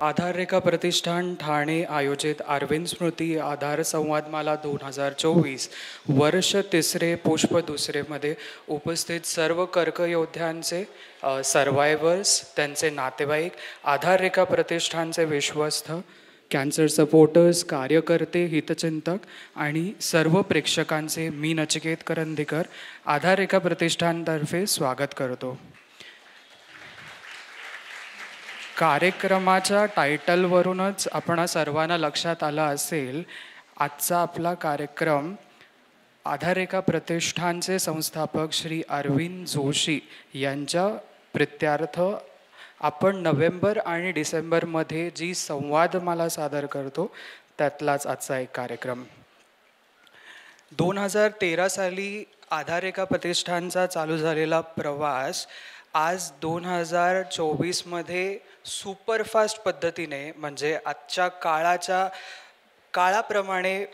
आधार रेखा प्रतिष्ठान ठाणे आयोजित अरविंद स्मृती आधार संवादमाला 2024 वर्ष तिसरे पुष्प दुसरेमध्ये उपस्थित सर्व कर्कयोद्ध्यांचे सर्वायव्हर्स, त्यांचे नातेवाईक, आधार रेखा प्रतिष्ठानचे विश्वस्त, कॅन्सर सपोर्टर्स, कार्यकर्ते, हितचिंतक आणि सर्व प्रेक्षकांचे मी नचिकेत करंदीकर आधार रेखा प्रतिष्ठानतर्फे स्वागत करतो. कार्यक्रमाच्या टायटलवरूनच आपण सर्वांना लक्षात आलं असेल, आजचा आपला कार्यक्रम आधार रेखा प्रतिष्ठानचे संस्थापक श्री अरविंद जोशी यांच्या प्रित्यार्थ आपण नोव्हेंबर आणि डिसेंबरमध्ये जी संवादमाला सादर करतो त्यातलाच आजचा एक कार्यक्रम. 2013 साली आधार रेखा प्रतिष्ठानचा चालू झालेला प्रवास आज 2024मध्ये सुपरफास्ट पद्धतीने, म्हणजे आजच्या काळाप्रमाणे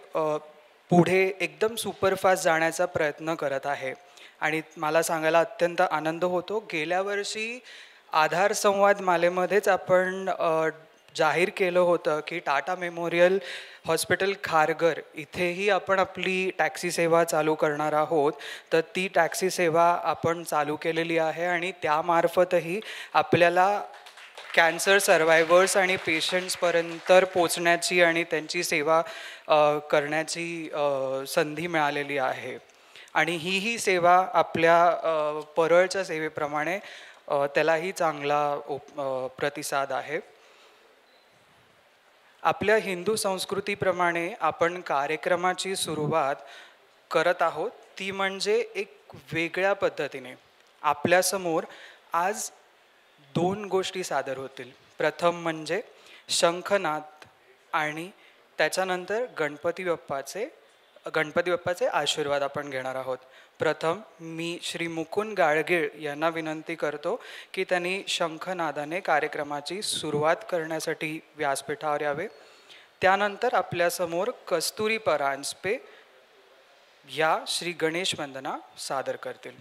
पुढे एकदम सुपरफास्ट जाण्याचा प्रयत्न करत आहे. आणि मला सांगायला अत्यंत आनंद होतो, गेल्या वर्षी आधार संवाद मालेमध्येच आपण जाहीर केलं होतं की टाटा मेमोरियल हॉस्पिटल खारघर इथेही आपण आपली टॅक्सी सेवा चालू करणार आहोत. तर ती टॅक्सी सेवा आपण चालू केलेली आहे आणि त्यामार्फतही आपल्याला कॅन्सर सर्वायव्हर्स आणि पेशंट्सपर्यंत पोचण्याची आणि त्यांची सेवा करण्याची संधी मिळालेली आहे. आणि ही सेवा आपल्या परळच्या सेवेप्रमाणे त्यालाही चांगला प्रतिसाद आहे. आपल्या हिंदू संस्कृतीप्रमाणे आपण कार्यक्रमाची सुरुवात करत आहोत, ती म्हणजे एक वेगळ्या पद्धतीने. आपल्यासमोर आज 2 गोष्टी सादर होतील. प्रथम म्हणजे शंखनाद आणि त्याच्यानंतर गणपती बाप्पाचे आशीर्वाद आपण घेणार आहोत. प्रथम मी श्री मुकुंद गाडगीळ यांना विनंती करतो की त्यांनी शंखनादाने कार्यक्रमाची सुरुवात करण्यासाठी व्यासपीठावर यावे. त्यानंतर आपल्यासमोर कस्तुरी परांजपे या श्री गणेश वंदना सादर करतील.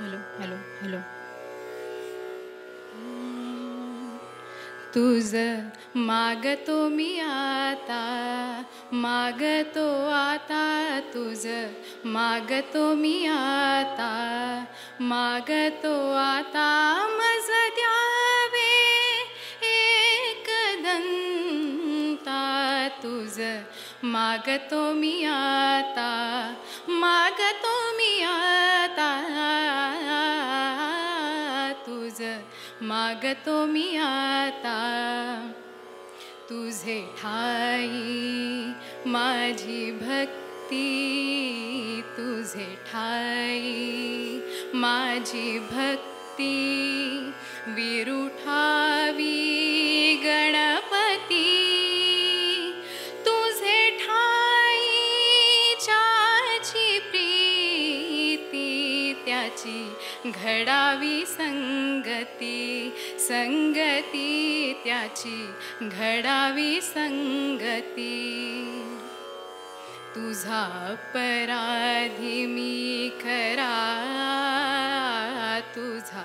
हॅलो. तुझ मागतो मी आता, मागतो आता, तुझ मागतो मी आता, मागतो आता, मज द्यावे एकदंता. तुझ मागतो मी आता, मागतो मी आता, तुझ मागतो मी आता. तुझे ठाई माझी भक्ती, तुझे ठाई माझी भक्ती, विरुठावी गणपती. तुझे ठाई ज्याची प्रीती, त्याची घडावी संगती, संगती त्याची घडावी संगती. तुझा अपराधी मी खरा, तुझा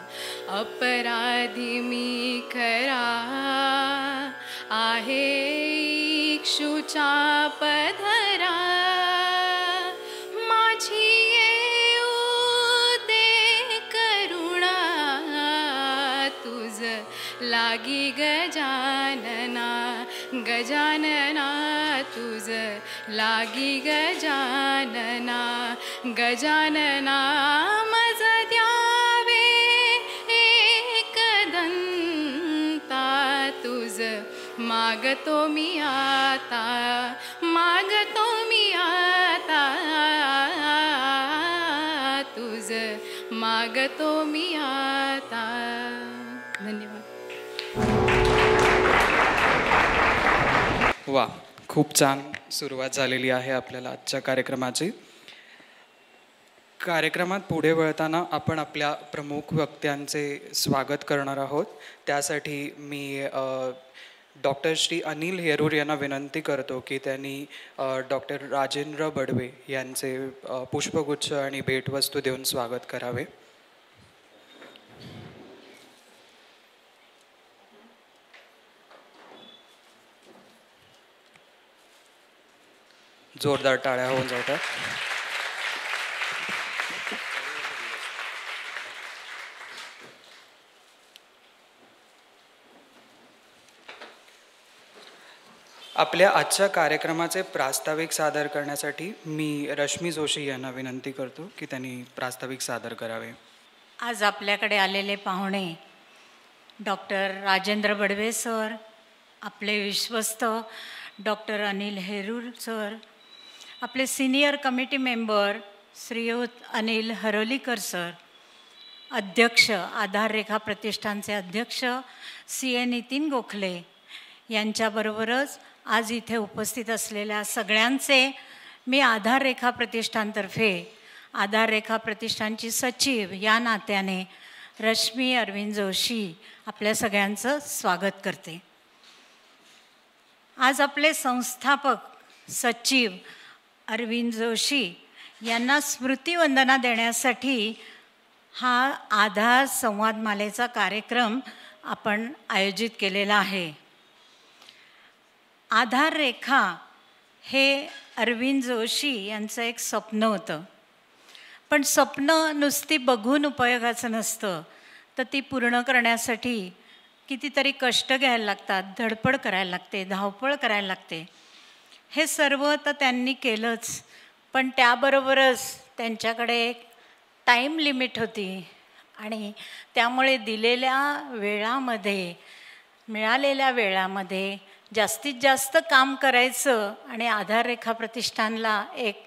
अपराधी मी खरा, आहे इक्षुचा पधरा. माझी येऊ दे करुणा, तुझ लागी गजानना, गजानना, तुझ लागी गजानना, गजानना. मज द्यावे एकदंता, मागतो मी आता, मागतो मी आता तुझ, मागतो मी आता. धन्यवाद. वा, खूप छान सुरुवात झालेली आहे आपल्याला आजच्या कार्यक्रमाची. कार्यक्रमात पुढे वळताना आपण आपल्या प्रमुख वक्त्यांचे स्वागत करणार आहोत. त्यासाठी मी डॉक्टर श्री अनिल हेरूर यांना विनंती करतो की त्यांनी डॉक्टर राजेंद्र बडवे यांचे पुष्पगुच्छ आणि भेटवस्तू देऊन स्वागत करावे. जोरदार टाळ्या होऊन जातात. आपल्या आजच्या कार्यक्रमाचे प्रास्ताविक सादर करण्यासाठी मी रश्मी जोशी यांना विनंती करतो की त्यांनी प्रास्ताविक सादर करावे. आज आपल्याकडे आलेले पाहुणे डॉक्टर राजेंद्र बडवे सर, आपले विश्वस्त डॉक्टर अनिल हेरूर सर, आपले सिनियर कमिटी मेंबर श्रीयुत अनिल हरोलीकर सर, अध्यक्ष आधार रेखा प्रतिष्ठानचे अध्यक्ष CA नितीन गोखले यांच्याबरोबरच आज इथे उपस्थित असलेल्या सगळ्यांचे मी आधार रेखा प्रतिष्ठानतर्फे आधार रेखा प्रतिष्ठानची सचिव या नात्याने रश्मी अरविंद जोशी आपल्या सगळ्यांचं स्वागत करते. आज आपले संस्थापक सचिव अरविंद जोशी यांना स्मृतिवंदना देण्यासाठी हा आधार संवादमालेचा कार्यक्रम आपण आयोजित केलेला आहे. आधार रेखा हे अरविंद जोशी यांचं एक स्वप्न होतं, पण स्वप्न नुसती बघून उपयोगाचं नसतं, तर ती पूर्ण करण्यासाठी कितीतरी कष्ट घ्यायला लागतात, धडपड करायला लागते, धावपळ करायला लागते. हे सर्व तर त्यांनी केलंच, पण त्याबरोबरच त्यांच्याकडे एक टाईम लिमिट होती आणि त्यामुळे दिलेल्या वेळामध्ये, मिळालेल्या वेळामध्ये जास्तीत जास्त काम करायचं आणि आधार रेखा प्रतिष्ठानला एक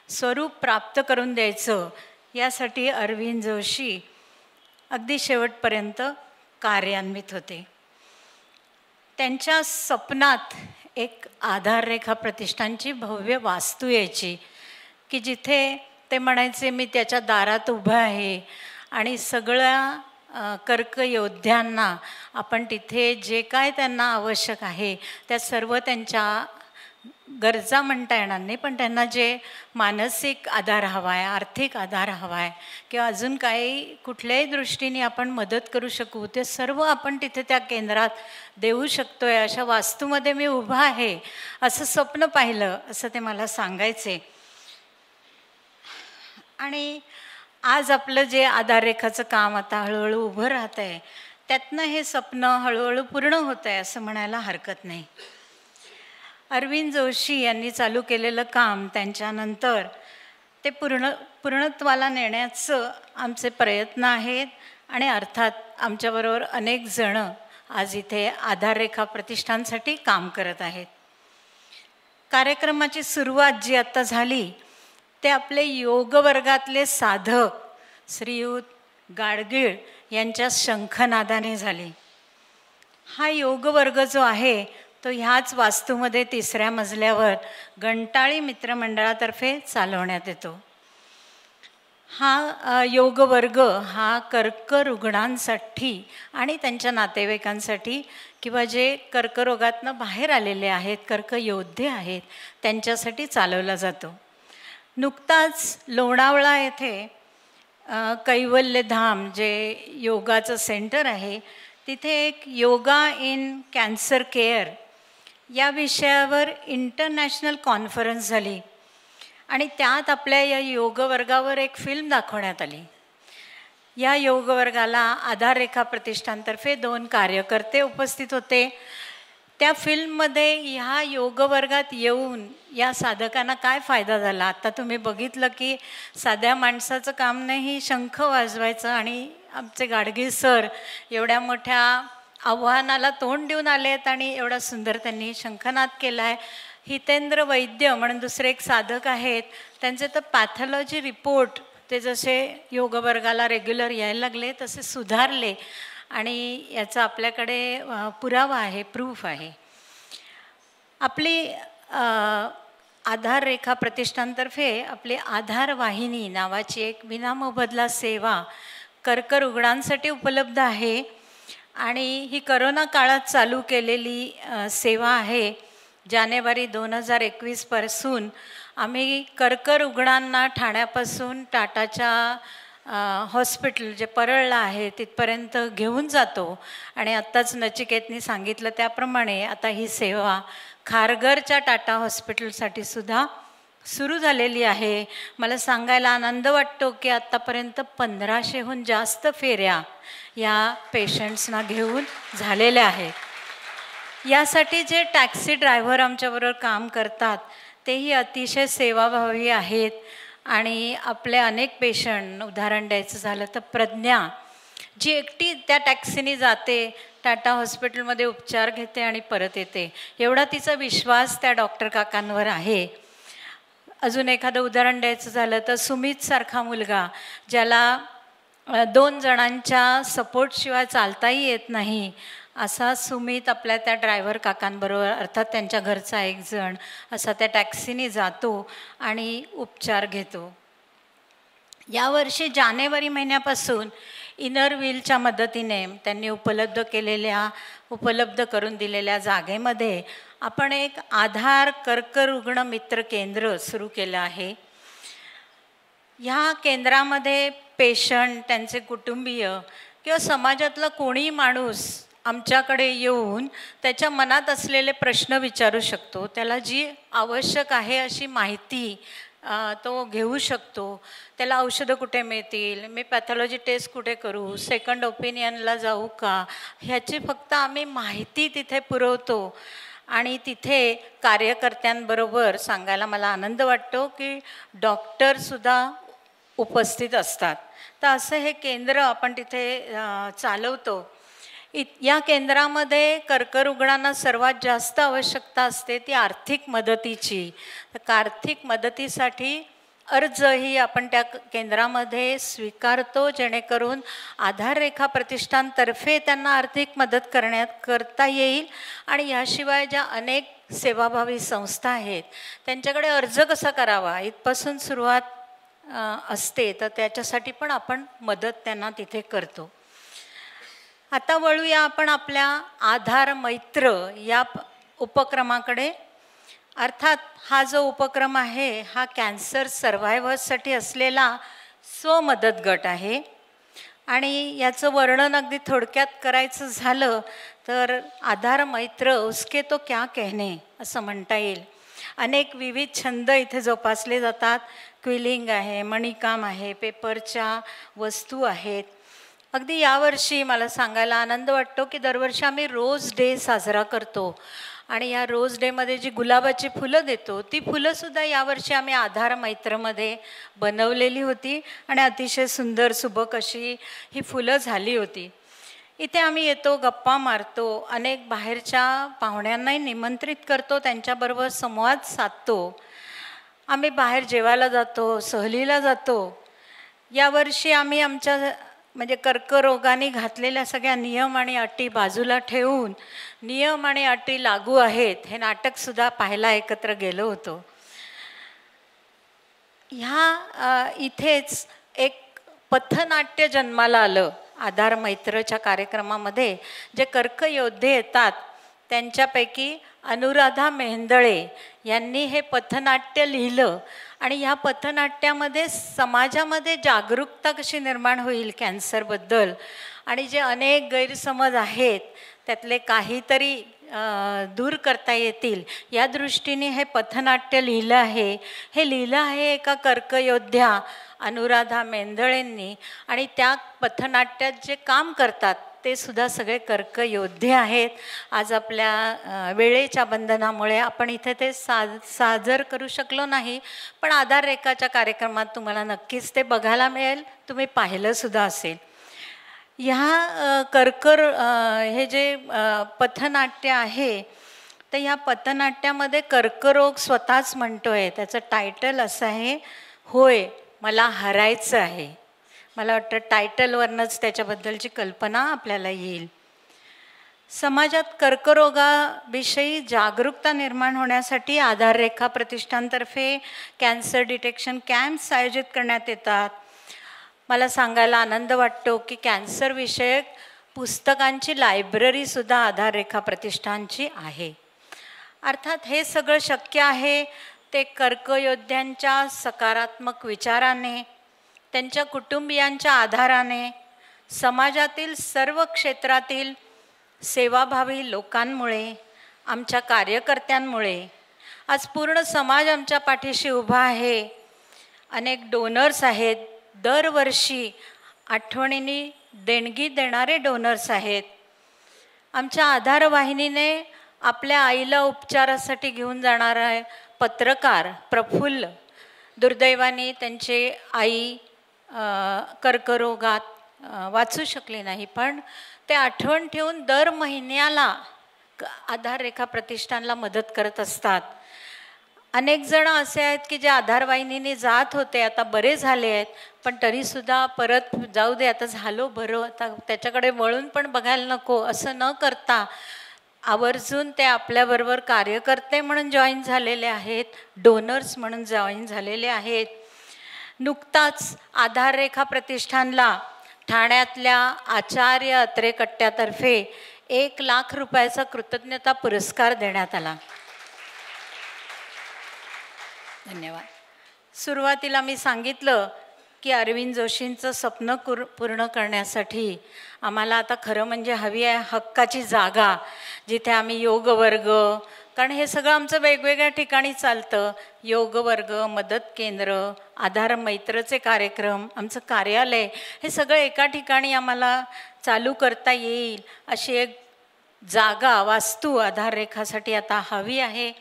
स्वरूप प्राप्त करून द्यायचं, यासाठी अरविंद जोशी अगदी शेवटपर्यंत कार्यान्वित होते. त्यांच्या स्वप्नात एक आधार रेखा प्रतिष्ठानची भव्य वास्तू यायची की जिथे ते म्हणायचे मी त्याच्या दारात उभं आहे आणि सगळ्या कर्कयोद्ध्यांना आपण तिथे जे काय त्यांना आवश्यक आहे त्या सर्व त्यांच्या गरजा म्हणता येणार नाही, पण त्यांना जे मानसिक आधार हवा आहे, आर्थिक आधार हवा आहे किंवा अजून काही कुठल्याही दृष्टीने आपण मदत करू शकू ते सर्व आपण तिथे त्या केंद्रात देऊ शकतो आहे, अशा वास्तूमध्ये मी उभा आहे असं स्वप्न पाहिलं असं ते मला सांगायचे. आणि आज आपलं जे आधार रेखाचं काम आता हळूहळू उभं राहत आहे त्यातनं हे स्वप्न हळूहळू पूर्ण होत आहे असं म्हणायला हरकत नाही. अरविंद जोशी यांनी चालू केलेलं काम त्यांच्यानंतर ते पूर्णत्वाला नेण्याचं आमचे प्रयत्न आहेत आणि अर्थात आमच्याबरोबर अनेक जणं आज इथे आधार रेखा प्रतिष्ठानसाठी काम करत आहेत. कार्यक्रमाची सुरुवात जी आत्ता झाली ते आपले योगवर्गातले साधक श्रीयुत गाडगीळ यांच्या शंखनादाने झाले. हा योगवर्ग जो आहे तो ह्याच वास्तूमध्ये 3ऱ्या मजल्यावर घंटाळी मित्रमंडळातर्फे चालवण्यात येतो. हा योगवर्ग हा कर्करुग्णांसाठी आणि त्यांच्या नातेवाईकांसाठी किंवा जे कर्करोगातनं बाहेर आलेले आहेत, कर्कयोद्धे आहेत, त्यांच्यासाठी चालवला जातो. नुकताच लोणावळा येथे कैवल्यधाम जे योगाचं सेंटर आहे तिथे एक योगा इन कॅन्सर केअर या विषयावर इंटरनॅशनल कॉन्फरन्स झाली आणि त्यात आपल्या या योगवर्गावर एक फिल्म दाखवण्यात आली. या योगवर्गाला आधार रेखा प्रतिष्ठानतर्फे 2 कार्यकर्ते उपस्थित होते. त्या फिल्ममध्ये ह्या योगवर्गात येऊन या साधकांना काय फायदा झाला आता तुम्ही बघितलं की साध्या माणसाचं काम नाही, शंख वाजवायचं आणि आमचे गाडगीळ सर एवढ्या मोठ्या आव्हानाला तोंड देऊन आले आहेत आणि एवढा सुंदर त्यांनी शंखनाद केला आहे. हितेंद्र वैद्य म्हणून दुसरे एक साधक आहेत, त्यांचे तर पॅथॉलॉजी रिपोर्ट ते जसे योग वर्गाला रेग्युलर यायला लागले तसे सुधारले आणि याचा आपल्याकडे पुरावा आहे, प्रूफ आहे. आपली आधार रेखा प्रतिष्ठानतर्फे आपली आधार वाहिनी नावाची एक विनामोबदला सेवा कर्करुग्णांसाठी उपलब्ध आहे आणि ही करोना काळात चालू केलेली सेवा आहे. जानेवारी 2021पासून आम्ही कर्करुग्णांना ठाण्यापासून टाटाच्या हॉस्पिटल जे परळला आहे तिथपर्यंत घेऊन जातो आणि आत्ताच नचिकेतनी सांगितलं त्याप्रमाणे आता ही सेवा खारघरच्या टाटा हॉस्पिटलसाठी सुद्धा सुरू झालेली आहे. मला सांगायला आनंद वाटतो की आत्तापर्यंत 1500हून जास्त फेऱ्या या पेशंट्सना घेऊन झालेल्या आहेत. यासाठी जे टॅक्सी ड्रायव्हर आमच्याबरोबर काम करतात तेही अतिशय सेवाभावी आहेत आणि आपले अनेक पेशंट, उदाहरण द्यायचं झालं तर प्रज्ञा जी एकटी त्या टॅक्सीने जाते, टाटा हॉस्पिटलमध्ये उपचार घेते आणि परत येते, एवढा तिचा विश्वास त्या डॉक्टर काकांवर आहे. अजून एखादं उदाहरण द्यायचं झालं तर सुमितसारखा मुलगा ज्याला 2 जणांच्या सपोर्टशिवाय चालताही येत नाही, असा सुमित आपल्या त्या ड्रायव्हर काकांबरोबर अर्थात त्यांच्या घरचा एक जण असा त्या टॅक्सीने जातो आणि उपचार घेतो. यावर्षी जानेवारी महिन्यापासून इनर व्हीलच्या मदतीने त्यांनी उपलब्ध करून दिलेल्या जागेमध्ये आपण एक आधार कर्करुग्ण मित्र केंद्र सुरू केलं आहे. ह्या केंद्रामध्ये पेशंट, त्यांचे कुटुंबीय किंवा समाजातला कोणी माणूस आमच्याकडे येऊन त्याच्या मनात असलेले प्रश्न विचारू शकतो. त्याला जी आवश्यक आहे अशी माहिती तो घेऊ शकतो. त्याला औषधं कुठे मिळतील, मी पॅथॉलॉजी टेस्ट कुठे करू, सेकंड ओपिनियनला जाऊ का, ह्याची फक्त आम्ही माहिती तिथे पुरवतो. आणि तिथे कार्यकर्त्यांबरोबर सांगायला मला आनंद वाटतो की डॉक्टरसुद्धा उपस्थित असतात. तर असं हे केंद्र आपण तिथे चालवतो. या केंद्रामध्ये कर्करुग्णांना सर्वात जास्त आवश्यकता असते ती आर्थिक मदतीची. तर आर्थिक मदतीसाठी अर्जही आपण त्या केंद्रामध्ये स्वीकारतो, जेणेकरून आधार रेखा प्रतिष्ठानतर्फे त्यांना आर्थिक मदत करता येईल. आणि याशिवाय ज्या अनेक सेवाभावी संस्था आहेत त्यांच्याकडे अर्ज कसा करावा इथपासून सुरुवात असते, तर त्याच्यासाठी पण आपण मदत त्यांना तिथे करतो. आता वळूया आपण आपल्या आधार मैत्र या उपक्रमाकडे. अर्थात हा जो उपक्रम आहे हा कॅन्सर सर्व्हायव्हर्ससाठी असलेला स्वमदत गट आहे आणि याचं वर्णन अगदी थोडक्यात करायचं झालं तर आधार मैत्र उसके तो क्या कहने असं म्हणता येईल. अनेक विविध छंद इथे जोपासले जातात. क्विलिंग आहे, मणिकाम आहे, पेपरच्या वस्तू आहेत. अगदी यावर्षी मला सांगायला आनंद वाटतो की दरवर्षी आम्ही रोज डे साजरा करतो आणि या रोज डेमध्ये जी गुलाबाची फुलं देतो ती फुलंसुद्धा यावर्षी आम्ही आधार मैत्रमध्ये बनवलेली होती आणि अतिशय सुंदर सुबक अशी ही फुलं झाली होती. इथे आम्ही येतो, गप्पा मारतो, अनेक बाहेरच्या पाहुण्यांनाही निमंत्रित करतो, त्यांच्याबरोबर संवाद साधतो. आम्ही बाहेर जेवायला जातो, सहलीला जातो. यावर्षी आम्ही आमच्या म्हणजे कर्करोगाने घातलेल्या सगळ्या नियम आणि अटी बाजूला ठेवून नियम आणि अटी लागू आहेत हे नाटकसुद्धा पाहायला एकत्र गेलो होतो. इथेच एक पथनाट्य जन्माला आलं. आधार मैत्रच्या कार्यक्रमामध्ये जे कर्कयोद्धे येतात त्यांच्यापैकी अनुराधा मेहेंदळे यांनी हे पथनाट्य लिहिलं आणि ह्या पथनाट्यामध्ये समाजामध्ये जागरूकता कशी निर्माण होईल कॅन्सरबद्दल आणि जे अनेक गैरसमज आहेत त्यातले काहीतरी दूर करता येतील या दृष्टीने हे पथनाट्य लिहिलं आहे. हे लिहिलं आहे एका कर्कयोद्ध्या अनुराधा मेहेंदळेंनी आणि त्या पथनाट्यात जे काम करतात ते सुद्धा सगळे कर्कयोद्धे आहेत. आज आपल्या वेळेच्या बंधनामुळे आपण इथे ते सादर करू शकलो नाही, पण आधार रेखाच्या कार्यक्रमात तुम्हाला नक्कीच ते बघायला मिळेल, तुम्ही पाहिलं सुद्धा असेल. ह्या हे जे पथनाट्य आहे, तर ह्या पथनाट्यामध्ये कर्करोग स्वतःच म्हणतोय, त्याचं टायटल असं आहे, होय मला हरायचं आहे. मला वाटतं टायटलवरनंच त्याच्याबद्दलची कल्पना आपल्याला येईल. समाजात कर्करोगाविषयी जागरूकता निर्माण होण्यासाठी आधाररेखा प्रतिष्ठानतर्फे कॅन्सर डिटेक्शन कॅम्प्स आयोजित करण्यात येतात. मला सांगायला आनंद वाटतो की कॅन्सर विषयक पुस्तकांची लायब्ररीसुद्धा आधाररेखा प्रतिष्ठानची आहे. अर्थात हे सगळं शक्य आहे ते कर्कयोद्ध्यांच्या सकारात्मक विचाराने, त्यांच्या कुटुंबियांच्या आधाराने, समाजातील सर्व क्षेत्रातील सेवाभावी लोकांमुळे, आमच्या कार्यकर्त्यांमुळे. आज पूर्ण समाज आमच्या पाठीशी उभा आहे. अनेक डोनर्स आहेत, दरवर्षी आठवणीने देणगी देणारे डोनर्स आहेत. आमच्या आधारवाहिनीने आपल्या आईला उपचारासाठी घेऊन जाणारा पत्रकार प्रफुल्ल, दुर्दैवाने त्यांची आई कर्करोगात वाचू शकले नाही, पण ते आठवण ठेवून दर महिन्याला आधाररेखा प्रतिष्ठानला मदत करत असतात. अनेक जण असे आहेत की जे आधारवाहिनीने जात होते, आता बरे झाले आहेत, पण तरीसुद्धा परत जाऊ दे, आता झालो बरं, आता त्याच्याकडे वळून पण बघायला नको, असं न करता आवर्जून ते आपल्याबरोबर कार्यकर्ते म्हणून जॉईन झालेले आहेत, डोनर्स म्हणून जॉईन झालेले आहेत. नुकताच आधाररेखा प्रतिष्ठानला ठाण्यातल्या आचार्य अत्रे कट्ट्यातर्फे 1,00,000 रुपयाचा कृतज्ञता पुरस्कार देण्यात आला. धन्यवाद. सुरुवातीला मी सांगितलं की अरविंद जोशींचं स्वप्न पूर्ण करण्यासाठी आम्हाला आता खरं म्हणजे हवी आहे हक्काची जागा, जिथे आम्ही योगवर्ग, कारण हे सगळं आमचं वेगवेगळ्या ठिकाणी चालतं, योगवर्ग, मदत केंद्र, आधार मैत्रचे कार्यक्रम, आमचं कार्यालय, हे सगळं एका ठिकाणी आम्हाला चालू करता येईल अशी एक जागा, वास्तू आधाररेखासाठी आता हवी आहे.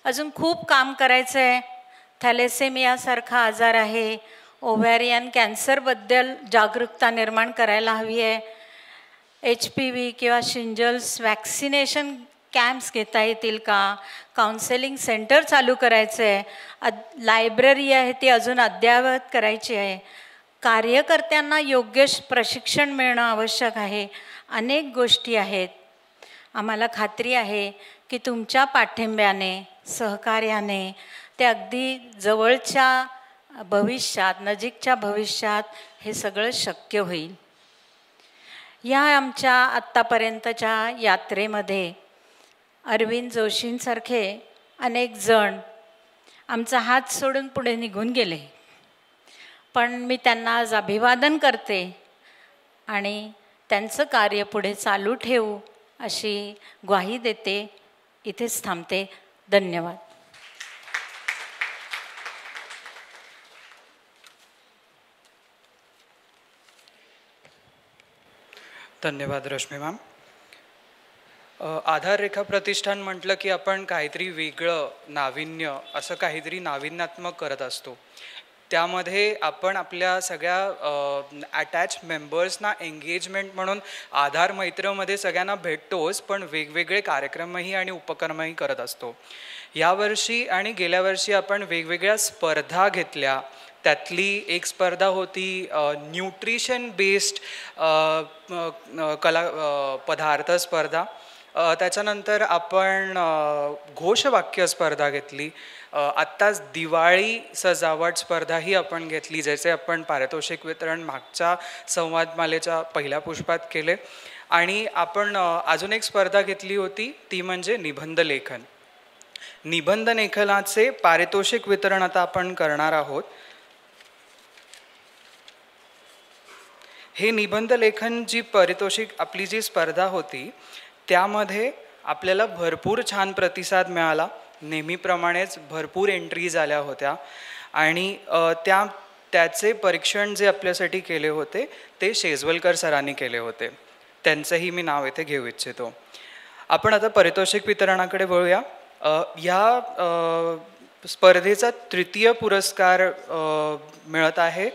अजून खूप काम करायचं आहे. थॅलेसेमियासारखा आजार आहे, ओव्हॅरियन कॅन्सरबद्दल जागरूकता निर्माण करायला हवी आहे. HPV किंवा शिंजल्स वॅक्सिनेशन कॅम्प्स घेता येतील का, काउन्सेलिंग सेंटर चालू करायचं आहे, लायब्ररी आहे ती अजून अद्ययावत करायची आहे, कार्यकर्त्यांना योग्य प्रशिक्षण मिळणं आवश्यक आहे. अनेक गोष्टी आहेत. आम्हाला खात्री आहे की तुमच्या पाठिंब्याने, सहकार्याने ते अगदी जवळच्या भविष्यात, नजीकच्या भविष्यात हे सगळं शक्य होईल. या आमच्या आत्तापर्यंतच्या यात्रेमध्ये अरविंद जोशींसारखे अनेक जण आमचा हात सोडून पुढे निघून गेले, पण मी त्यांना आज अभिवादन करते आणि त्यांचं कार्य पुढे चालू ठेवू अशी ग्वाही देते. इथेच थांबते. धन्यवाद. धन्यवाद रश्मी मॅम. आधाररेखा प्रतिष्ठान म्हटलं की आपण काहीतरी वेगळं, नाविन्य, असं काहीतरी नाविन्यात्मक करत असतो. त्यामध्ये आपण आपल्या सगळ्या अटॅच मेंबर्सना एंगेजमेंट म्हणून आधार मैत्रमध्ये सगळ्यांना भेटतोच, पण वेगवेगळे कार्यक्रमही आणि उपक्रमही करत असतो. यावर्षी आणि गेल्या वर्षी आपण वेगवेगळ्या स्पर्धा घेतल्या. त्यातली एक स्पर्धा होती न्यूट्रिशन बेस्ड पदार्थ स्पर्धा. त्याच्यानंतर आपण घोषवाक्य स्पर्धा घेतली. आत्ताच दिवाळी सजावट स्पर्धा ही आपण घेतली, ज्याचे आपण पारितोषिक वितरण मागच्या संवादमालेच्या पहिल्या पुष्पात केले. आणि आपण अजून एक स्पर्धा घेतली होती, ती म्हणजे निबंध लेखन. निबंध लेखनाचे पारितोषिक वितरण आता आपण करणार आहोत. हे निबंध लेखन जी पारितोषिक आपली जी स्पर्धा होती त्यामध्ये आपल्याला भरपूर छान प्रतिसाद मिळाला. नेहमीप्रमाणेच भरपूर एंट्रीज आल्या होत्या आणि त्याचे परीक्षण जे आपल्यासाठी केले होते ते शेजवलकर सरांनी केले होते. त्यांचंही मी नाव इथे घेऊ इच्छितो. आपण आता पारितोषिक वितरणाकडे वळूया. या स्पर्धेचा 3य पुरस्कार मिळत आहे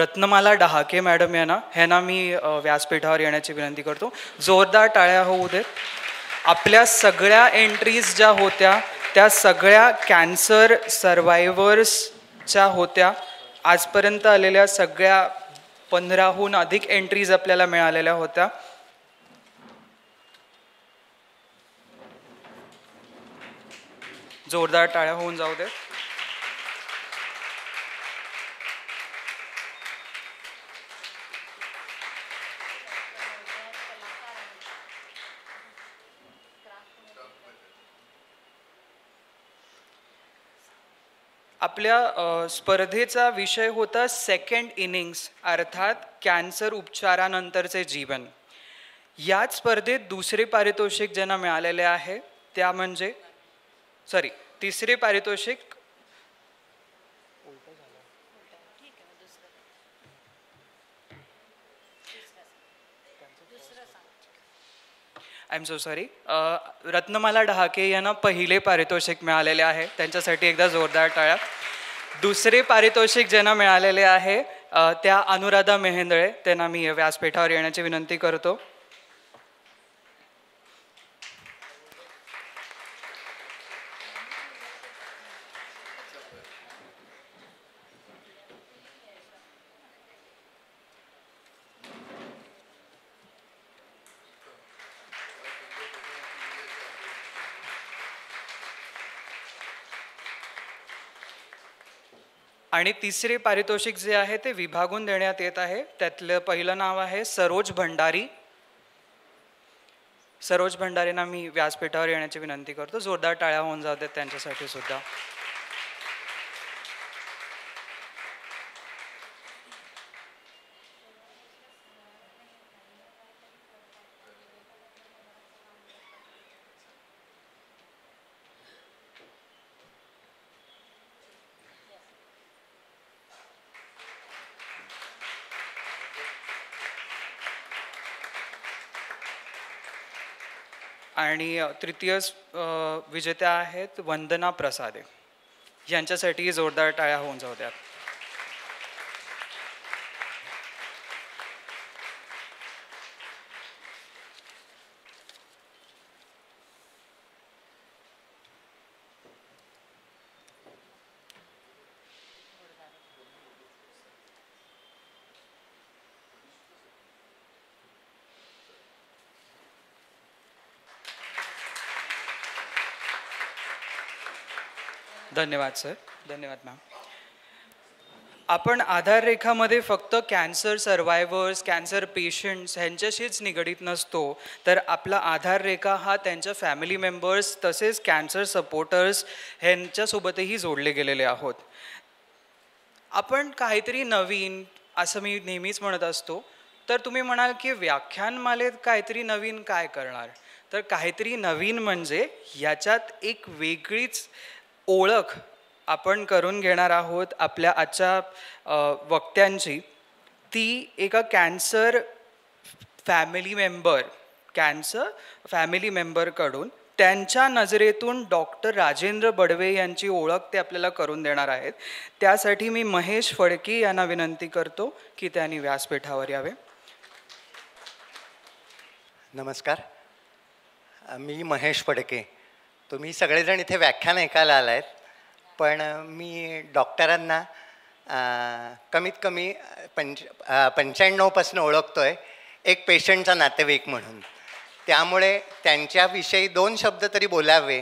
रत्नमाला डहाके मॅडम ह्यांना मी व्यासपीठावर येण्याची विनंती करतो. जोरदार टाळ्या होऊ देत. आपल्या सगळ्या एंट्रीज ज्या होत्या त्या सगळ्या कॅन्सर सर्वायव्हर्सच्या होत्या. आजपर्यंत आलेल्या सगळ्या 15हून अधिक एंट्रीज आपल्याला मिळालेल्या होत्या. जोरदार टाळ्या होऊन जाऊ दे. आपल्या स्पर्धेचा विषय होता सेकंड इनिंग्स, अर्थात कॅन्सर उपचारानंतरचे जीवन. याच स्पर्धेत दुसरे पारितोषिक ज्यांना मिळालेले आहे त्या म्हणजे तिसरे पारितोषिक I am so sorry, Ratnamala Dahake यांना पहिले पारितोषिक मिळालेले आहे. त्यांच्यासाठी एकदा जोरदार टाळ्या. दुसरे पारितोषिक ज्यांना मिळालेले आहे त्या अनुराधा मेहेंदळे, त्यांना मी व्यासपीठावर येण्याची विनंती करतो. आणि तिसरे पारितोषिक जे आहे ते विभागून देण्यात येत आहे. त्यातलं पहिलं नाव आहे सरोज भंडारी. सरोज भंडारींना मी व्यासपीठावर येण्याची विनंती करतो. जोरदार टाळ्या होऊन जातात त्यांच्यासाठी सुद्धा. आणि तृतीय विजेत्या आहेत वंदना प्रसादे. यांच्यासाठी जोरदार टाळ्या होऊन जाऊ द्या. धन्यवाद सर. धन्यवाद मॅम. आपण आधार रेखामध्ये फक्त कॅन्सर सर्वायव्हर्स, कॅन्सर पेशंट्स ह्यांच्याशीच निगडीत नसतो, तर आपला आधार रेखा हा त्यांच्या फॅमिली मेंबर्स तसेच कॅन्सर सपोर्टर्स ह्यांच्यासोबतही जोडले गेलेले आहोत. आपण काहीतरी नवीन असं मी नेहमीच म्हणत असतो. तर तुम्ही म्हणाल की व्याख्यानमालेत काहीतरी नवीन काय करणार, तर काहीतरी नवीन म्हणजे याच्यात एक वेगळीच ओळख आपण करून घेणार आहोत आपल्या आजच्या वक्त्यांची. ती एका कॅन्सर फॅमिली मेंबरकडून त्यांच्या नजरेतून डॉक्टर राजेंद्र बडवे यांची ओळख ते आपल्याला करून देणार आहेत. त्यासाठी मी महेश फडके यांना विनंती करतो की त्यांनी व्यासपीठावर यावे. नमस्कार, मी महेश फडके. तुम्ही सगळेजण इथे व्याख्यान ऐकायला आला आहेत, पण मी डॉक्टरांना कमीत कमी 95पासून ओळखतो आहे, एक पेशंटचा नातेवाईक म्हणून. त्यामुळे त्यांच्याविषयी 2 शब्द तरी बोलावे.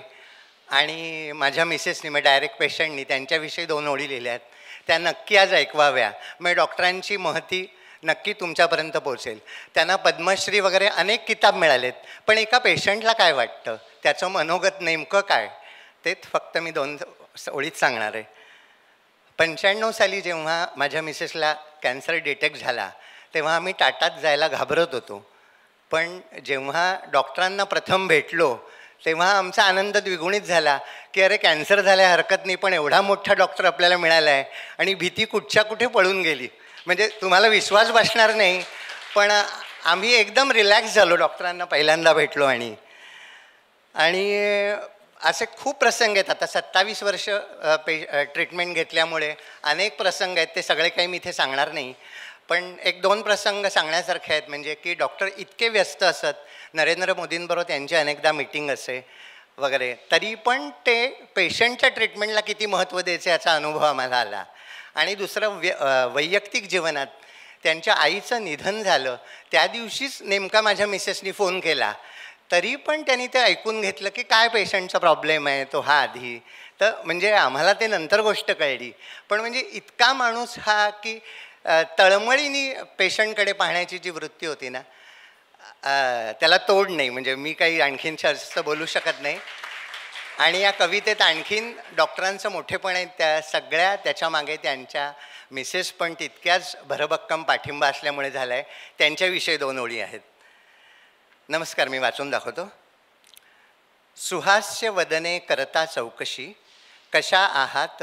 आणि माझ्या मिसेसनी, मग डायरेक्ट पेशंटनी त्यांच्याविषयी 2 ओळी लिहिल्या आहेत, त्या नक्की आज ऐकवाव्या. मग डॉक्टरांची महती नक्की तुमच्यापर्यंत पोहोचेल. त्यांना पद्मश्री वगैरे अनेक किताब मिळालेत, पण एका पेशंटला काय वाटतं, त्याचं मनोगत नेमकं काय, ते फक्त मी 2 ओळीत सांगणार आहे. 95 साली जेव्हा माझ्या मिसेसला कॅन्सर डिटेक्ट झाला तेव्हा आम्ही टाटात जायला घाबरत होतो. पण जेव्हा डॉक्टरांना प्रथम भेटलो तेव्हा आमचा आनंद द्विगुणित झाला की अरे कॅन्सर झाल्या हरकत नाही, पण एवढा मोठा डॉक्टर आपल्याला मिळाला आहे. आणि भीती कुठच्या कुठे पळून गेली. म्हणजे तुम्हाला विश्वास बसणार नाही, पण आम्ही एकदम रिलॅक्स झालो डॉक्टरांना पहिल्यांदा भेटलो. आणि असे खूप प्रसंग आहेत. आता 27 वर्ष ट्रीटमेंट घेतल्यामुळे अनेक प्रसंग आहेत, ते सगळे काही मी इथे सांगणार नाही. पण एक दोन प्रसंग सांगण्यासारखे आहेत. म्हणजे की डॉक्टर इतके व्यस्त असत, नरेंद्र मोदींबरोबर त्यांची अनेकदा मीटिंग असे वगैरे, तरी पण ते पेशंटच्या ट्रीटमेंटला किती महत्त्व द्यायचे याचा अनुभव आम्हाला आला. आणि दुसरं वैयक्तिक जीवनात त्यांच्या आईचं निधन झालं, त्या दिवशीच नेमका माझ्या मिसेसनी फोन केला, तरी पण त्यांनी ते ऐकून घेतलं की काय पेशंटचा प्रॉब्लेम आहे तो हा आधी. तर म्हणजे आम्हाला ते नंतर गोष्ट कळली, पण म्हणजे इतका माणूस हा की तळमळीने पेशंटकडे पाहण्याची जी वृत्ती होती ना, त्याला तोड नाही. म्हणजे मी काही आणखीन जास्त बोलू शकत नाही. आणि या कवितेत आणखीन डॉक्टरांचं मोठेपण आहे, त्या सगळ्या त्याच्यामागे त्यांच्या मिसेस पण तितक्याच भरभक्कम पाठिंबा असल्यामुळे झाला आहे. त्यांच्याविषयी 2 ओळी आहेत. नमस्कार, मी वाचून दाखवतो. सुहास्य वदने करता चौकशी, कशा आहात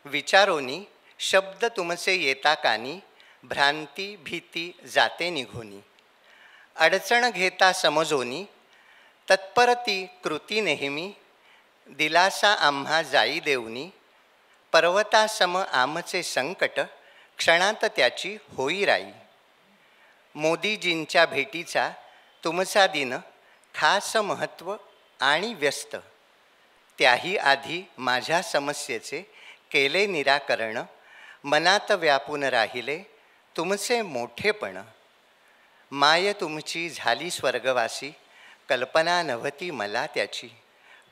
विचारोनी, शब्द तुमचे येता कानी, भ्रांती भीती जाते निघोनी, अडचण घेता समजोनी, तत्परती कृती नेहमी, दिलासा आम्हा जाई देऊनी, पर्वतासम आमचे संकट, क्षणात त्याची होई राई. मोदीजींच्या भेटीचा तुमचा दिन, खास महत्त्व आणि व्यस्त, त्याही आधी माझ्या समस्येचे केले निराकरण, मनात व्यापून राहिले तुमचे मोठेपण. माय तुमची झाली स्वर्गवासी, कल्पना नव्हती मला त्याची,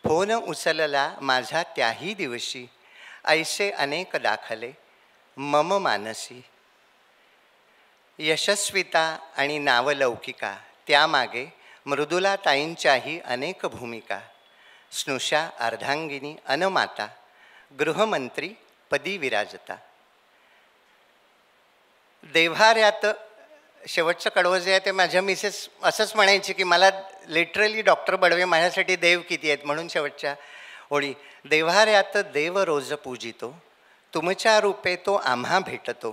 फोन उचलला माझा त्याही दिवशी, ऐसे अनेक दाखले मम मानसी. यशस्विता आणि नावलौकिका, त्यामागे मृदुलाताईंच्याही अनेक भूमिका. स्नुषा अर्धांगिनी अनमाता, गृहमंत्री पदी विराजता. देव्हाऱ्यात शेवटचं कडवं जे आहे ते माझ्या मिसेस असंच म्हणायची की मला लिटरली डॉक्टर बडवे माझ्यासाठी देव किती आहेत. म्हणून शेवटच्या ओळी, देव्हाऱ्यात देव रोज पूजितो, तुमच्या रूपे तो आम्हा भेटतो,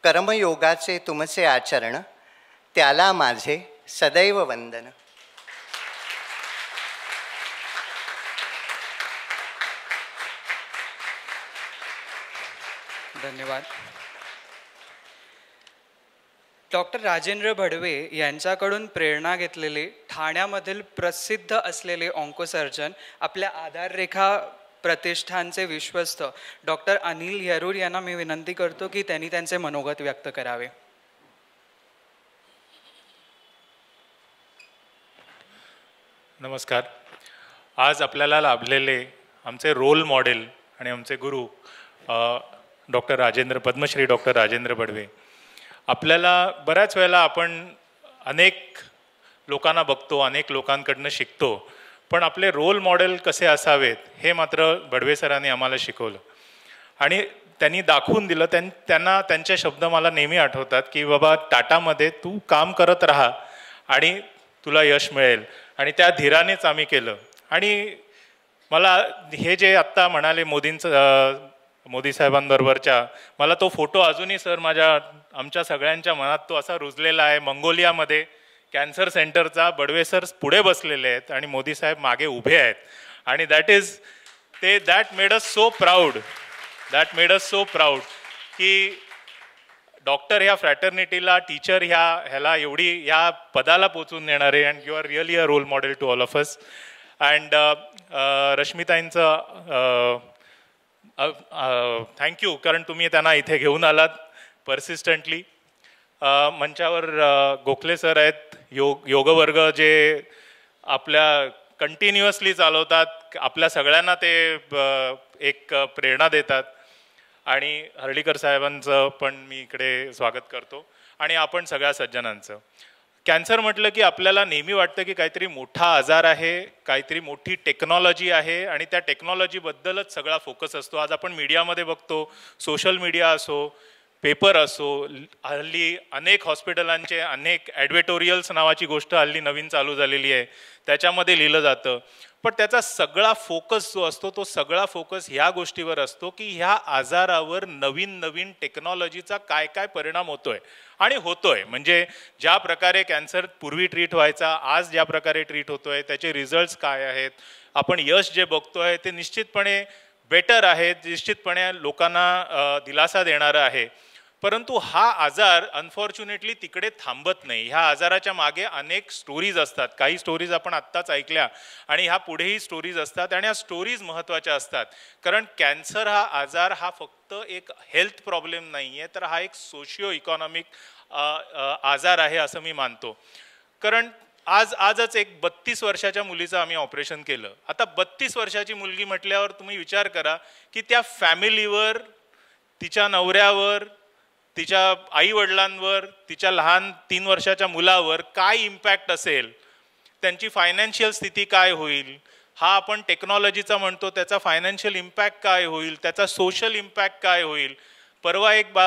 कर्मयोगाचे तुमचे आचरण, त्याला माझे सदैव वंदन. धन्यवाद. डॉक्टर राजेंद्र बडवे यांच्याकडून प्रेरणा घेतलेले ठाण्यामधील प्रसिद्ध असलेले ऑन्कोसर्जन, आपल्या आधाररेखा प्रतिष्ठानचे विश्वस्त डॉक्टर अनिल येरूर यांना मी विनंती करतो की त्यांनी त्यांचे मनोगत व्यक्त करावे. नमस्कार. आज आपल्याला लाभलेले आमचे रोल मॉडेल आणि आमचे गुरु पद्मश्री डॉक्टर राजेंद्र बडवे. आपल्याला बऱ्याच वेळेला आपण अनेक लोकांना बघतो, अनेक लोकांकडनं शिकतो, पण आपले रोल मॉडेल कसे असावेत हे मात्र बडवे सरांनी आम्हाला शिकवलं आणि त्यांनी दाखवून दिलं. त्यांना त्यांचे शब्द मला नेहमी आठवतात की बाबा, टाटामध्ये तू काम करत राहा आणि तुला यश मिळेल. आणि त्या धीरानेच आम्ही केलं. आणि मला हे जे आत्ता म्हणाले मोदी साहेबांबरोबरच्या, मला तो फोटो अजूनही सर आमच्या सगळ्यांच्या मनात तो असा रुजलेला आहे. मंगोलियामध्ये कॅन्सर सेंटरचा बडवे सर पुढे बसलेले आहेत आणि मोदी साहेब मागे उभे आहेत. आणि that made us so proud की डॉक्टर ह्या फ्रॅटर्निटीला, टीचर ह्याला ह्या पदाला पोचून नेणारे. And you are really a role model to all of us. And रश्मिताईंचं थँक्यू, कारण तुम्ही त्यांना इथे घेऊन आलात परसिस्टंटली. मंचावर गोखले सर आहेत, योगवर्ग जे आपल्या कंटिन्युअसली चालवतात, आपल्या सगळ्यांना ते एक प्रेरणा देतात. आणि हर्डीकर साहेबांचं पण मी इकडे स्वागत करतो. आणि आपण सगळ्या सज्जनांचं. कॅन्सर म्हटलं की आपल्याला नेहमी वाटतं की काहीतरी मोठा आजार आहे, काहीतरी मोठी टेक्नॉलॉजी आहे आणि त्या टेक्नॉलॉजीबद्दलच सगळा फोकस असतो. आज आपण मीडियामध्ये बघतो, सोशल मीडिया असो पेपर असो, हल्ली अनेक हॉस्पिटलांचे अनेक ॲडव्हेटोरियल्स नावाची गोष्ट हल्ली नवीन चालू झालेली आहे, त्याच्यामध्ये लिहिलं जातं. पण त्याचा सगळा फोकस जो असतो तो सगळा फोकस ह्या गोष्टीवर असतो की ह्या आजारावर नवीन नवीन टेक्नॉलॉजीचा काय काय परिणाम होतोय आणि होतोय. म्हणजे ज्या प्रकारे कॅन्सर पूर्वी ट्रीट व्हायचा, आज ज्या प्रकारे ट्रीट होतोय, त्याचे रिझल्ट्स काय आहेत, आपण यश जे बघतोय ते निश्चितपणे बेटर आहे, निश्चितपणे लोकांना दिलासा देणारं आहे. परंतु हा आजार अनफॉर्च्युनेटली तिकडे थांबत नाही. ह्या आजाराच्या मागे अनेक स्टोरीज असतात. काही स्टोरीज आपण आत्ताच ऐकल्या आणि ह्या पुढेही स्टोरीज असतात आणि ह्या स्टोरीज महत्त्वाच्या असतात. कारण कॅन्सर हा आजार हा फक्त एक हेल्थ प्रॉब्लेम नाही आहे, तर हा एक सोशिओ इकॉनॉमिक आजार आहे असं मी मानतो. कारण आजच एक 32 वर्षाच्या मुलीचं आम्ही ऑपरेशन केलं. आता 32 वर्षाची मुलगी म्हटल्यावर तुम्ही विचार करा की त्या फॅमिलीवर, तिच्या नवऱ्यावर, तिच्या आईवडिलांवर, तिच्या लहान 3 वर्षाच्या मुलावर काय इम्पॅक्ट असेल, त्यांची फायनान्शियल स्थिती काय होईल, हा आपण टेक्नॉलॉजीचा म्हणतो त्याचा फायनान्शियल इम्पॅक्ट काय होईल, त्याचा सोशल इम्पॅक्ट काय होईल. परवा एक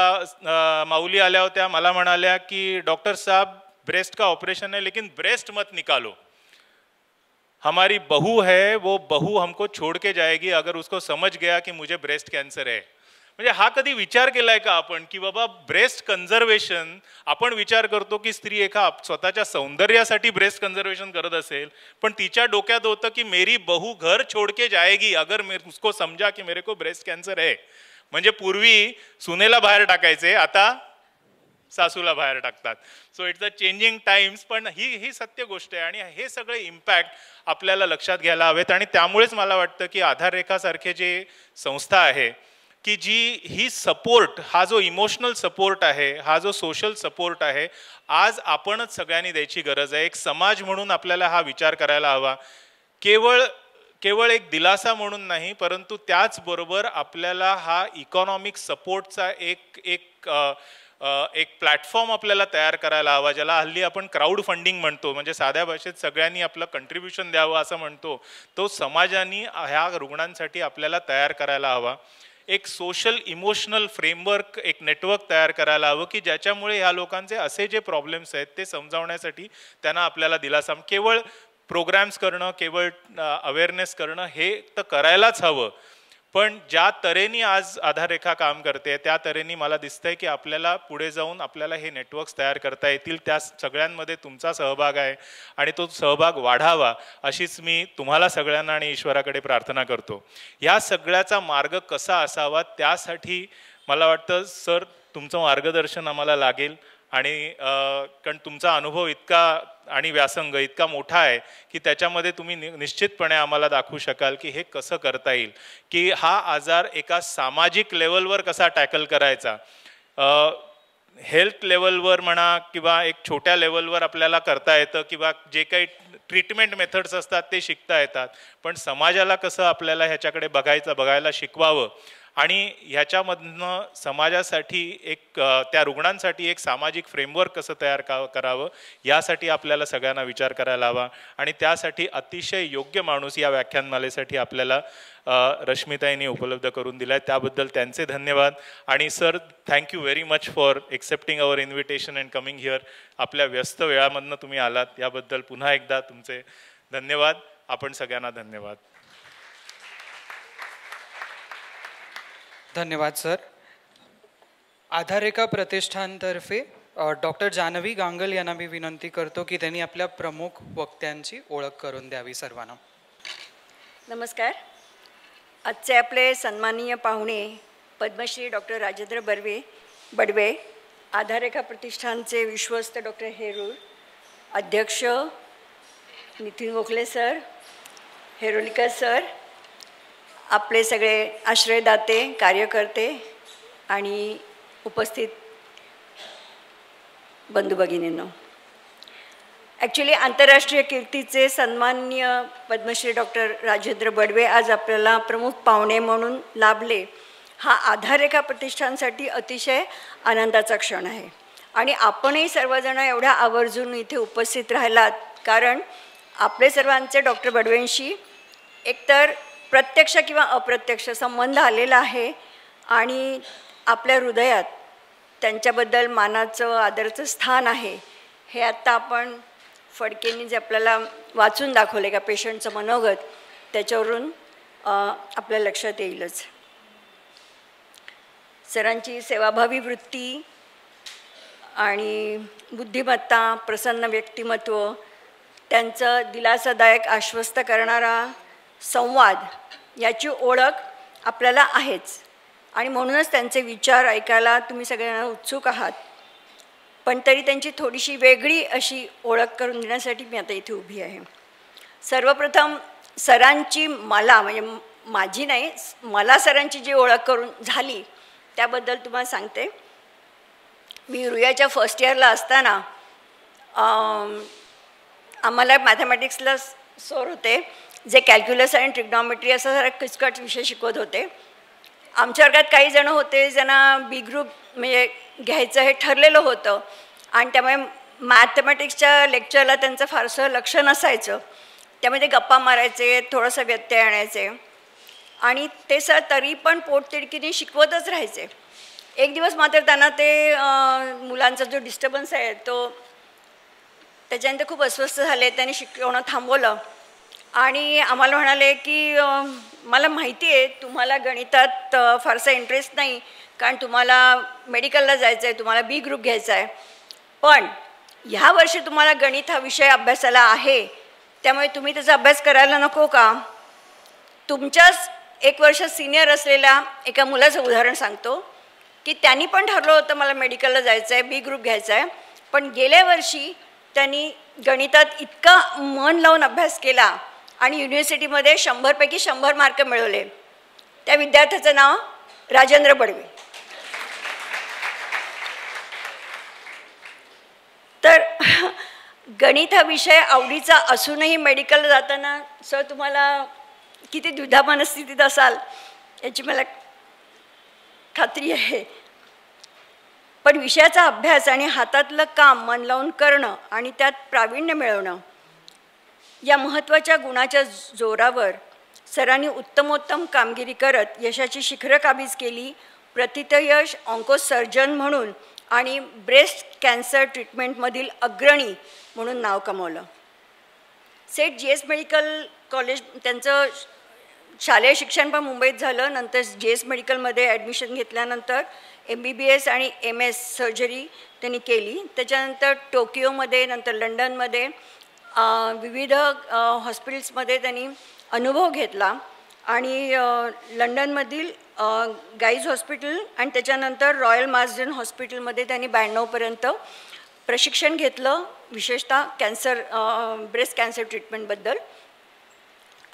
माऊली आल्या होत्या, मला म्हणाल्या की डॉक्टर साहब ब्रेस्ट का ऑपरेशन है लेकिन ब्रेस्ट मत निकालो, हमारी बहू है, वो बहू हमको छोड़ के जाएगी अगर उसको समझ गया कि मुझे ब्रेस्ट कॅन्सर आहे. म्हणजे हा कधी विचार केलाय का आपण की बाबा ब्रेस्ट कन्झर्वेशन, आपण विचार करतो की स्त्री एका स्वतःच्या सौंदर्यासाठी ब्रेस्ट कन्झर्वेशन करत असेल, पण तिच्या डोक्यात होतं की मेरी बहू घर छोड़ के जाएगी अगर उसको समजा की मेरे को ब्रेस्ट कॅन्सर आहे. म्हणजे पूर्वी सुनेला बाहेर टाकायचे, आता सासूला बाहेर टाकतात. So it's a changing times. पण ही सत्य गोष्ट आहे आणि हे सगळे इम्पॅक्ट आपल्याला लक्षात घ्यायला हवेत. आणि त्यामुळेच मला वाटतं की आधाररेखासारखे जे संस्था आहे की जी ही सपोर्ट, हा जो इमोशनल सपोर्ट आहे, हा जो सोशल सपोर्ट आहे, आज आपणच सगळ्यांनी द्यायची गरज आहे. एक समाज म्हणून आपल्याला हा विचार करायला हवा. केवळ एक दिलासा म्हणून नाही, परंतु त्याचबरोबर आपल्याला हा इकॉनॉमिक सपोर्टचा एक प्लॅटफॉर्म आपल्याला तयार करायला हवा, ज्याला हल्ली आपण क्राऊड फंडिंग म्हणतो. म्हणजे साध्या भाषेत सगळ्यांनी आपलं कंट्रीब्युशन द्यावं असं म्हणतो. तो समाजाने ह्या रुग्णांसाठी आपल्याला तयार करायला हवा. एक सोशल इमोशनल फ्रेमवर्क, एक नेटवर्क तयार करायला हवं की ज्याच्यामुळे ह्या लोकांचे असे जे प्रॉब्लेम्स आहेत ते समजावण्यासाठी त्यांना आपल्याला दिलासा. केवळ प्रोग्रॅम्स करणं, केवळ अवेअरनेस करणं हे तर करायलाच हवं, पण ज्या तऱ्हेने आज आधाररेखा काम करते त्या तऱ्हेने मला दिसतंय की आपल्याला पुढे जाऊन आपल्याला हे नेटवर्क्स तयार करता येतील. त्या सगळ्यांमध्ये तुमचा सहभाग आहे आणि तो सहभाग वाढावा अशीच मी तुम्हाला सगळ्यांना आणि ईश्वराकडे प्रार्थना करतो. या सगळ्याचा मार्ग कसा असावा त्यासाठी मला वाटतं सर तुमचं मार्गदर्शन आम्हाला लागेल. आणि कारण तुमचा अनुभव इतका आणि व्यासंग इतका मोठा आहे की त्याच्यामध्ये तुम्ही निश्चितपणे आम्हाला दाखवू शकाल की हे कसं करता येईल, की हा आजार एका सामाजिक लेवलवर कसा टॅकल करायचा. हेल्थ लेवलवर म्हणा किंवा एक छोट्या लेवलवर आपल्याला करता येतं किंवा जे काही ट्रीटमेंट मेथड्स असतात ते शिकता येतात, पण समाजाला कसं आपल्याला ह्याच्याकडे बघायला शिकवावं आणि ह्याच्यामधनं समाजासाठी एक त्या रुग्णांसाठी एक सामाजिक फ्रेमवर्क कसं तयार करावं यासाठी आपल्याला सगळ्यांना विचार करायला हवा. आणि त्यासाठी अतिशय योग्य माणूस या व्याख्यानमालेसाठी आपल्याला रश्मिताईंनी उपलब्ध करून दिला आहे, त्याबद्दल त्यांचे धन्यवाद. आणि sir thank you very much for accepting our invitation and coming here. आपल्या व्यस्त वेळामधनं तुम्ही आलात याबद्दल पुन्हा एकदा तुमचे धन्यवाद. आपण सगळ्यांना धन्यवाद. धन्यवाद सर. आधाररेखा प्रतिष्ठानतर्फे डॉक्टर जानवी गांगल यांना मी विनंती करतो की त्यांनी आपल्या प्रमुख वक्त्यांची ओळख करून द्यावी सर्वांना. नमस्कार. आजचे आपले सन्माननीय पाहुणे पद्मश्री डॉक्टर राजेंद्र बडवे, आधाररेखा प्रतिष्ठानचे विश्वस्त डॉक्टर हेरूर, अध्यक्ष नितीन गोखले सर, हेरोलिकर सर, आपले सगळे आश्रयदाते, कार्यकर्ते आणि उपस्थित बंधू भगिनींनो. ॲक्च्युली आंतरराष्ट्रीय कीर्तीचे सन्माननीय पद्मश्री डॉक्टर राजेंद्र बडवे आज आपल्याला प्रमुख पाहुणे म्हणून लाभले, हा आधाररेखा प्रतिष्ठानसाठी अतिशय आनंदाचा क्षण आहे. आणि आपणही सर्वजण एवढ्या आवर्जून इथे उपस्थित राहिलात कारण आपले सर्वांचे डॉक्टर बडवेंशी एकतर प्रत्यक्ष किंवा अप्रत्यक्ष संबंध आलेला आहे आणि आपल्या हृदयात त्यांच्याबद्दल मानाचं आदराचं स्थान आहे हे आत्ता आपण फडकेंनी जे आपल्याला वाचून दाखवले का पेशंटचं मनोगत, त्याच्यावरून आपल्या लक्षात येईलच. सरांची सेवाभावी वृत्ती आणि बुद्धिमत्ता, प्रसन्न व्यक्तिमत्व, त्यांचं दिलासादायक आश्वस्त करणारा संवाद याची ओळख आपल्याला आहेच आणि म्हणूनच त्यांचे विचार ऐकायला तुम्ही सगळ्यांना उत्सुक आहात. पण तरी त्यांची थोडीशी वेगळी अशी ओळख करून देण्यासाठी मी आता इथे उभी आहे. सर्वप्रथम सरांची मला म्हणजे माझी नाही, मला सरांची जी ओळख करून झाली त्याबद्दल तुम्हाला सांगते. मी रुयाच्या फर्स्ट इयरला असताना आम्हाला मॅथमॅटिक्सला सर होते जे कॅल्क्युलस आणि ट्रिग्नॉमेट्री असा जरा किचकट विषय शिकवत होते. आमच्या वर्गात काही जण होते ज्यांना बी ग्रुप म्हणजे घ्यायचं हे ठरलेलं होतं आणि त्यामुळे मॅथमॅटिक्सच्या लेक्चरला त्यांचं फारसं लक्ष नसायचं. त्यामध्ये गप्पा मारायचे, थोडंसं व्यत्यय आणायचे आणि ते सर तरी पण पोटतिडकीने शिकवतच राहायचे. एक दिवस मात्र त्यांना ते मुलांचा जो डिस्टर्बन्स आहे तो त्याच्यानंतर खूप अस्वस्थ झाले. त्यांनी शिकवणं थांबवलं आणि आम्हाला म्हणाले की मला माहिती आहे तुम्हाला गणितात फारसा इंटरेस्ट नाही कारण तुम्हाला मेडिकलला जायचं आहे, तुम्हाला बी ग्रुप घ्यायचा आहे, पण ह्या वर्षी तुम्हाला गणित हा विषय अभ्यासाला आहे त्यामुळे तुम्ही त्याचा अभ्यास करायला नको का. तुमच्याच एक वर्ष सिनियर असलेल्या एका मुलाचं उदाहरण सांगतो की त्यांनी पण ठरलं होतं मला मेडिकलला जायचं आहे, बी ग्रुप घ्यायचा आहे, पण गेल्या वर्षी त्यांनी गणितात इतका मन लावून अभ्यास केला आणि युनिव्हर्सिटीमध्ये 100पैकी 100 मार्क मिळवले. त्या विद्यार्थ्याचं नाव राजेंद्र बडवे. तर गणित हा विषय आवडीचा असूनही मेडिकलला जाताना सर तुम्हाला किती द्विधा मनस्थितीत असाल याची मला खात्री आहे. पण विषयाचा अभ्यास आणि हातातलं काम मन लावून करणं आणि त्यात प्रावीण्य मिळवणं या महत्त्वाच्या गुणाच्या जोरावर सरांनी उत्तमोत्तम कामगिरी करत यशाची शिखरं काबीज केली. प्रतिथयश ऑन्कोसर्जन म्हणून आणि ब्रेस्ट कॅन्सर ट्रीटमेंटमधील अग्रणी म्हणून नाव कमावलं. सेट GS मेडिकल कॉलेज त्यांचं शालेय शिक्षण पण मुंबईत झालं. नंतर GS मेडिकलमध्ये ॲडमिशन घेतल्यानंतर MBBS आणि MS सर्जरी त्यांनी केली. त्याच्यानंतर टोकियोमध्ये, नंतर लंडनमध्ये विविध हॉस्पिटल्समध्ये त्यांनी अनुभव घेतला आणि लंडनमधील गाईज हॉस्पिटल आणि त्याच्यानंतर रॉयल मार्सडन हॉस्पिटलमध्ये त्यांनी 92पर्यंत प्रशिक्षण घेतलं, विशेषतः ब्रेस्ट कॅन्सर ट्रीटमेंटबद्दल.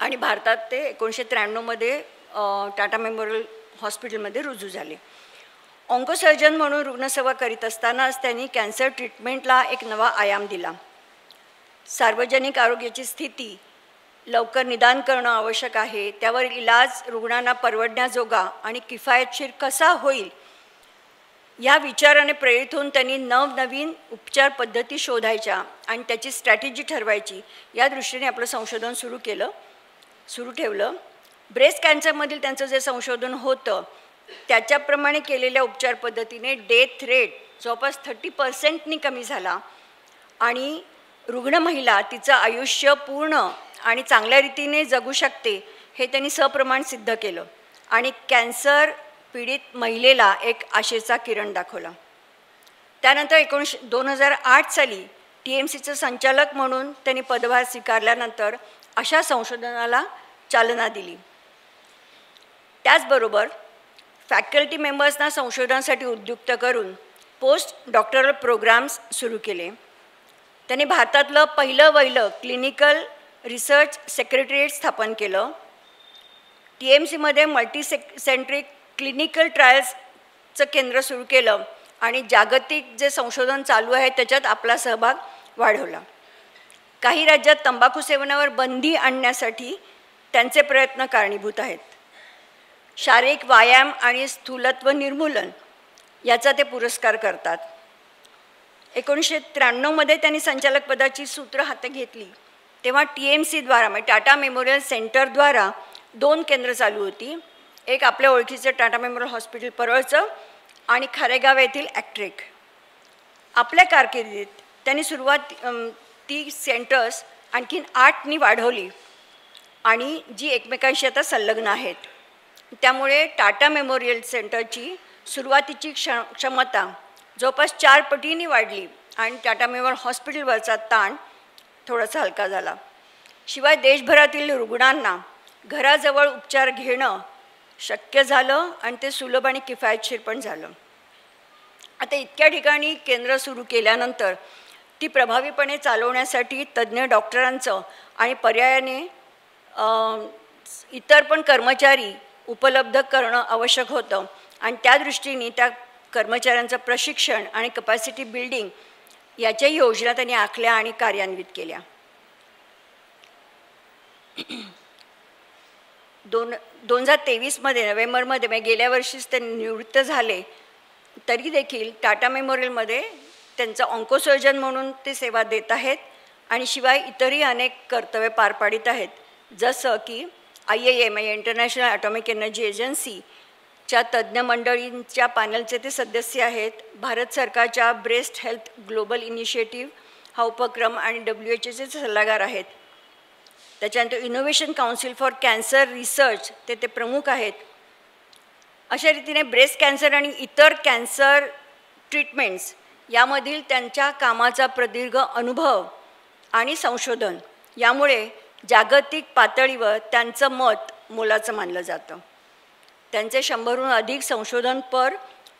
आणि भारतात ते 1993मध्ये टाटा मेमोरियल हॉस्पिटलमध्ये रुजू झाले. ऑन्कोसर्जन म्हणून रुग्णसेवा करीत असतानाच त्यांनी कॅन्सर ट्रीटमेंटला एक नवा आयाम दिला. सार्वजनिक आरोग्याची स्थिती लवकर निदान करणं आवश्यक आहे, त्यावर इलाज रुग्णांना परवडण्याजोगा आणि किफायतशीर कसा होईल या विचाराने प्रेरित होऊन त्यांनी नवनवीन उपचार पद्धती शोधायच्या आणि त्याची स्ट्रॅटेजी ठरवायची या दृष्टीने आपलं संशोधन सुरू ठेवलं. ब्रेस्ट कॅन्सरमधील त्यांचं जे संशोधन होतं त्याच्याप्रमाणे केलेल्या उपचार पद्धतीने डेथ रेट जवळपास 30% कमी झाला आणि रुग्ण महिला तिचं आयुष्य पूर्ण आणि चांगल्या रीतीने जगू शकते हे त्यांनी सप्रमाण सिद्ध केलं आणि कॅन्सर पीडित महिलेला एक आशेचा किरण दाखवला. त्यानंतर 2008 साली TMCचं संचालक म्हणून त्यांनी पदभार स्वीकारल्यानंतर अशा संशोधनाला चालना दिली. त्याचबरोबर फॅकल्टी मेंबर्सना संशोधनासाठी उद्युक्त करून पोस्ट डॉक्टरल प्रोग्राम्स सुरू केले. त्यांनी भारतातलं पहिलं क्लिनिकल रिसर्च सेक्रेटरिएट स्थापन केलं. TMCमध्ये मल्टीसेंट्रिक क्लिनिकल ट्रायल्सचं केंद्र सुरू केलं आणि जागतिक जे संशोधन चालू आहे त्याच्यात आपला सहभाग वाढवला. काही राज्यात तंबाखू सेवनावर बंदी आणण्यासाठी त्यांचे प्रयत्न कारणीभूत आहेत. शारीरिक व्यायाम आणि स्थूलत्व निर्मूलन याचा ते पुरस्कार करतात. 1993मध्ये त्यांनी संचालक पदाची सूत्र हाती घेतली तेव्हा TMCद्वारा म्हणजे टाटा मेमोरियल सेंटरद्वारा 2 केंद्र चालू होती. एक आपल्या ओळखीचं टाटा मेमोरियल हॉस्पिटल परळचं आणि खारेगाव येथील ॲक्ट्रेक. आपल्या कारकिर्दीत त्यांनी ती सेंटर्स आणखीन 8नी वाढवली आणि जी एकमेकांशी आता संलग्न आहेत. त्यामुळे टाटा मेमोरियल सेंटरची सुरुवातीची क्षमता जवळपास 4 पटींनी वाढली आणि टाटा मेमोरियल हॉस्पिटलवरचा ताण थोडासा हलका झाला. शिवाय देशभरातील रुग्णांना घराजवळ उपचार घेणं शक्य झालं आणि ते सुलभ आणि किफायतशीर पण झालं. आता इतक्या ठिकाणी केंद्र सुरू केल्यानंतर ती प्रभावीपणे चालवण्यासाठी तज्ज्ञ डॉक्टरांचं आणि पर्यायाने इतर पण कर्मचारी उपलब्ध करणं आवश्यक होतं आणि त्या दृष्टीने त्या कर्मचाऱ्यांचं प्रशिक्षण आणि कपॅसिटी बिल्डिंग याच्याही योजना त्यांनी आखल्या आणि कार्यान्वित केल्या. 2023मध्ये नोव्हेंबरमध्ये गेल्या वर्षीच ते निवृत्त झाले, तरी देखील टाटा मेमोरियलमध्ये त्यांचा ऑन्कोसर्जन म्हणून ते सेवा देत आहेत आणि शिवाय इतरही अनेक कर्तव्य पार पाडित आहेत. जसं की IAEA इंटरनॅशनल ॲटॉमिक एनर्जी एजन्सीच्या तज्ज्ञ मंडळींच्या पॅनलचे ते सदस्य आहेत. भारत सरकारच्या ब्रेस्ट हेल्थ ग्लोबल इनिशिएटिव्ह हा उपक्रम आणि WHOचे सल्लागार आहेत. त्याच्यानंतर innovation council for cancer research ते प्रमुख आहेत. अशा रीतीने ब्रेस्ट कॅन्सर आणि इतर कॅन्सर ट्रीटमेंट्स यामधील त्यांच्या कामाचा प्रदीर्घ अनुभव आणि संशोधन यामुळे जागतिक पातळीवर त्यांचं मत मोलाचं मानलं जातं. त्यांचे 100हून अधिक संशोधनपर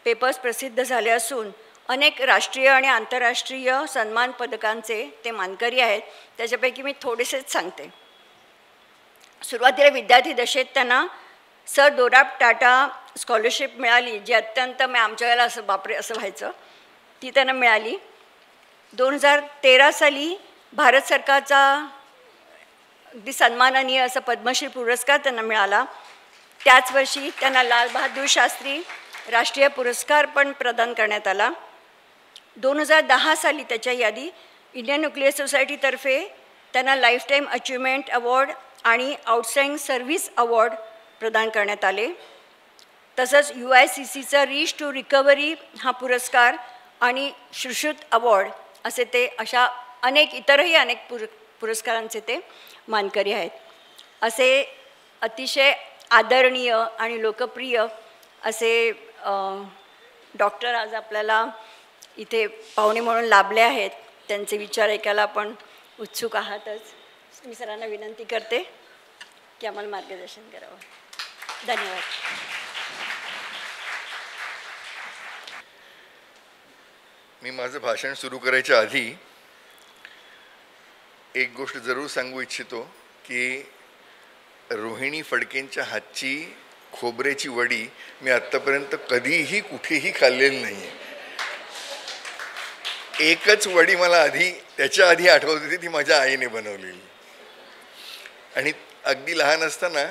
पेपर्स प्रसिद्ध झाले असून अनेक राष्ट्रीय आणि आंतरराष्ट्रीय सन्मान पदकांचे ते मानकरी आहेत. त्याच्यापैकी मी थोडेसेच सांगते. सुरुवातीला विद्यार्थी दशेत त्यांना सर दोराब टाटा स्कॉलरशिप मिळाली, जी अत्यंत आमच्या वेळेला असं बापरे असं व्हायचं, ती त्यांना मिळाली. 2013 साली भारत सरकारचा अगदी सन्माननीय असा पद्मश्री पुरस्कार त्यांना मिळाला. त्याच वर्षी त्यांना लाल बहादूर शास्त्री राष्ट्रीय पुरस्कार पण प्रदान करण्यात आला. 2010 साली त्याच्या यादी इंडियन न्यूक्लियर सोसायटीतर्फे त्यांना लाईफटाईम अचिव्हमेंट अवॉर्ड आणि आउटस्टँडिंग सर्व्हिस अवॉर्ड प्रदान करण्यात आले. तसंच UICCचा रीच टू रिकव्हरी हा पुरस्कार आणि सुश्रुत अवॉर्ड असे ते अशा इतरही अनेक पुरस्कारांचे ते मानकरी आहेत. असे अतिशय आदरणीय आणि लोकप्रिय असे डॉक्टर आज आपल्याला इथे पाहुणे म्हणून लाभले आहेत. त्यांचे विचार ऐकायला आपण उत्सुक आहातच. मी सरांना विनंती करते की आम्हाला मार्गदर्शन करावं. धन्यवाद. मी माझं भाषण सुरू करायच्या आधी एक गोष्ट जरूर सांगू इच्छितो की रोहिणी फडकेंच्या हातची खोबऱ्याची वडी मी आत्तापर्यंत कधीही कुठेही खाल्लेली नाही आहे. एकच वडी मला त्याच्या आधी आठवत होती, ती माझ्या आईने बनवलेली. आणि अगदी लहान असताना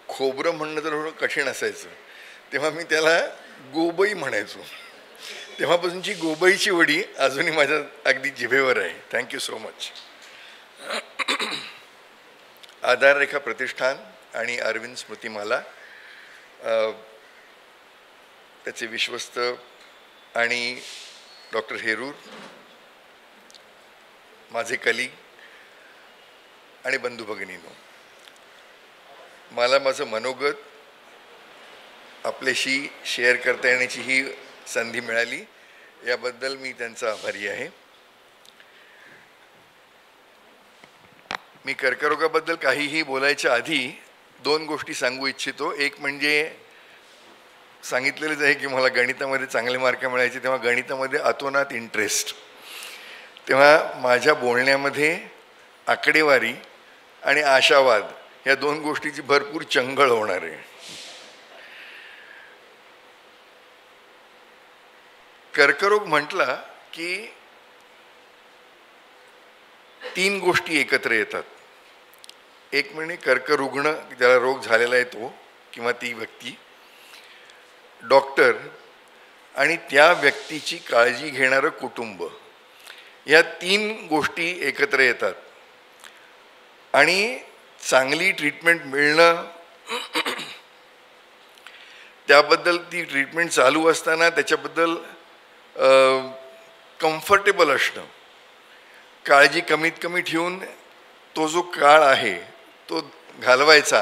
खोबरं म्हणणं तर थोडं कठीण असायचं, तेव्हा मी त्याला गोबई म्हणायचो. तेव्हापासूनची गोबईची वडी अजूनही माझ्या अगदी जिभेवर आहे. Thank you so much. Aadharrekha Pratishthan आणि अरविंद स्मृतिमाला त्याचे विश्वस्त आणि डॉक्टर हेरूर माझे कलीग आणि बंधू भगिनींनो, मला माझं मनोगत आपल्याशी शेअर करता येण्याची ही संधी मिळाली, याबद्दल मी त्यांचा आभारी आहे. मी कर्करोगाबद्दल काहीही बोलायच्या आधी 2 गोष्टी सांगू इच्छितो. एक म्हणजे सांगितलेलंच आहे की मला गणितामध्ये चांगले मार्क मिळायचे, तेव्हा गणितामध्ये अतोनात इंटरेस्ट. तेव्हा माझ्या बोलण्यामध्ये आकडेवारी आणि आशावाद या 2 गोष्टीची भरपूर चंगळ होणार आहे. कर्करोग म्हटला की 3 गोष्टी एकत्र येतात. एक म्हणजे कर्करुग्ण, ज्याला रोग झालेला आहे तो किंवा ती व्यक्ती, डॉक्टर आणि त्या व्यक्तीची काळजी घेणारं कुटुंब, या 3 गोष्टी एकत्र येतात. आणि चांगली ट्रीटमेंट मिळणं, त्याबद्दल ती ट्रीटमेंट चालू असताना त्याच्याबद्दल कम्फर्टेबल असणं, काळजी कमीत कमी ठेवून तो जो काळ आहे तो घालवायचा.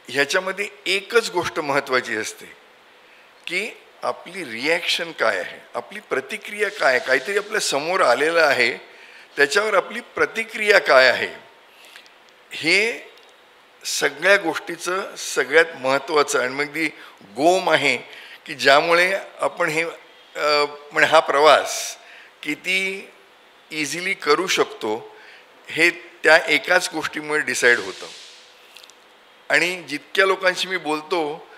ह्याच्यामध्ये एकच गोष्ट महत्त्वाची असते की आपली रिॲक्शन काय आहे, आपली प्रतिक्रिया काय, काहीतरी आपल्या समोर आलेलं आहे त्याच्यावर आपली प्रतिक्रिया काय आहे, हे सगळ्या गोष्टीचं सगळ्यात महत्त्वाचं. आणि मग ती गोम आहे की ज्यामुळे आपण हे म्हणजे हा प्रवास किती इझिली करू शकतो हे त्या एकाच गोष्टीमुळे डिसाईड होतं. आणि जितक्या लोकांशी मी बोलतो,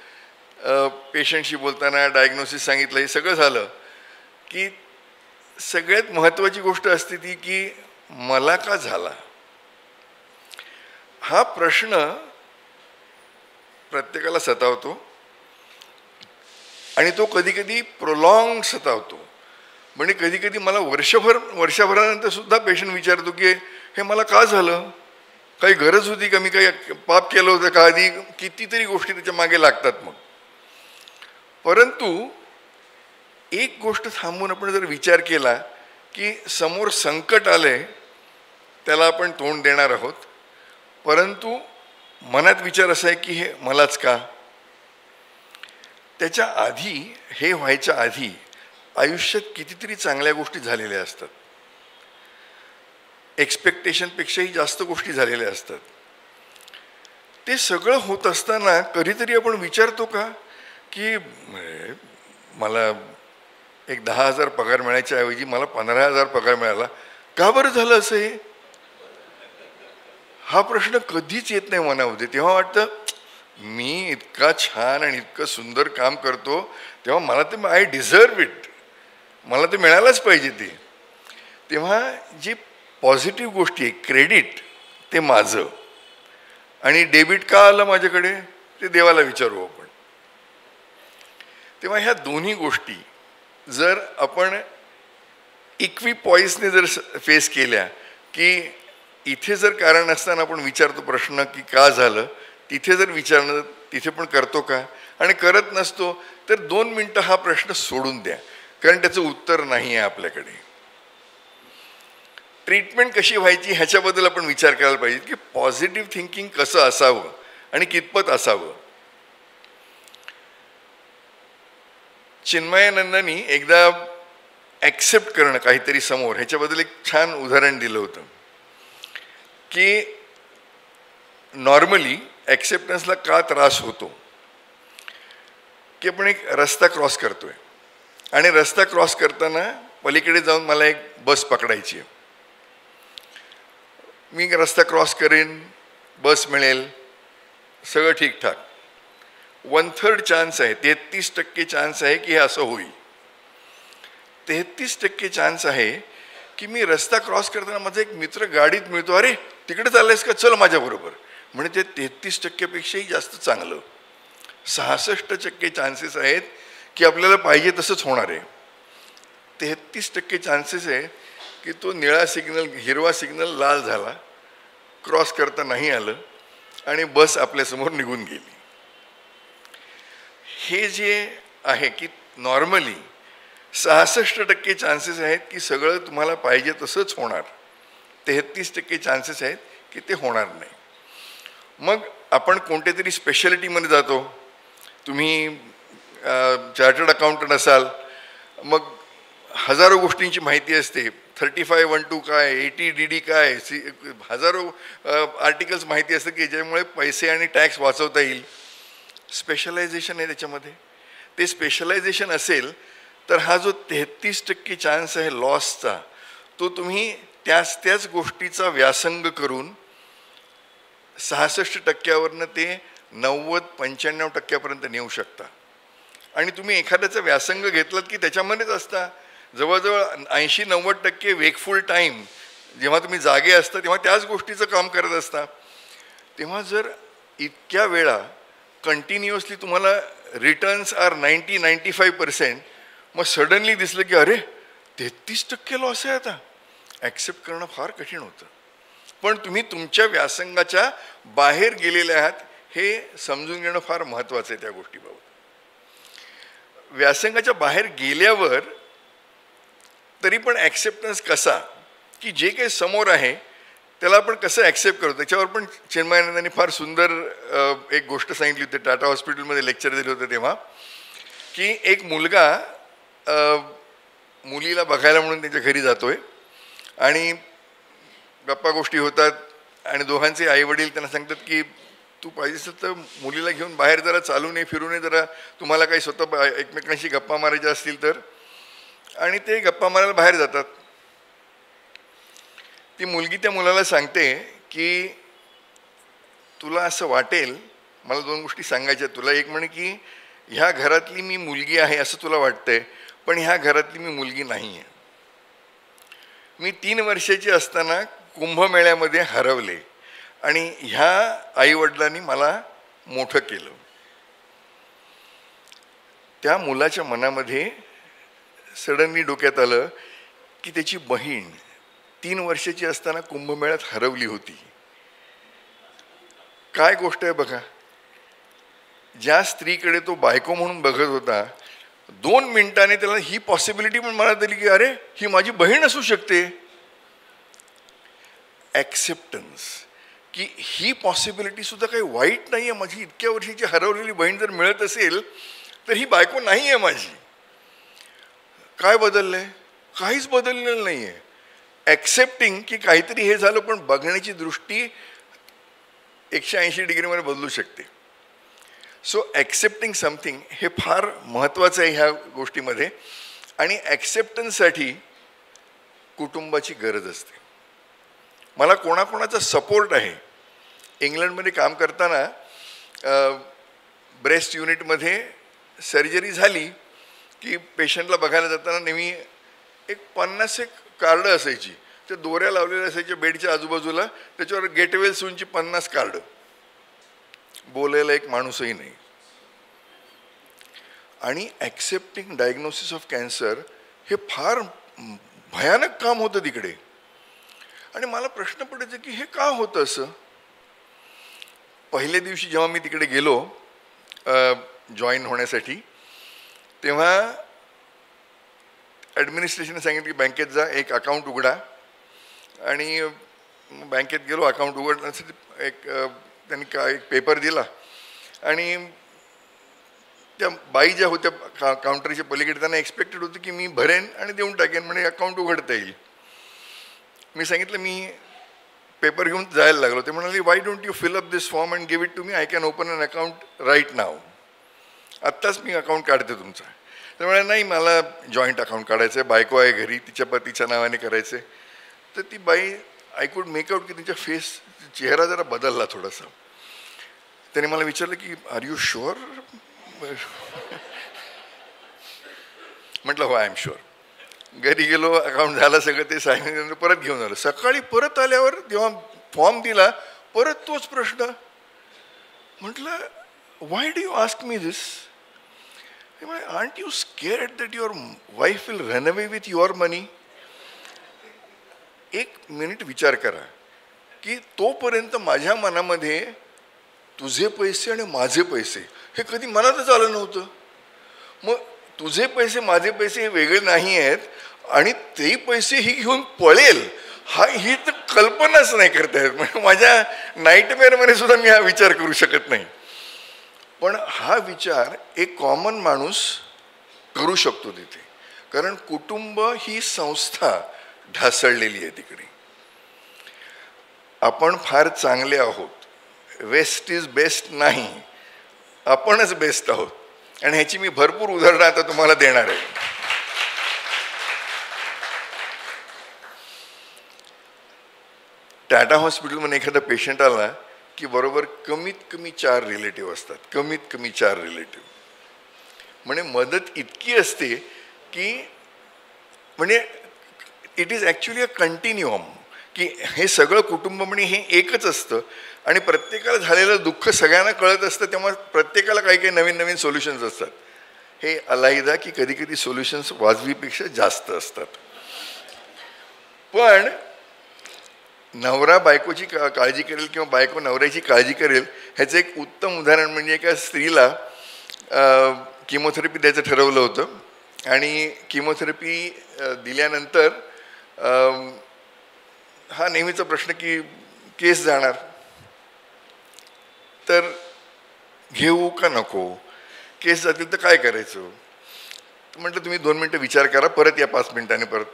पेशंटशी बोलताना डायग्नोसिस सांगितलं, हे सगळं झालं की सगळ्यात महत्त्वाची गोष्ट असते ती की मला का झाला. हा प्रश्न प्रत्येकाला सतावतो आणि तो कधी कधी प्रोलॉंग सतावतो. म्हणजे कधी कधी मला वर्षभरानंतर सुद्धा पेशंट विचारतो की हे मला का झालं, काही गरज होती का, मी काही पाप केलं होतं का, आधी कितीतरी गोष्टी त्याच्या मागे लागतात. मग परंतु एक गोष्ट थांबून आपण जर विचार केला की समोर संकट आलंय, त्याला आपण तोंड देणार आहोत, परंतु मनात विचार असा आहे की हे मलाच का. त्याच्या आधी, हे व्हायच्या आधी आयुष्यात कितीतरी चांगल्या गोष्टी झालेल्या असतात, एक्सपेक्टेशनपेक्षाही जास्त गोष्टी झालेल्या असतात. ते सगळं होत असताना कधीतरी आपण विचारतो का की मला एक 10,000 पगार मिळायच्या ऐवजी मला 15,000 पगार मिळाला, का बरं झालं असं. हे हा प्रश्न कधीच येत नाही मनामध्ये. तेव्हा वाटतं मी इतका छान आणि इतकं सुंदर काम करतो तेव्हा मला ते आय डिझर्व इट, मला ते मिळायलाच पाहिजे ते. तेव्हा जी पॉझिटिव्ह गोष्टी आहे, क्रेडिट ते माझं, आणि डेबिट का आलं माझ्याकडे ते देवाला विचारू आपण. तेव्हा ह्या दोन्ही गोष्टी जर आपण इक्विपॉईसने जर फेस केल्या की इथे जर कारण असताना आपण विचारतो प्रश्न की का झालं, तिथे जर विचारणं तिथे पण करतो का, आणि करत नसतो तर 2 मिनटं हा प्रश्न सोडून द्या, कारण त्याचं उत्तर नाही आहे आपल्याकडे. ट्रीटमेंट कशी व्हायची ह्याच्याबद्दल आपण विचार करायला पाहिजे की पॉझिटिव्ह थिंकिंग कसं असावं आणि कितपत असावं. चिन्मयानंदांनी एकदा ॲक्सेप्ट करणं काहीतरी समोर, ह्याच्याबद्दल एक छान उदाहरण दिलं होतं की नॉर्मली ॲक्सेप्टन्सला का त्रास होतो की आपण एक रस्ता क्रॉस करतोय आणि रस्ता क्रॉस करताना पलीकडे जाऊन मला एक बस पकडायची आहे. मी रस्ता क्रॉस करेन, बस मिळेल, सगळं ठीकठाक. 1/3 चान्स आहे, 33% चान्स आहे की हे असं होईल. 33% चान्स आहे की मी रस्ता क्रॉस करताना माझा एक मित्र गाडीत मिळतो, अरे तिकडे चाललायस का, चल माझ्याबरोबर. म्हणजे ते 33%पेक्षाही जास्त चांगलं. 66% चान्सेस आहेत की आपल्याला पाहिजे तसंच होणार आहे. 33% चान्सेस आहे की तो निळा सिग्नल, हिरवा सिग्नल लाल झाला, क्रॉस करता नाही आलं आणि बस आपल्यासमोर निघून गेली. हे जे आहे की नॉर्मली 66% चान्सेस आहेत की सगळं तुम्हाला पाहिजे तसंच होणार, 33% चान्सेस आहेत की ते होणार नाही. मग आपण कोणत्या तरी स्पेशालिटीमध्ये जातो, तुम्ही चार्टर्ड अकाउंटंट असाल, मग हजारो गोष्टींची माहिती असते, 3512 काय, 80DD काय, हजारो आर्टिकल्स माहिती असतं की ज्यामुळे पैसे आणि टॅक्स वाचवता येईल. स्पेशलायझेशन आहे त्याच्यामध्ये. ते स्पेशलायझेशन असेल तर हा जो 33% चान्स आहे लॉसचा, तो तुम्ही त्याच गोष्टीचा व्यासंग करून 66%वरनं ते 90-95% नेऊ शकता. आणि तुम्ही एखाद्याचा व्यासंग घेतलात की त्याच्यामध्येच असता, जवळजवळ 80-90% वेकफुल टाईम जेव्हा तुम्ही जागे असता तेव्हा त्याच गोष्टीचं काम करत असता. तेव्हा जर इतक्या वेळा कंटिन्युअसली तुम्हाला रिटर्न्स आर 90-95%, मग सडनली दिसलं की अरे 33% लॉस आहे, आता ॲक्सेप्ट करणं फार कठीण होतं. पण तुम्ही तुमच्या व्यासंगाच्या बाहेर गेलेले आहात हे समजून घेणं फार महत्त्वाचं आहे त्या गोष्टीबाबत. व्यासंगाच्या बाहेर गेल्यावर तरी पण ॲक्सेप्टन्स कसा, की जे काही समोर आहे त्याला आपण कसं ॲक्सेप्ट करतो, त्याच्यावर पण चिन्मयानंदांनी फार सुंदर एक गोष्ट सांगितली होती. टाटा हॉस्पिटलमध्ये लेक्चर दिलं होतं तेव्हा, की एक मुलगा मुलीला बघायला म्हणून त्याच्या घरी जातोय आणि गप्पा गोष्टी होतात आणि दोघांचे आईवडील त्यांना सांगतात की तू पाहिजे असेल तर मुलीला घेऊन बाहेर जरा चालू नये, फिरू नये, जरा तुम्हाला काही स्वतः एकमेकांशी गप्पा मारायच्या असतील तर. आणि ते गप्पा मारायला बाहेर जातात. ती मुलगी त्या मुलाला सांगते की तुला असं वाटेल, मला 2 गोष्टी सांगायच्या तुला. एक म्हणे की ह्या घरातली मी मुलगी आहे असं तुला वाटतंय, पण ह्या घरातली मी मुलगी नाही आहे. मी 3 वर्षाची असताना कुंभमेळ्यामध्ये हरवले आणि ह्या आईवडिलांनी मला मोठं केलं. त्या मुलाच्या मनामध्ये सडनली डोक्यात आलं की त्याची बहीण 3 वर्षाची असताना कुंभमेळ्यात हरवली होती. काय गोष्ट आहे बघा. ज्या स्त्रीकडे तो बायको म्हणून बघत होता, 2 मिनिटांनी त्याला ही पॉसिबिलिटी पण मनात आली की अरे ही माझी बहीण असू शकते. ॲक्सेप्टन्स की ही पॉसिबिलिटी सुद्धा काही वाईट नाही आहे. माझी इतक्या वर्षाची हरवलेली बहीण जर मिळत असेल तर ही बायको नाही आहे माझी. काय बदललं आहे? काहीच बदललेलं नाही आहे. ॲक्सेप्टिंग की काहीतरी हे झालं, पण बघण्याची दृष्टी 180 डिग्रीमध्ये बदलू शकते. सो ॲक्सेप्टिंग समथिंग हे फार महत्त्वाचं आहे ह्या गोष्टीमध्ये. आणि ॲक्सेप्टन्ससाठी कुटुंबाची गरज असते. मला कोणाकोणाचा सपोर्ट आहे. इंग्लंडमध्ये काम करताना ब्रेस्ट युनिटमध्ये सर्जरी झाली की पेशंटला बघायला जाताना नेहमी एक 50 कार्ड असायची. ते दोऱ्या लावलेल्या असायच्या बेडच्या आजूबाजूला, त्याच्यावर गेटवेल सूनची 50 कार्ड. बोलायला एक माणूसही नाही. आणि ॲक्सेप्टिंग डायग्नोसिस ऑफ कॅन्सर हे फार भयानक काम होतं तिकडे. आणि मला प्रश्न पडायचा की हे का होतं असं. पहिल्या दिवशी जेव्हा मी तिकडे गेलो जॉईन होण्यासाठी, तेव्हा ॲडमिनिस्ट्रेशनने सांगितलं की बँकेत जा, एक अकाउंट उघडा. आणि बँकेत गेलो. अकाउंट उघडण्यासाठी त्यांनी एक पेपर दिला आणि त्या बाई ज्या होत्या काउंटरच्या पलीकडे, त्यांना एक्सपेक्टेड होतं की मी भरेन आणि देऊन टाकेन, म्हणजे अकाउंट उघडता येईल. मी सांगितलं मी पेपर घेऊन जायला लागलो. ते म्हणाले why don't you fill up this form and give it to me, I can open an account right now. आत्ताच मी अकाउंट काढते तुमचा. तर म्हणाले नाही, मला जॉईंट अकाउंट काढायचं आहे, बायको आहे घरी, तिच्या पतीच्या नावाने करायचं आहे. तर ती बाई आय कुड मेकआउट की तिच्या चेहरा जरा बदलला थोडासा. त्याने मला विचारलं की आर यू शुअर. म्हटलं हो आय एम शुअर. घरी गेलो, अकाउंट झालं सगळं, ते सांगितलं, परत घेऊन आलो. सकाळी परत आल्यावर जेव्हा फॉर्म दिला, परत तोच प्रश्न. म्हटलं why do you ask me this. Art you scared that your wife will run away with your money. 1 minute विचार करा की तोपर्यंत माझ्या मनामध्ये तुझे पैसे आणि माझे पैसे हे कधी मनातच आलं नव्हतं. मग तुझे पैसे माझे पैसे हे वेगळे नाही आहेत आणि ते पैसे ही घेऊन पळेल ही तर कल्पनाच नाही करता येत. म्हणजे माझ्या नाईटमेअरमध्ये सुद्धा मी हा विचार करू शकत नाही. पण हा विचार एक कॉमन माणूस करू शकतो तिथे, कारण कुटुंब ही संस्था ढासळलेली आहे तिकडे. आपण फार चांगले आहोत, वेस्ट इज बेस्ट नाही, आपणच बेस्ट आहोत. आणि ह्याची मी भरपूर उदाहरणं आता तुम्हाला देणार आहे. टाटा हॉस्पिटलमध्ये एखादा पेशंट आला की बरोबर कमीत कमी 4 रिलेटिव्ह असतात. कमीत कमी 4 रिलेटिव्ह. म्हणजे मदत इतकी असते की म्हणजे इट इज ॲक्च्युली अ कंटिन्युअम, की हे सगळं कुटुंब म्हणजे हे एकच असतं आणि प्रत्येकाला झालेलं दुःख सगळ्यांना कळत असतं. तेव्हा प्रत्येकाला काही काही नवीन नवीन सोल्युशन्स असतात. हे अलाहिदा की कधी कधी सोल्युशन्स वाजवीपेक्षा जास्त असतात. पण नवरा बायकोची काळजी करेल किंवा बायको नवऱ्याची काळजी करेल ह्याचं एक उत्तम उदाहरण म्हणजे एका स्त्रीला किमोथेरपी द्यायचं ठरवलं होतं आणि किमोथेरपी दिल्यानंतर हा नेहमीचा प्रश्न की केस जाणार तर घेऊ का नको, केस जातील तर काय करायचं. म्हटलं तुम्ही 2 मिनटं विचार करा, परत या 5 मिनिटांनी. परत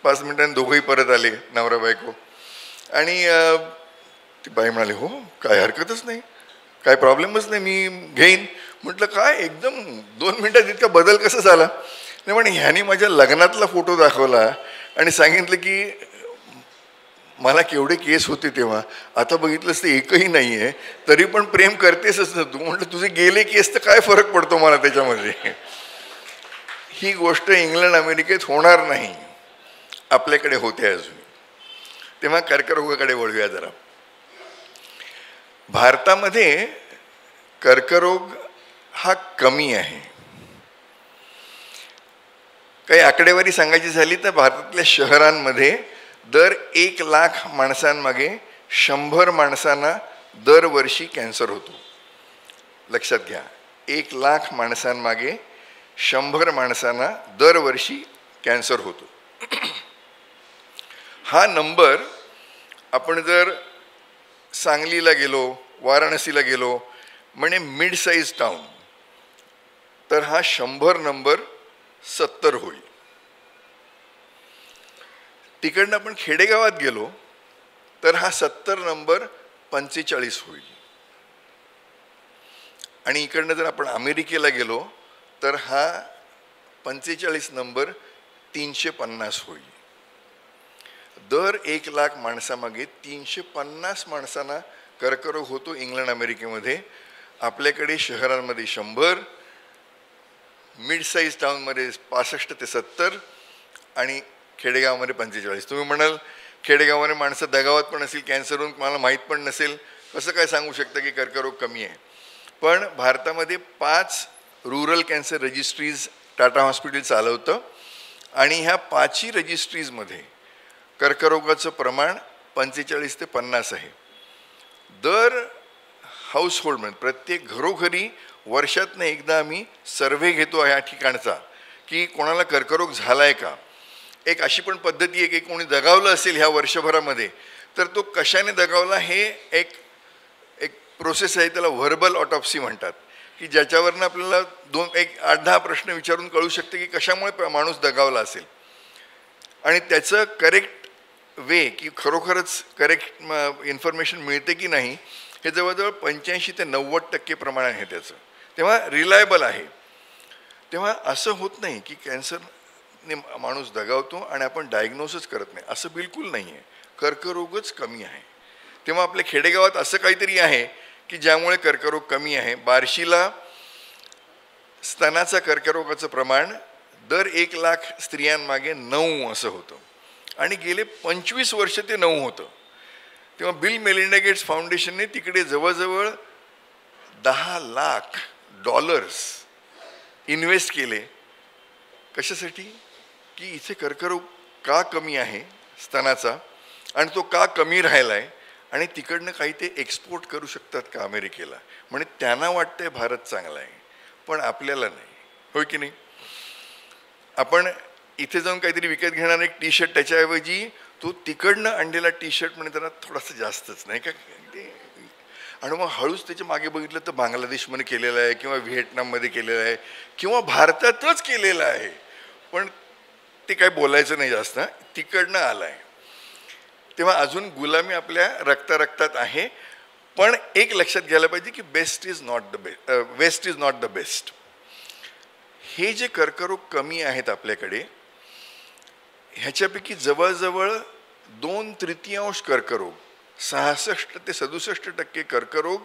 5 मिनिटांनी दोघंही परत आले, नवरा बायको. आणि ती बाई म्हणाली हो काय हरकतच नाही, काय प्रॉब्लेमच नाही, मी घेईन. म्हटलं काय एकदम 2 मिनिटात इतका बदल कसा झाला. नाही म्हणे ह्यानी माझ्या लग्नातला फोटो दाखवला आणि सांगितलं की मला केवढे केस होते तेव्हा, आता बघितलंस तर एकही नाही आहे, तरी पण प्रेम करतेसच ना तू. म्हटलं तुझे गेले केस तर काय फरक पडतो मला त्याच्यामध्ये. ही गोष्ट इंग्लंड अमेरिकेत होणार नाही, आपल्याकडे होते अजून. तेव्हा कर्करोगाकडे वळूया जरा. भारतामध्ये कर्करोग हा कमी आहे. काही आकडेवारी सांगायची झाली तर भारतातल्या शहरांमध्ये दर 1 लाख माणसांमागे 100 माणसांना दरवर्षी कॅन्सर होतो. लक्षात घ्या, 1 लाख माणसांमागे 100 माणसांना दरवर्षी कॅन्सर होतो. हा नंबर आपण जर सांगलीला गेलो, वाराणसीला गेलो, म्हणजे मिड साईज टाउन, तर हा 100 नंबर 70 होईल. तिकडनं आपण खेडेगावात गेलो तर हा 70 नंबर 45 होईल. आणि इकडनं जर आपण अमेरिकेला गेलो तर हा 45 नंबर 350 होईल. दर 1 लाख माणसामागे 350 माणसांना कर्करोग होतो इंग्लंड अमेरिकेमध्ये. आपल्याकडे शहरांमध्ये 100, मिड साईज टाउनमध्ये 65 ते 70 आणि खेडेगावामध्ये 45. तुम्ही म्हणाल खेडेगावामध्ये माणसं दगावत पण असेल कॅन्सरहून, मला माहीत पण नसेल, कसं काय सांगू शकता की कर्करोग कमी आहे. पण भारतामध्ये 5 rural cancer registries Tata hospital चालवतं आणि ह्या 5ही रजिस्ट्रीजमध्ये कर्करोगाचं प्रमाण 45 ते 50 आहे. दर हाऊसहोल्डमध्ये प्रत्येक घरोघरी वर्षातनं एकदा आम्ही सर्व्हे घेतो ह्या ठिकाणचा की कोणाला कर्करोग झाला आहे का. एक अशी पण पद्धती आहे की कोणी दगावलं असेल ह्या वर्षभरामध्ये तर तो कशाने दगावला हे एक प्रोसेस आहे, त्याला व्हर्बल ऑटॉप्सी म्हणतात, की ज्याच्यावरनं आपल्याला 8-10 प्रश्न विचारून कळू शकते की कशामुळे माणूस दगावला असेल. आणि त्याचं करेक्ट वे की खरोखरच करेक्ट इन्फॉर्मेशन मिळते की नाही हे जवळजवळ 85 ते 90% प्रमाण आहे त्याचं. तेव्हा रिलायबल आहे. तेव्हा असं होत नाही की कॅन्सरने माणूस दगावतो आणि आपण डायग्नोसच करत नाही, असं बिलकुल नाही आहे. कर्करोगच कमी आहे. तेव्हा आपल्या खेडेगावात असं काहीतरी आहे की ज्यामुळे कर्करोग कमी आहे. बार्शीला स्तनाचा कर्करोगाचं प्रमाण दर 1 लाख स्त्रियांमागे 9 असं होतं आणि गेले 25 वर्ष ते 9 होतं. तेव्हा बिल मेलिंडा गेट्स फाउंडेशनने तिकडे जवळजवळ $10 लाख इन्व्हेस्ट केले. कशासाठी? की इथे कर्करोग का कमी आहे स्तनाचा आणि तो का कमी राहिला आहे आणि तिकडनं काही ते एक्सपोर्ट करू शकतात का अमेरिकेला. म्हणजे त्यांना वाटतंय भारत चांगला आहे पण आपल्याला नाही, होय की नाही. आपण इथे जाऊन काहीतरी विकत घेणार एक टी शर्ट, त्याच्याऐवजी तो तिकडनं आणलेला टी शर्ट म्हणजे त्यांना थोडासा जास्तच नाही का. आणि मग हळूच त्याच्या मागे बघितलं तर बांगलादेशमध्ये केलेलं आहे किंवा व्हिएटनाममध्ये केलेलं आहे किंवा भारतातच केलेलं आहे, पण ते काय बोलायचं नाही जास्त, तिकडनं आलं आहे. तेव्हा अजून गुलामी आपल्या रक्तात आहे. पण एक लक्षात घ्यायला पाहिजे की west is not the best. हे जे कर्करोग कमी आहेत आपल्याकडे ह्याच्यापैकी जवळजवळ 2/3 कर्करोग 66 ते 67% कर्करोग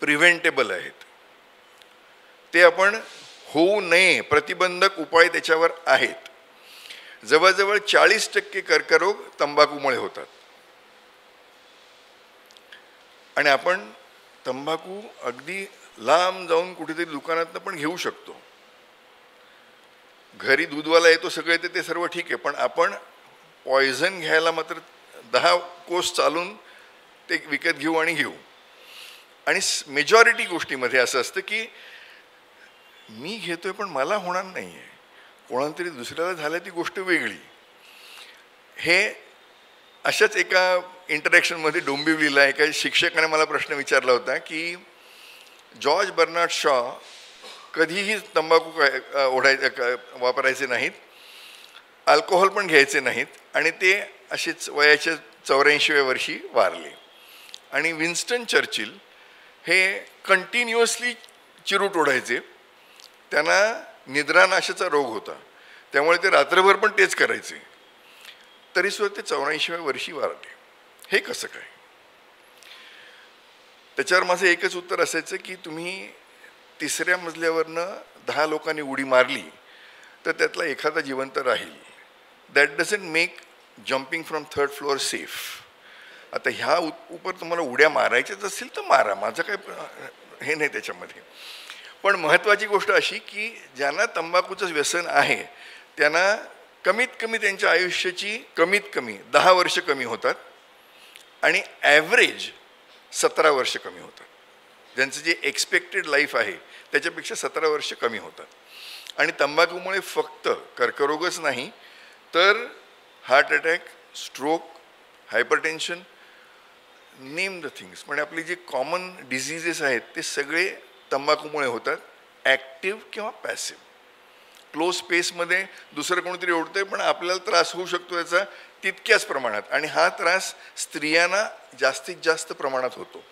प्रिव्हेंटेबल आहेत. ते आपण होऊ नये प्रतिबंधक उपाय त्याच्यावर आहेत. जवळजवळ 40% कर्करोग तंबाखूमुळे होतात आणि आपण तंबाखू अगदी लांब जाऊन कुठेतरी दुकानातनं पण घेऊ शकतो. घरी दूधवाला येतो सगळे ते सर्व ठीक आहे, पण आपण पॉयझन घ्यायला मात्र 10 कोस चालून ते विकत घेऊ आणि घेऊ. आणि मेजॉरिटी गोष्टीमध्ये असं असतं की मी घेतोय पण मला होणार नाही आहे, कोणाला तरी दुसऱ्याला झालं ती गोष्ट वेगळी. हे अशाच एका इंटरॅक्शनमध्ये डोंबिवलीला एका शिक्षकाने मला प्रश्न विचारला होता की जॉर्ज बर्नार्ड शॉ कधीही तंबाखू वापरायचे नाहीत, अल्कोहोल पण घ्यायचे नाहीत, आणि ते असेच वयाच्या 84व्या वर्षी वारले. आणि विन्स्टन चर्चिल हे कंटिन्युअसली चिरूट ओढायचे, त्यांना निद्रानाशाचा रोग होता, त्यामुळे ते रात्रभर पण तेच करायचे, तरीसुद्धा ते 84व्या वर्षी वारले. हे कसं काय? त्याच्यावर माझं एकच उत्तर असायचं की तुम्ही 3ऱ्या मजल्यावरनं 10 लोकांनी उडी मारली तर त्यातला एखादा जिवंत राहील. That doesn't make jumping from 3rd floor safe. आता ह्या उपर तुम्हाला उड्या मारायच्याच असतील तर मारा, माझं काय हे नाही त्याच्यामध्ये. पण महत्त्वाची गोष्ट अशी की ज्यांना तंबाखूचं व्यसन आहे त्यांना कमीत कमी त्यांच्या आयुष्याची कमीत कमी 10 वर्ष कमी होतात आणि ॲव्हरेज 17 वर्ष कमी होतात. ज्यांचं जे एक्सपेक्टेड लाईफ आहे त्याच्यापेक्षा 17 वर्ष कमी होतात. आणि तंबाखूमुळे फक्त कर्करोगच नाही तर heart attack, stroke, hypertension, name the things, म्हणजे आपली जे कॉमन डिझिजेस आहेत ते सगळे तंबाखूमुळे होतात, ॲक्टिव्ह किंवा पॅसिव्ह. क्लोज स्पेसमध्ये दुसरं कोणीतरी ओढतंय पण आपल्याला त्रास होऊ शकतो याचा तितक्याच प्रमाणात, आणि हा त्रास स्त्रियांना जास्तीत जास्त प्रमाणात होतो.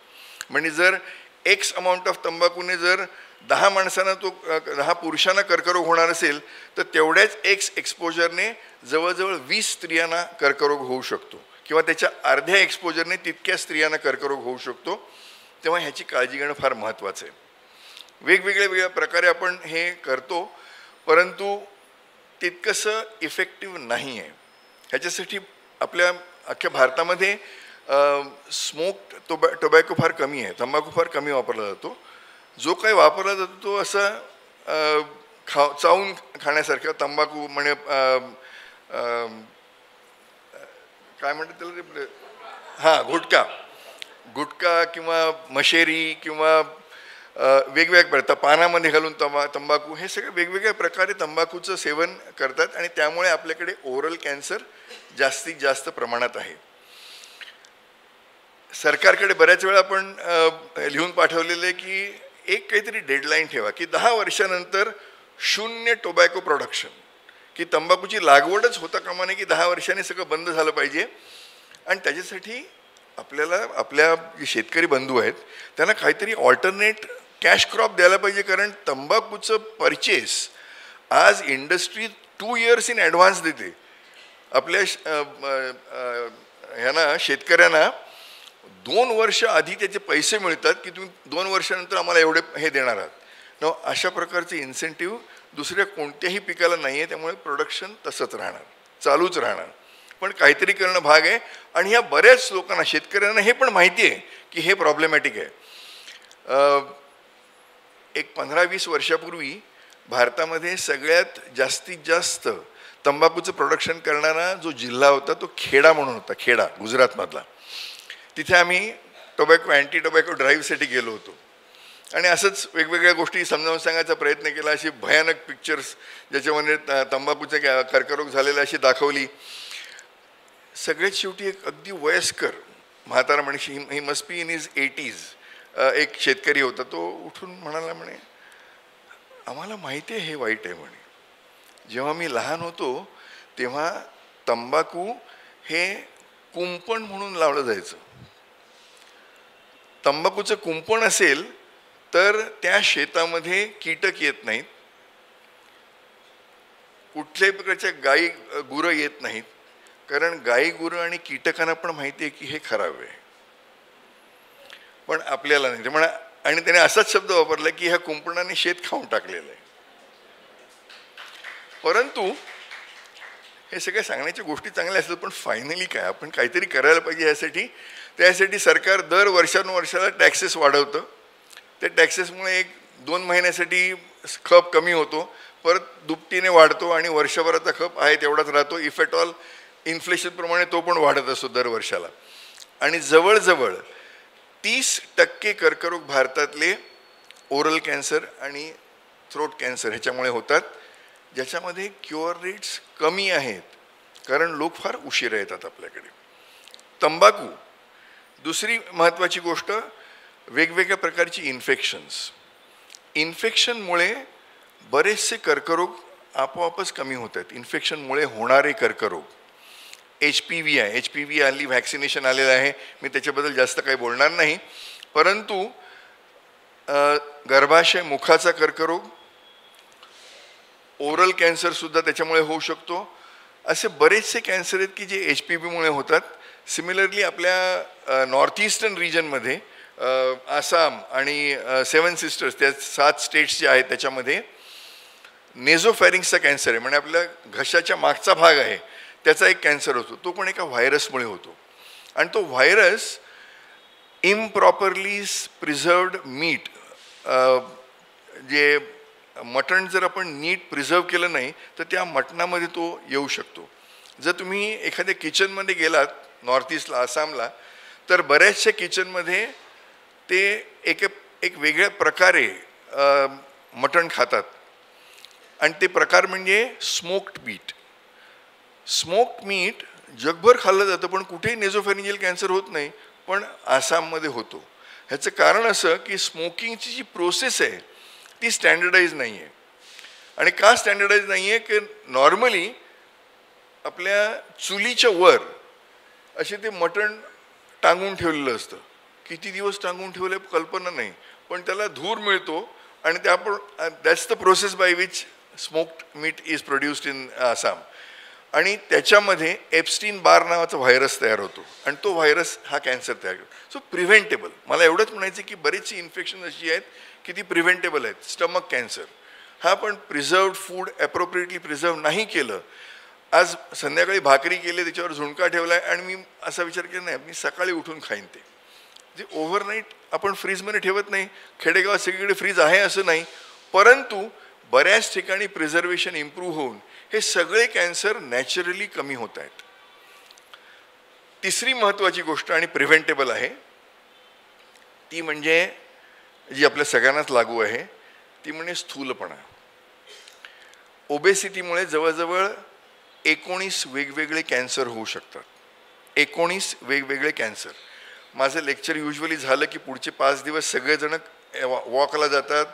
म्हणजे जर एक्स अमाऊंट ऑफ तंबाखूने जर 10 माणसांना 10 पुरुषांना कर्करोग होणार असेल तर तेवढ्याच एक्स एक्सपोजरने जवळजवळ 20 स्त्रियांना कर्करोग होऊ शकतो, किंवा त्याच्या अर्ध्या एक्सपोजरने तितक्या स्त्रियांना कर्करोग होऊ शकतो. तेव्हा ह्याची काळजी घेणं फार महत्त्वाचं आहे. वेगवेगळ्या प्रकारे आपण हे करतो परंतु तितकंसं इफेक्टिव्ह नाही आहे. ह्याच्यासाठी आपल्या अख्ख्या भारतामध्ये टोबॅको फार कमी आहे, तंबाखू फार कमी वापरला जातो. जो काही वापरला जातो तो असा चावून खाण्यासारखा तंबाखू, म्हणजे काय म्हणतात त्याला ते, हां गुटखा किंवा मशेरी किंवा वेगवेगळ्या पानामध्ये घालून तंबाखू, हे सगळे वेगवेगळ्या प्रकारे तंबाखूचं सेवन करतात आणि त्यामुळे आपल्याकडे ओरल कॅन्सर जास्तीत जास्त प्रमाणात आहे. सरकारकडे बऱ्याच वेळा आपण लिहून पाठवलेलं आहे की एक काहीतरी डेडलाईन ठेवा की 10 वर्षानंतर 0 टोबॅको प्रोडक्शन, की तंबाखूची लागवडच होता कामा नये, की 10 वर्षांनी सगळं बंद झालं पाहिजे. आणि त्याच्यासाठी आपल्याला आपल्या जे शेतकरी बंधू आहेत त्यांना काहीतरी ऑल्टरनेट कॅश क्रॉप द्यायला पाहिजे, कारण तंबाखूचं परचेस आज इंडस्ट्री 2 इयर्स इन ॲडव्हान्स देते. आपल्या ह्यांना शेतकऱ्यांना 2 वर्ष आधी त्याचे पैसे मिळतात की तुम्ही 2 वर्षानंतर आम्हाला एवढे हे देणार आहात. न अशा प्रकारचे इन्सेंटिव्ह दुसऱ्या कोणत्याही पिकाला नाही आहे, त्यामुळे प्रोडक्शन तसंच राहणार, चालूच राहणार. पण काहीतरी करणं भाग आहे. आणि ह्या बऱ्याच लोकांना, शेतकऱ्यांना हे पण माहिती आहे की हे प्रॉब्लेमॅटिक आहे. एक 15-20 वर्षापूर्वी भारतामध्ये सगळ्यात जास्तीत जास्त तंबाखूचं प्रोडक्शन करणारा जो जिल्हा होता तो खेडा म्हणून होता, खेडा गुजरातमधला. तिथे आम्ही अँटी टोबॅको ड्राईव्हसाठी गेलो होतो आणि असंच वेगवेगळ्या गोष्टी समजावून सांगायचा प्रयत्न केला. अशी भयानक पिक्चर्स ज्याच्यामध्ये तंबाखूचे कर्करोग झालेले अशी दाखवली. सगळ्यात शेवटी एक अगदी वयस्कर म्हातारा मनुष्य, he must be in his 80s, एक शेतकरी होता. तो उठून म्हणाला, म्हणे आम्हाला माहिती आहे हे वाईट आहे म्हणे. जेव्हा मी लहान होतो तेव्हा तंबाखू हे कुंपण म्हणून लावलं जायचं. तंबाखूचं कुंपण असेल तर त्या शेतामध्ये कीटक येत नाहीत, कुठल्याही प्रकारच्या गाई गुरं येत नाहीत, कारण गाई गुरं आणि कीटकांना पण माहिती आहे की हे खराब आहे, पण आपल्याला नाही. म्हणा, आणि त्याने असाच शब्द वापरला की ह्या कुंपणाने शेत खाऊन टाकलेलं आहे. परंतु हे सगळ्या सांगण्याच्या गोष्टी चांगल्या असतात, पण फायनली काय, आपण काहीतरी करायला पाहिजे यासाठी. त्यासाठी सरकार दर वर्षानुवर्षाला टॅक्सेस वाढवतं. त्या टॅक्सेसमुळे 1-2 महिन्यासाठी खप कमी होतो, परत दुपटीने वाढतो आणि वर्षभराचा खप आहे तेवढाच राहतो. इफ ॲट ऑल इन्फ्लेशनप्रमाणे तो पण वाढत असतो दर वर्षाला. आणि जवळजवळ 30% कर्करोग भारतातले ओरल कॅन्सर आणि थ्रोट कॅन्सर ह्याच्यामुळे होतात, ज्याच्यामध्ये क्युअर रेट्स कमी आहेत, कारण लोक फार उशिरा येतात आपल्याकडे. तंबाखू, दुसरी महत्त्वाची गोष्ट, वेगवेगळ्या प्रकारची इन्फेक्शनमुळे बरेचसे कर्करोग आपोआपच कमी होत आहेत. इन्फेक्शनमुळे होणारे कर्करोग, HPV आहे, HPV हल्ली व्हॅक्सिनेशन आलेलं आहे, मी त्याच्याबद्दल जास्त काही बोलणार नाही. परंतु गर्भाशय मुखाचा कर्करोग, ओरल कॅन्सरसुद्धा त्याच्यामुळे होऊ शकतो. असे बरेचसे कॅन्सर आहेत की जे HPVमुळे होतात. सिमिलरली आपल्या नॉर्थ ईस्टर्न रिजनमध्ये आसाम आणि 7 सिस्टर्स, त्या 7 स्टेट्स जे आहेत त्याच्यामध्ये नेझोफॅरिंग्सचा कॅन्सर आहे, म्हणजे आपल्या घशाच्या मागचा भाग आहे त्याचा एक कॅन्सर होतो. तो पण एका व्हायरसमुळे होतो. आणि तो व्हायरस इम्प्रॉपरली प्रिझर्वड मीट, जे मटण जर आपण नीट प्रिझर्व केलं नाही तर त्या मटणामध्ये तो येऊ शकतो. जर तुम्ही एखाद्या किचनमध्ये गेलात नॉर्थ ईस्टला, आसामला, तर बऱ्याचशा किचनमध्ये ते एक वेगळ्या प्रकारे मटण खातात. आणि ते प्रकार म्हणजे स्मोक्ड मीट. स्मोक्ड मीट जगभर खाल्लं जातं, पण कुठेही नेझोफॅरिंजियल कॅन्सर होत नाही, पण आसाममध्ये होतो. ह्याचं कारण असं की स्मोकिंगची जी प्रोसेस आहे ती स्टँडर्डाईज नाही आहे. आणि का स्टँडर्डाईज नाही आहे की नॉर्मली आपल्या चुलीच्या वर असे ते मटण टांगून ठेवलेलं असतं. किती दिवस टांगून ठेवले कल्पना नाही, पण त्याला धूर मिळतो आणि ते आपण, that's the process by which smoked meat is produced in Assam. आणि त्याच्यामध्ये एप्स्टीन बार नावाचा व्हायरस तयार होतो आणि तो व्हायरस हा कॅन्सर तयार करतो. सो प्रिव्हेंटेबल, मला एवढंच म्हणायचं की बरीचशी इन्फेक्शन अशी आहेत की ती प्रिव्हेंटेबल आहेत. स्टमक कॅन्सर हा पण प्रिझर्वड फूड ॲप्रोप्रिएटली प्रिझर्व नाही केलं. आज संध्याकाळी भाकरी केली, त्याच्यावर झुणका ठेवला आहे आणि मी असा विचार केला नाही मी सकाळी उठून खाईन ते. जे ओव्हरनाईट आपण फ्रीजमध्ये ठेवत नाही. खेडेगावात सगळीकडे फ्रीज आहे असं नाही, परंतु बऱ्याच ठिकाणी प्रिझर्वेशन इम्प्रूव्ह होऊन हे सगळे कॅन्सर नॅचरली कमी होत आहेत. तिसरी महत्त्वाची गोष्ट आणि प्रिव्हेंटेबल आहे ती म्हणजे जी आपल्या सगळ्यांनाच लागू आहे, ती म्हणजे स्थूलपणा. ओबेसिटीमुळे जवळजवळ 19 वेगवेगळे कॅन्सर होऊ शकतात. 19 वेगवेगळे कॅन्सर. माझं लेक्चर युजली झालं की पुढचे 5 दिवस सगळेजण वॉकला जातात,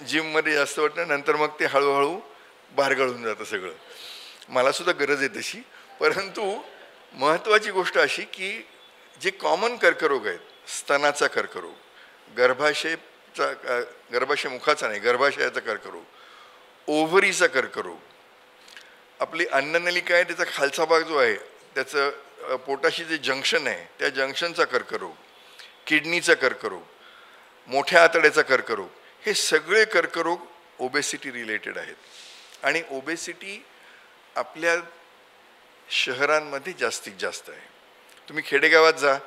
जिममध्ये जास्त वाटतं, नंतर मग ते हळूहळू बाहेरगळून जातं सगळं. मलासुद्धा गरज आहे तशी. परंतु महत्त्वाची गोष्ट अशी की जे कॉमन कर्करोग आहेत, स्तनाचा कर्करोग, गर्भाशय मुखाचा नाही, गर्भाशयाचा कर्करोग, ओव्हरीचा कर्करोग, आपली अन्ननलिका आहे त्याचा खालचा भाग जो आहे त्याचं पोटाशी जे जंक्शन आहे त्या जंक्शनचा कर्करोग, किडनीचा कर्करोग, मोठ्या आतड्याचा कर्करोग, हे सगळे कर्करोग ओबेसिटी रिलेटेड आहेत. आणि ओबेसिटी आपल्या शहरांमध्ये जास्तीत जास्त आहे. तुम्ही खेडेगावात जा,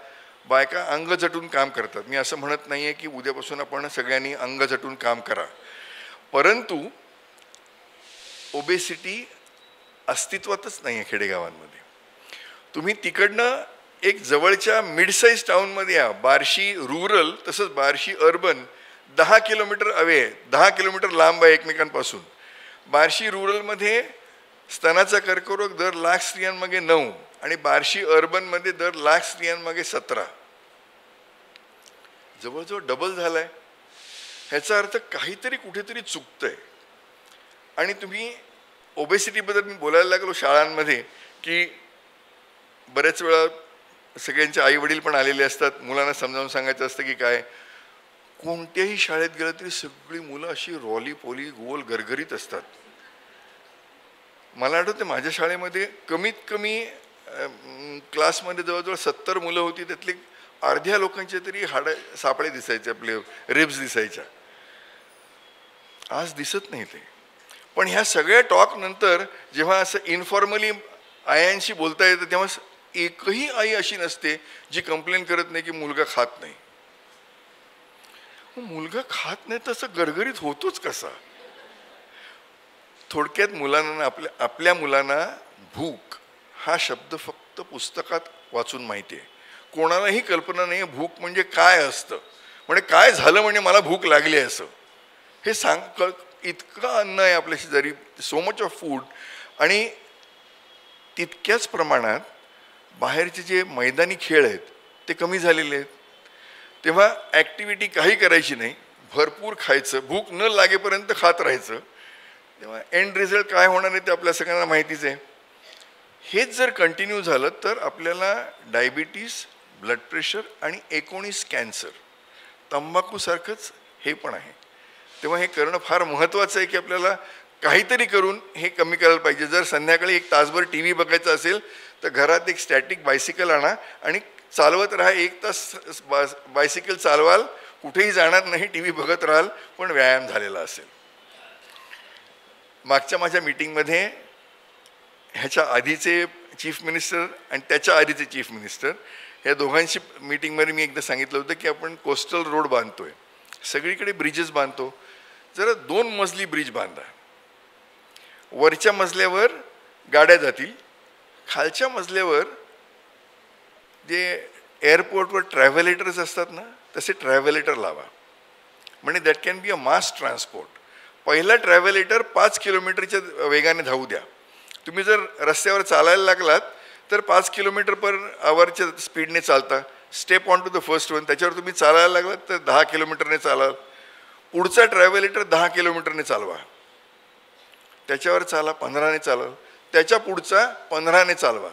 बायका अंग झटून काम करतात. मी असं म्हणत नाही आहे की उद्यापासून आपण सगळ्यांनी अंग झटून काम करा, परंतु ओबेसिटी अस्तित्वातच नाही आहे खेडेगावांमध्ये. तुम्ही तिकडनं एक जवळच्या मिड साईज टाऊनमध्ये या, बार्शी रुरल तसंच बार्शी अर्बन 10 किलोमीटर अवे आहे, 10 किलोमीटर लांब आहे एकमेकांपासून. बार्शी रुरलमध्ये स्तनाचा कर्करोग दर लाख स्त्रियांमागे 9 आणि बार्शी अर्बनमध्ये दर लाख स्त्रियांमागे 17. जवळजवळ डबल झालाय. ह्याचा अर्थ काहीतरी कुठेतरी चुकतंय. आणि तुम्ही ओबेसिटीबद्दल मी बोलायला लागलो शाळांमध्ये की बऱ्याच वेळा सगळ्यांचे आई वडील पण आलेले असतात, मुलांना समजावून सांगायचं असतं की काय, कोणत्याही शाळेत गेलं तरी सगळी मुलं अशी रॉली पोली गोल गरगरीत असतात. मला आठवतं माझ्या शाळेमध्ये कमीत कमी क्लासमध्ये जवळजवळ 70 मुलं होती, त्यातली अर्ध्या लोकांचे तरी सापळे दिसायचे, आपले रिब्स दिसायच्या. आज दिसत नाही ते. पण ह्या सगळ्या टॉक नंतर जेव्हा असं इन्फॉर्मली आयांशी बोलता येतं तेव्हा एकही आई अशी नसते जी कंप्लेन करत नाही की मुलगा खात नाही. मुलगा खात नाही तसं गरगरीत होतोच कसा. थोडक्यात मुलांना आपल्या मुलांना भूक हा शब्द फक्त पुस्तकात वाचून माहिती आहे. कोणालाही कल्पना नाही आहे भूक म्हणजे काय असतं. म्हणजे काय झालं म्हणजे मला भूक लागली असं हे इतकं अन्न आहे आपल्या शेजारी, सो मच ऑफ फूड. आणि तितक्याच प्रमाणात बाहेरचे जे मैदानी खेळ आहेत ते कमी झालेले आहेत. तेव्हा ॲक्टिव्हिटी काही करायची नाही, भरपूर खायचं, भूक न लागेपर्यंत खात राहायचं. तेव्हा एंड रिझल्ट काय होणार आहे ते आपल्या सगळ्यांना माहितीच आहे. हेच जर कंटिन्यू झालं तर आपल्याला डायबिटीस, ब्लड प्रेशर आणि 19 कॅन्सर, तंबाखूसारखंच हे पण आहे. तेव्हा हे करणं फार महत्त्वाचं आहे की आपल्याला काहीतरी करून हे कमी करायला पाहिजे. जर संध्याकाळी 1 तासभर टी व्ही बघायचा असेल तर घरात एक स्टॅटिक बायसिकल आणा आणि चालवत राहा. 1 तास बायसिकल चालवाल, कुठेही जाणार नाही, टी व्ही बघत राहाल, पण व्यायाम झालेला असेल. मागच्या माझ्या मीटिंगमध्ये ह्याच्या आधीचे चीफ मिनिस्टर आणि त्याच्या आधीचे चीफ मिनिस्टर या दोघांशी मीटिंगमध्ये मी एकदा सांगितलं होतं की आपण कोस्टल रोड बांधतोय, सगळीकडे ब्रिजेस बांधतो, जरा 2 मजली ब्रिज बांधा. वरच्या मजल्यावर गाड्या जातील, खालच्या मजल्यावर जे एअरपोर्टवर ट्रॅव्हलेटर्स असतात ना तसे ट्रॅव्हलेटर लावा. म्हणजे that can be a mass transport. पहिला ट्रॅव्हलेटर 5 किलोमीटरच्या वेगाने धावू द्या. तुम्ही जर रस्त्यावर चालायला लागलात तर 5 किलोमीटर पर आवरच्या स्पीडने चालता. Step on to the first one. त्याच्यावर तुम्ही चालायला लागलात तर 10 किलोमीटरने चालाल. पुढचा ट्रॅव्हलेटर 10 किलोमीटरने चालवा. त्याच्यावर चाला, 15ने चालाल. त्याच्या पुढचा 15ने चालवा.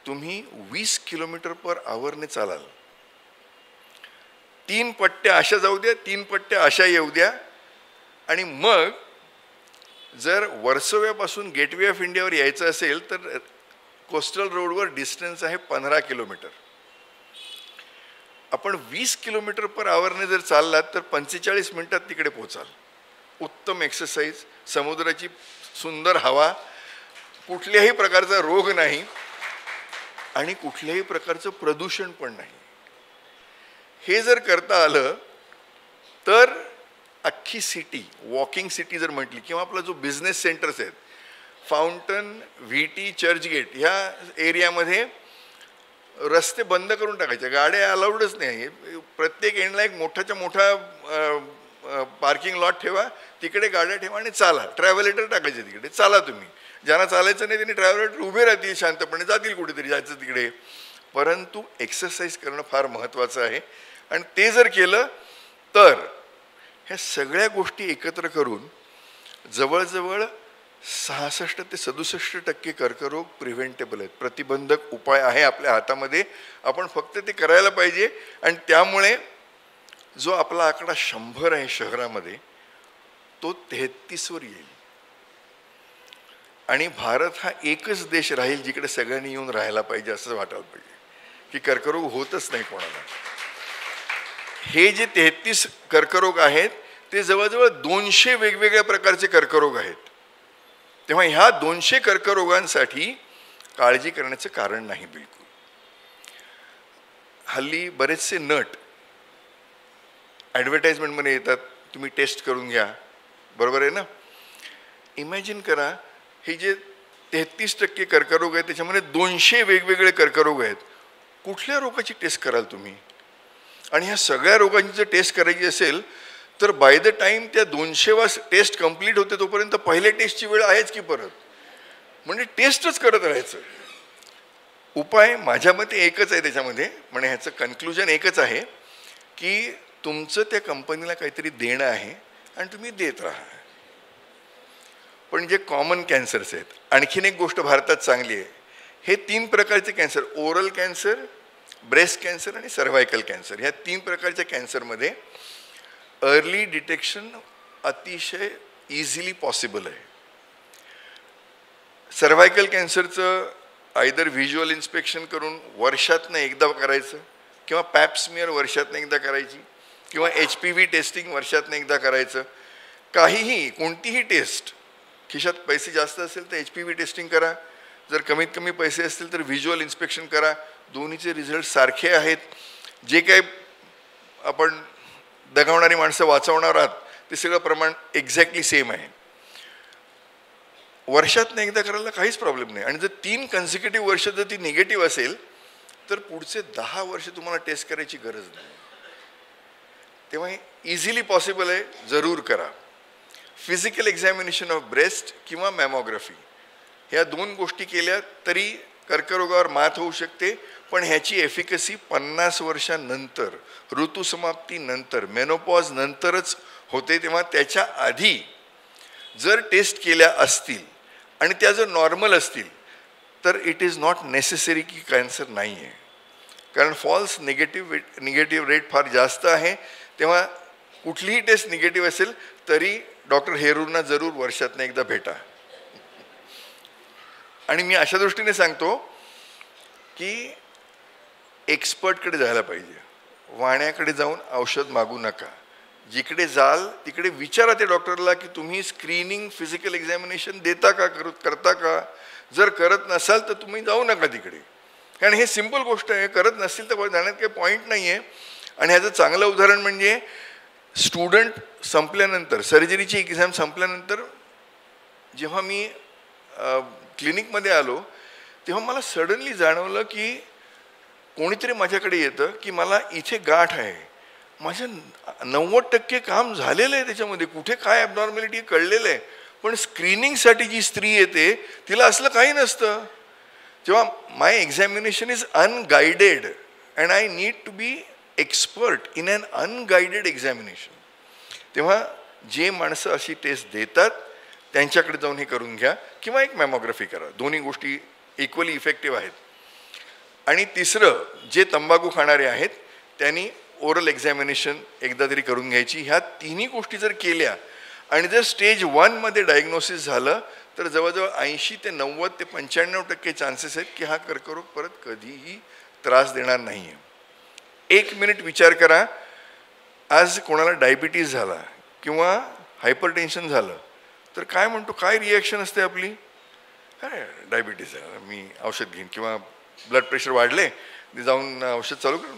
तुम्ही 20 किलोमीटर पर आवरने चालाल. 3 पट्ट्या अशा जाऊ द्या, 3 पट्ट्या अशा येऊ द्या. आणि मग जर वर्सोव्यापासून गेटवे ऑफ इंडियावर यायचं असेल तर कोस्टल रोडवर डिस्टन्स आहे 15 किलोमीटर. आपण 20 किलोमीटर पर आवरने जर चाललात तर 45 मिनिटात तिकडे पोचाल. उत्तम एक्सरसाइज, समुद्राची सुंदर हवा, कुठल्याही प्रकारचा रोग नाही आणि कुठल्याही प्रकारचं प्रदूषण पण नाही. हे जर करता आलं तर अख्खी सिटी, वॉकिंग सिटी जर म्हटली, किंवा आपला जो बिझनेस सेंटर्स आहेत, फाउंटन, VT, चर्चगेट ह्या एरियामध्ये रस्ते बंद करून टाकायचे, गाड्या अलाउडच नाही. प्रत्येक एंडला एक मोठाच्या मोठा पार्किंग लॉट ठेवा, तिकडे गाड्या ठेवा आणि चाला. ट्रॅव्हलेटर टाकायचे तिकडे, चाला तुम्ही. ज्यांना चालायचं नाही त्यांनी ट्रॅव्हलेटर उभे राहतील, शांतपणे जातील कुठेतरी जायचं तिकडे. परंतु एक्सरसाइज करणं फार महत्त्वाचं आहे. आणि ते जर केलं तर ह्या सगळ्या गोष्टी एकत्र करून जवळजवळ 66 ते 67% कर्करोग प्रिव्हेंटेबल आहेत. प्रतिबंधक उपाय आहे आपल्या हातामध्ये, आपण फक्त ते करायला पाहिजे. आणि त्यामुळे जो आपला आकडा 100 आहे शहरामध्ये तो 33वर येईल. आणि भारत हा एकच देश राहील जिकडे सगळ्यांनी येऊन राहायला पाहिजे असं वाटायला पाहिजे की कर्करोग होतच नाही कोणाला. हे जे 33 कर्करोग आहेत ते जवळजवळ 200 वेगवेगळ्या प्रकारचे कर्करोग आहेत. तेव्हा ह्या 200 कर्करोगांसाठी काळजी करण्याचं कारण नाही बिलकुल. हल्ली बरेचसे नट ॲडव्हर्टाइजमेंटमध्ये येतात, तुम्ही टेस्ट करून घ्या, बरोबर आहे ना. इमॅजिन करा, हे जे 33% कर्करोग आहेत त्याच्यामध्ये 200 वेगवेगळे कर्करोग आहेत. कुठल्या रोगाची टेस्ट कराल तुम्ही? आणि ह्या सगळ्या रोगांची जर टेस्ट करायची असेल तर बाय द टाईम त्या 200वा टेस्ट कंप्लीट होते तोपर्यंत पहिल्या टेस्टची वेळ आहेच की परत. म्हणजे टेस्टच करत राहायचं. उपाय माझ्या मते एकच आहे त्याच्यामध्ये, म्हणजे ह्याचं कन्क्लुजन एकच आहे की तुमचं त्या कंपनीला काहीतरी देणं आहे आणि तुम्ही देत राहा. पण जे कॉमन कॅन्सर्स आहेत, आणखीन एक गोष्ट भारतात चांगली आहे, हे 3 प्रकारचे cancer, oral cancer, breast cancer आणि सर्व्हायकल कॅन्सर, ह्या 3 प्रकारच्या कॅन्सरमध्ये अर्ली डिटेक्शन अतिशय इझिली पॉसिबल आहे. सर्व्हायकल कॅन्सरचं आयदर व्हिज्युअल इन्स्पेक्शन करून वर्षातनं एकदा करायचं, किंवा पॅप्समियर वर्षातनं एकदा करायची, किंवा HPV टेस्टिंग वर्षातनं एकदा करायचं. काहीही, कोणतीही टेस्ट, खिशात पैसे जास्त असेल तर HPV टेस्टिंग करा, जर कमीत कमी पैसे असतील तर व्हिज्युअल इन्स्पेक्शन करा. दोन्हीचे रिझल्ट सारखे आहेत. जे काही आपण दगावणारी माणसं वाचवणार आहात ते सगळं प्रमाण एक्झॅक्टली सेम आहे. वर्षातनं एकदा करायला काहीच प्रॉब्लेम नाही. आणि जर 3 कन्सिक्युटिव्ह वर्ष जर ती निगेटिव्ह असेल तर पुढचे 10 वर्ष तुम्हाला टेस्ट करायची गरज नाही. तेव्हा इझिली पॉसिबल आहे, जरूर करा. फिजिकल एक्झामिनेशन ऑफ ब्रेस्ट किंवा मॅमोग्राफी ह्या 2 गोष्टी केल्या तरी कर्करोगावर मात होऊ शकते. पण ह्याची एफिकसी 50 वर्षांनंतर, ऋतुसमाप्तीनंतर, मेनोपॉज नंतरच होते. तेव्हा त्याच्या आधी जर टेस्ट केल्या असतील आणि त्या जर नॉर्मल असतील तर इट इज नॉट नेसेसरी की कॅन्सर नाही आहे. कारण फॉल्स निगेटिव्ह रेट फार जास्त आहे. तेव्हा कुठलीही टेस्ट निगेटिव्ह असेल तरी डॉक्टर हेरूंना जरूर वर्षातनं एकदा भेटा. आणि मी अशा दृष्टीने सांगतो की एक्सपर्टकडे जायला पाहिजे. वाण्याकडे जाऊन औषध मागू नका. जिकडे जाल तिकडे विचारा ते डॉक्टरला की तुम्ही स्क्रीनिंग फिजिकल एक्झामिनेशन देता का, करता का. जर करत नसाल तर तुम्ही जाऊ नका तिकडे. कारण हे सिम्पल गोष्ट आहे. करत नसतील तर जाण्यात काही पॉईंट नाही आहे. आणि ह्याचं चांगलं उदाहरण म्हणजे स्टुडंट संपल्यानंतर, सर्जरीची एक्झाम संपल्यानंतर जेव्हा मी क्लिनिकमध्ये आलो तेव्हा मला सडनली जाणवलं की कोणीतरी माझ्याकडे येतं की मला इथे गाठ आहे. माझं 90% काम झालेलं आहे त्याच्यामध्ये, कुठे काय ॲबनॉर्मॅलिटी कळलेलं आहे. पण स्क्रीनिंगसाठी जी स्त्री येते तिला असलं काही नसतं. जेव्हा my examination is unguided and I need to be expert in an unguided examination, तेव्हा जे माणसं अशी टेस्ट देतात त्यांच्याकडे जाऊन हे करून घ्या किंवा एक मॅमोग्राफी करा. दोन्ही गोष्टी इक्वली इफेक्टिव्ह आहेत. आणि तिसरं, जे तंबाखू खाणारे आहेत त्यांनी ओरल एक्झामिनेशन एकदा तरी करून घ्यायची. ह्या तिन्ही गोष्टी जर केल्या आणि जर स्टेज 1मध्ये डायग्नोसिस झालं तर जवळजवळ 80 ते 90 ते 95% चान्सेस आहेत की हा कर्करोग परत कधीही त्रास देणार नाही आहे. 1 मिनिट विचार करा, आज कोणाला डायबिटीज झाला किंवा हायपरटेन्शन झालं तर काय म्हणतो, काय रिॲक्शन असते आपली? काय डायबिटीज आहे, मी औषध घेईन. किंवा ब्लड प्रेशर वाढले, जाऊन औषध चालू कर.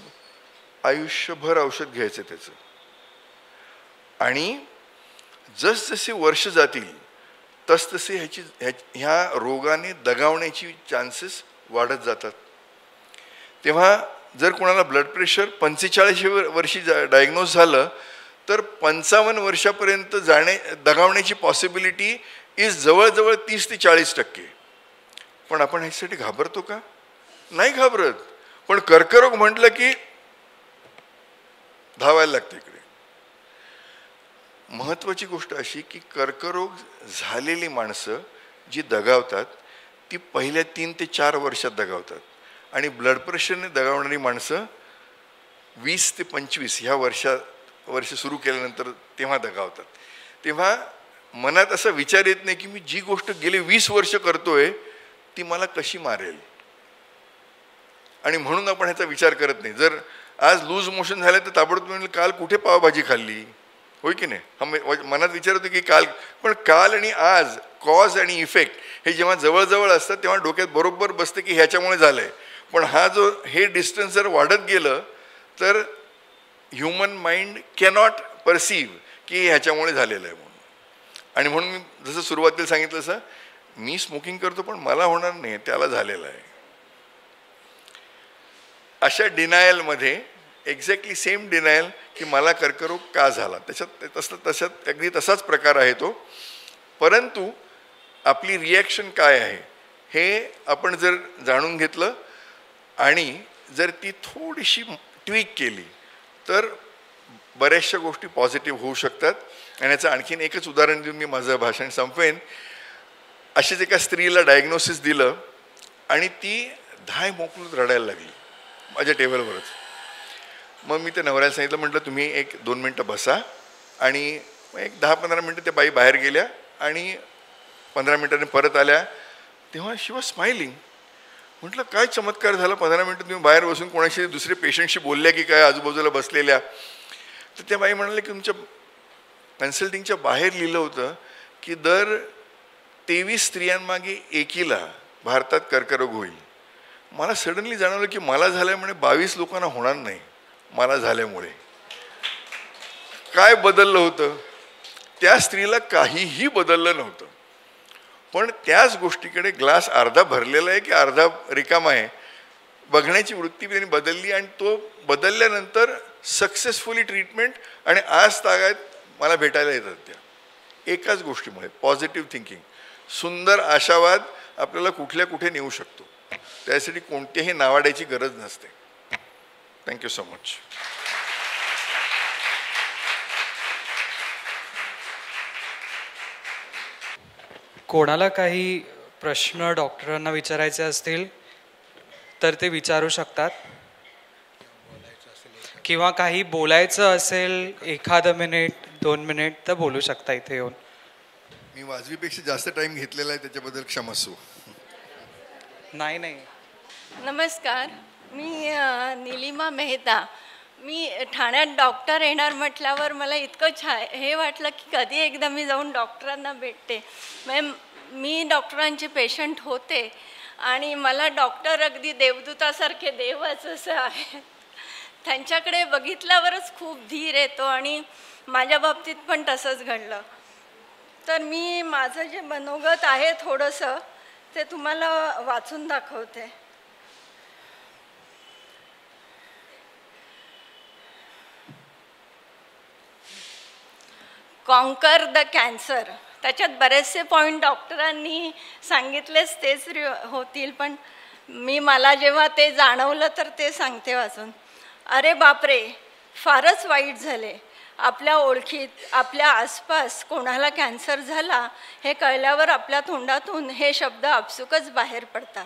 आयुष्यभर औषध घ्यायचं त्याचं. आणि जसजसे वर्ष जातील तसतसे ह्या रोगाने दगावण्याची चान्सेस वाढत जातात. तेव्हा जर कोणाला ब्लड प्रेशर 45 वर्षी डायग्नोज झालं तर 55 वर्षापर्यंत दगावण्याची पॉसिबिलिटी इज जवळजवळ 30 ते 40%. पण आपण ह्याच्यासाठी घाबरतो का? नाही घाबरत. पण कर्करोग म्हटलं की धावायला लागते इकडे. महत्त्वाची गोष्ट अशी की कर्करोग झालेली माणसं जी दगावतात ती पहिल्या 3 ते 4 वर्षात दगावतात. आणि ब्लड प्रेशरने दगावणारी माणसं 20 ते 25 ह्या वर्ष सुरू केल्यानंतर तेव्हा दगावतात. तेव्हा मनात असा विचार येत नाही की मी जी गोष्ट गेले 20 वर्ष करतोय ती मला कशी मारेल. आणि म्हणून आपण ह्याचा विचार करत नाही. जर आज लूज मोशन झालं तर ताबडतोब म्हणलं काल कुठे पावभाजी खाल्ली, होय की नाही. मनात विचार होतो की काल, पण काल आणि आज, कॉज आणि इफेक्ट हे जेव्हा जवळजवळ असतात तेव्हा डोक्यात बरोबर बसतं की ह्याच्यामुळे झालंय. पण हे डिस्टन्स जर वाढत गेलं तर ह्युमन माइंड कॅनॉट परसीव्ह की ह्याच्यामुळे झालेलं आहे म्हणून. आणि म्हणून मी जसं सुरुवातीला सांगितलं तसं मी स्मोकिंग करतो पण मला होणार नाही, त्याला झालेलं आहे. अशा डिनायलमध्ये एक्झॅक्टली सेम डिनायल की मला कर्करोग का झाला, तशात अगदी तसाच प्रकार आहे तो. परंतु आपली रिॲक्शन काय आहे हे आपण जर जाणून घेतलं आणि जर ती थोडीशी ट्विक केली तर बऱ्याचशा गोष्टी पॉझिटिव्ह होऊ शकतात. आणि याचं आणखीन एकच उदाहरण देऊन मी माझं भाषण संपवेन. अशीच एका स्त्रीला डायग्नोसिस दिलं आणि ती धाय मोकळून रडायला लागली माझ्या टेबलवरच. मग मी त्या नवऱ्याला सांगितलं, म्हटलं तुम्ही 1-2 मिनटं बसा. आणि मग 10-15 मिनटं त्या बाई बाहेर गेल्या आणि 15 मिनटांनी परत आल्या. तेव्हा शी वॉज स्माइलिंग. म्हटलं काय चमत्कार झाला, 15 मिनटं तुम्ही बाहेर बसून कोणाशी दुसरे पेशंटशी बोलल्या की काय आजूबाजूला बसलेल्या. तर त्या बाई म्हणाले की तुमच्या कन्सल्टिंगच्या बाहेर लिहिलं होतं की दर 23 स्त्रियांमागे एकीला भारतात कर्करोग होईल. मला सडनली जाणवलं की मला झाल्यामुळे 22 लोकांना होणार नाही. मला झाल्यामुळे काय बदललं होतं? त्या स्त्रीला काहीही बदललं नव्हतं. पण त्याच गोष्टीकडे ग्लास अर्धा भरलेला आहे की अर्धा रिकामा आहे बघण्याची वृत्ती त्यांनी बदलली आणि तो बदलल्यानंतर सक्सेसफुली ट्रीटमेंट आणि आज तागायत मला भेटायला येतात त्या एकाच गोष्टीमुळे. पॉझिटिव्ह थिंकिंग, सुंदर आशावाद आपल्याला कुठल्या कुठे नेऊ शकतो. त्यासाठी कोणतेही नावाड्याची गरज नसते. Thank you so much. कोणाला काही प्रश्न डॉक्टरांना विचारायचे असतील तर ते विचारू शकतात, किंवा काही बोलायचं असेल 1 मिनिट 2 मिनिट तर बोलू शकता इथे येऊन. मी वाजवीपेक्षा जास्त टाइम घेतलेला आहे त्याच्याबद्दल क्षमस्व. नाही. नमस्कार, मी निलिमा मेहता. मी ठाण्यात डॉक्टर येणार म्हटल्यावर मला इतकं हे वाटलं की कधी एकदा मी जाऊन डॉक्टरांना भेटते. मी डॉक्टरांचे पेशंट होते आणि मला डॉक्टर अगदी देवदूतासारखे देवच असं आहे. त्यांच्याकडे बघितल्यावरच खूप धीर येतो आणि माझ्या बाबतीत पण तसंच घडलं. तर मी माझं जे मनोगत आहे थोडंसं ते तुम्हाला वाचून दाखवते. Conquer the cancer. त्याच्यात बरेचसे पॉईंट डॉक्टरांनी सांगितलेच तेच होतील, पण मला जेव्हा ते जाणवलं तर ते सांगते वाचून. अरे बापरे, फारच वाईट झाले. आपल्या ओळखीत, आपल्या आसपास कोणाला कॅन्सर झाला हे कळल्यावर आपल्या तोंडातून हे शब्द आपसुकच बाहेर पडतात.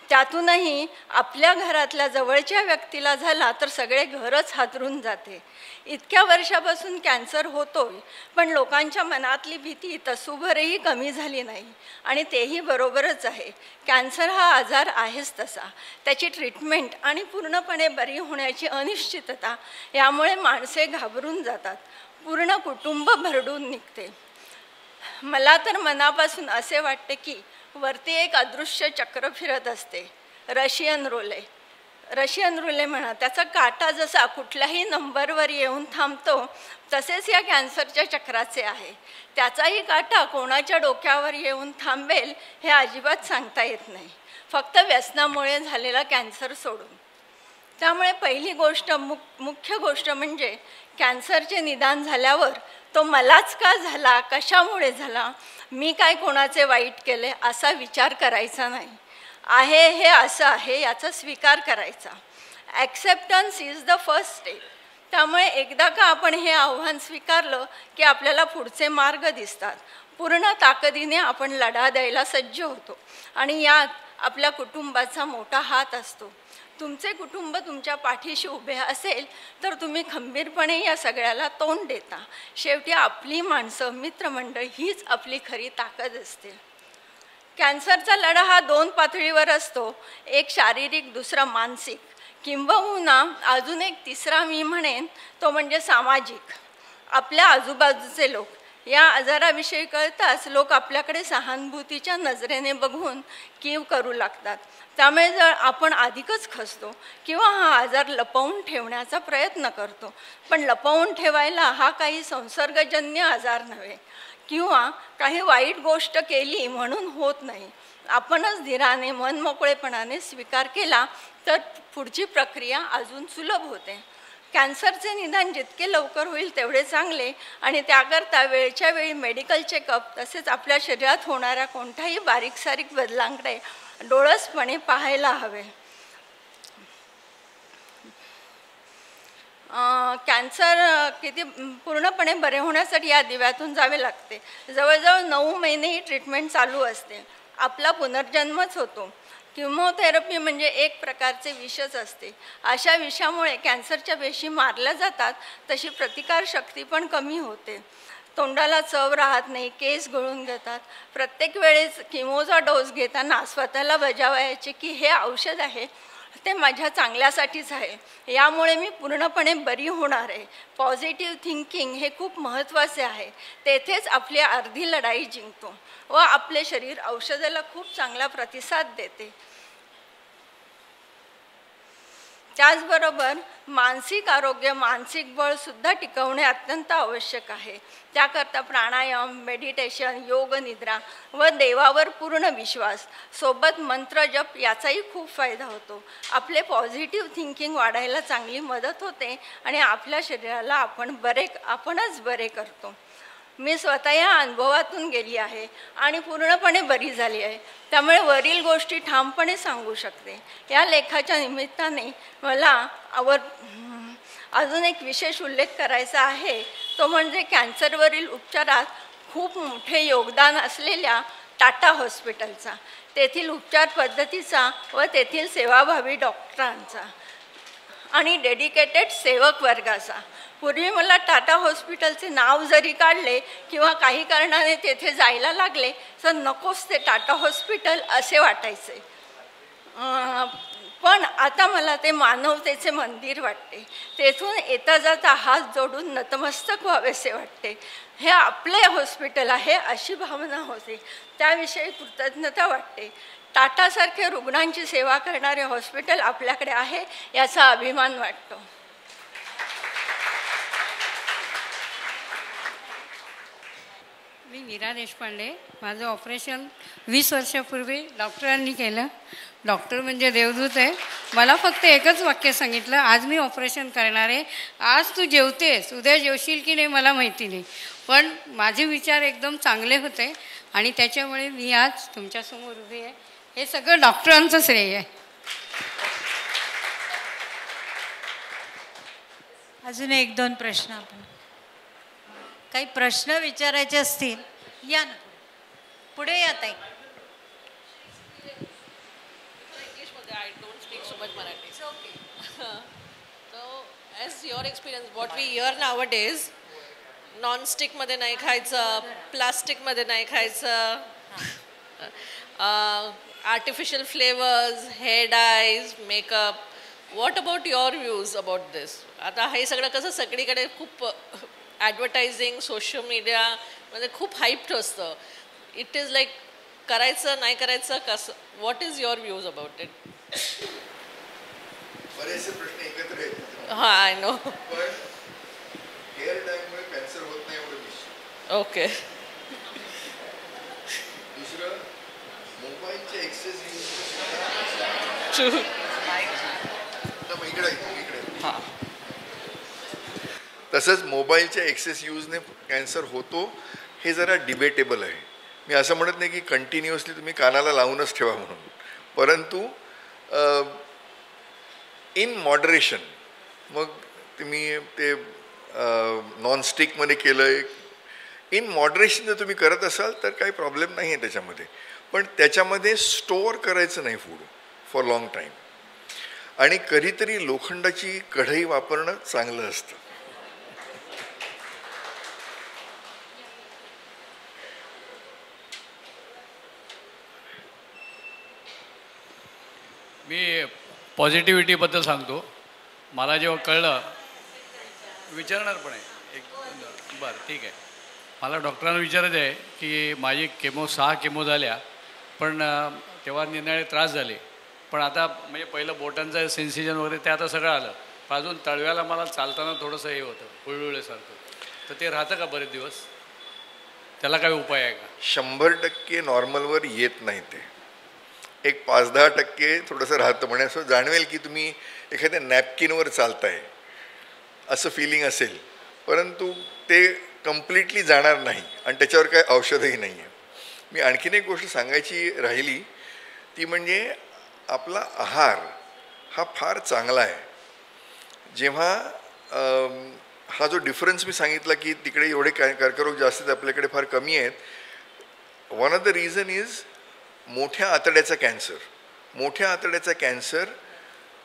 त्यातूनही आपल्या घरातल्या जवळच्या व्यक्तीला झाला तर सगळे घरच हादरून जाते. इतक्या वर्षापासून कॅन्सर होतोय, पण लोकांच्या मनातली भीती तसूभरही कमी झाली नाही. आणि तेही बरोबरच आहे. कॅन्सर हा आजार आहेच तसा. त्याची ट्रीटमेंट आणि पूर्णपणे बरी होण्याची अनिश्चितता यामुळे माणसे घाबरून जातात. पूर्ण कुटुंब भरडून निघते. मला तर मनापासून असे वाटते की वरती एक अदृश्य चक्र फिरत असते. रशियन रुले म्हणा. त्याचा काटा जसा कुठल्याही नंबरवर येऊन थांबतो तसेच या कॅन्सरच्या चक्राचे आहे. त्याचाही काटा कोणाच्या डोक्यावर येऊन थांबेल हे अजिबात सांगता येत नाही, फक्त व्यसनामुळे झालेला कॅन्सर सोडून. त्यामुळे पहिली गोष्ट, मुख्य गोष्ट म्हणजे कॅन्सरचे निदान झाल्यावर तो मलाच का झाला, कशामुळे झाला, मी काय कोणाचे वाईट केले असा विचार करायचा नाही. आहे हे असं आहे याचा स्वीकार करायचा. Acceptance is the first step. त्यामुळे एकदा का आपण हे आव्हान स्वीकारलं की आपल्याला पुढचे मार्ग दिसतात. पूर्ण ताकदीने आपण लढा द्यायला सज्ज होतो आणि यात आपल्या कुटुंबाचा मोठा हात असतो. तुमचे कुटुंब तुमच्या पाठीशी उभे असेल तर तुम्ही खंबीरपणे या सगळ्याला तोंड देता. शेवटी आपली माणसं, मित्रमंडळ हीच आपली खरी ताकद असते. कॅन्सरचा लढा हा 2 पातळीवर असतो. एक शारीरिक, दुसरा मानसिक, किंबहुना अजून एक तिसरा मी म्हणेन तो म्हणजे सामाजिक. आपल्या आजूबाजूचे लोक. या आजाराविषयी कळताच लोक आपल्याकडे सहानुभूतीच्या नजरेने बघून कीव करू लागतात. त्यामुळे जर आपण अधिकच खचतो किंवा हा आजार लपवून ठेवण्याचा प्रयत्न करतो. पण लपवून ठेवायला हा काही संसर्गजन्य आजार नव्हे किंवा काही वाईट गोष्ट केली म्हणून होत नाही. आपणच धीराने, मनमोकळेपणाने स्वीकार केला तर पुढची प्रक्रिया अजून सुलभ होते. कॅन्सरचे निदान जितके लवकर होईल तेवढे चांगले आणि त्याकरता वेळच्या वेळी मेडिकल चेकअप तसेच आपल्या शरीरात होणाऱ्या कोणत्याही बारीक सारीक बदलांकडे डोळसपणे पाहायला हवे. कॅन्सर किती पूर्णपणे बरे होण्यासाठी या दिव्यातून जावे लागते. जवळजवळ 9 महिने ही ट्रीटमेंट चालू असते. आपला पुनर्जन्मच होतो. किमोथेरपी म्हणजे एक प्रकारचे विषच असते. अशा विषामुळे कॅन्सरच्या पेशी मारल्या जातात, तशी प्रतिकारशक्ती पण कमी होते. तोंडाला चव राहत नाही, केस गळून घेतात. प्रत्येक वेळेस किमोचा डोस घेताना स्वतःला बजावायचे की हे औषध आहे ते माझ्या चांगल्यासाठीच आहे, यामुळे मी पूर्णपणे बरी होणार आहे. पॉझिटिव्ह थिंकिंग हे खूप महत्त्वाचे आहे. तेथेच आपली अर्धी लढाई जिंकतो व आपले शरीर औषधाला खूप चांगला प्रतिसाद देते. त्याचबरोबर मानसिक आरोग्य, मानसिक बळसुद्धा टिकवणे अत्यंत आवश्यक आहे. त्याकरता प्राणायाम, मेडिटेशन, योग निद्रा व देवावर पूर्ण विश्वास सोबत मंत्र जप याचाही खूप फायदा होतो. आपले पॉझिटिव्ह थिंकिंग वाढायला चांगली मदत होते आणि आपल्या शरीराला आपणच बरे करतो. मी स्वतः या अनुभवातून गेली आहे आणि पूर्णपणे बरी झाली आहे. त्यामुळे वरील गोष्टी ठामपणे सांगू शकते. या लेखाच्या निमित्ताने मला अजून एक विशेष उल्लेख करायचा आहे, तो म्हणजे कॅन्सरवरील उपचारात खूप मोठे योगदान असलेल्या टाटा हॉस्पिटलचा, तेथील उपचार पद्धतीचा व तेथील सेवाभावी डॉक्टरांचा आणि डेडिकेटेड सेवक वर्गाचा. पूर्वी मला टाटा हॉस्पिटलचे नाव जरी काढले किंवा काही कारणाने तेथे जायला लागले तर नकोच ते टाटा हॉस्पिटल असे वाटायचे. पण आता मला ते मानवतेचे मंदिर वाटते. तेथून येता जाता हात जोडून नतमस्तक व्हावेसे वाटते. हे आपले हॉस्पिटल आहे अशी भावना होते. त्याविषयी कृतज्ञता वाटते. टाटासारखे रुग्णांची सेवा करणारे हॉस्पिटल आपल्याकडे आहे याचा अभिमान वाटतो. मी मीरा देशपांडे. माझं ऑपरेशन 20 वर्षापूर्वी डॉक्टरांनी केलं. डॉक्टर म्हणजे देवदूत आहे. मला फक्त एकच वाक्य सांगितलं, आज मी ऑपरेशन करणार आहे, आज तू जेवतेस, उद्या जेवशील की नाही मला माहिती नाही, पण माझे विचार एकदम चांगले होते आणि त्याच्यामुळे मी आज तुमच्यासमोर उभी आहे. हे सगळं डॉक्टरांचं श्रेय आहे. अजून 1-2 प्रश्न आपण काही प्रश्न विचारायचे असतील या ना पुढे या ताई. I don't speak so much Marathi. It's okay. So, as your experience, what we hear nowadays, non-stick मध्ये नाही खायचं, plastic मध्ये नाही खायचं, artificial flavors, hair dyes, makeup. What about your views about this? आता हे सगळं कसं सगळीकडे खूप ॲडव्हर्टायझिंग, सोशल मीडिया म्हणजे खूप हाईप्ड असतं. इट इज लाईक करायचं नाही करायचं कसं. What is your views about it? बरेचसे प्रश्न एकत्र आहेत. हां, आय नो. पण हेअर डायमुळे कॅन्सर होत नाही एवढं निश्चित. ओके. दुसरं, मोबाईलचे एक्सेस इकडे हां, तसंच मोबाईलच्या एक्सेस यूजने कॅन्सर होतो हे जरा डिबेटेबल आहे. मी असं म्हणत नाही की कंटिन्युअसली तुम्ही कानाला लावूनच ठेवा म्हणून, परंतु इन मॉडरेशन. मग तुम्ही ते नॉनस्टिकमध्ये केलं आहे, इन मॉडरेशन जर तुम्ही करत असाल तर काही प्रॉब्लेम नाही आहे त्याच्यामध्ये. पण त्याच्यामध्ये स्टोअर करायचं नाही फूड फॉर लाँग टाईम. आणि कधीतरी लोखंडाची कढई वापरणं चांगलं असतं. मी पॉझिटिव्हिटीबद्दल सांगतो. मला जेव्हा कळलं, विचारणार पण आहे एक, बरं ठीक आहे. मला डॉक्टरांना विचारायचं आहे की माझी 6 केमो झाल्या, पण तेव्हा निरनिराळे त्रास झाले. पण आता म्हणजे पहिलं बोटांचं सेन्सिजन वगैरे ते आता सगळं आलं, पण अजून तळव्याला मला चालताना थोडंसं हे होतं हुळहुळेसारखं. तर ते राहतं का बरेच दिवस? त्याला काय उपाय आहे का? 100% नॉर्मलवर येत नाही. ते एक 5-10% थोडंसं राहतं. म्हणजे असं जाणवेल की तुम्ही एखाद्या नॅपकिनवर चालताय असं फिलिंग असेल, परंतु ते कम्प्लिटली जाणार नाही आणि त्याच्यावर काय औषधही नाही आहे. मी आणखीन एक गोष्ट सांगायची राहिली, ती म्हणजे आपला आहार हा फार चांगला आहे. जेव्हा हा जो डिफरन्स मी सांगितला की तिकडे एवढे कर्करोग जास्त आहेत, आपल्याकडे फार कमी आहेत. One of the reason is मोठ्या आतड्याचा कॅन्सर. मोठ्या आतड्याचा कॅन्सर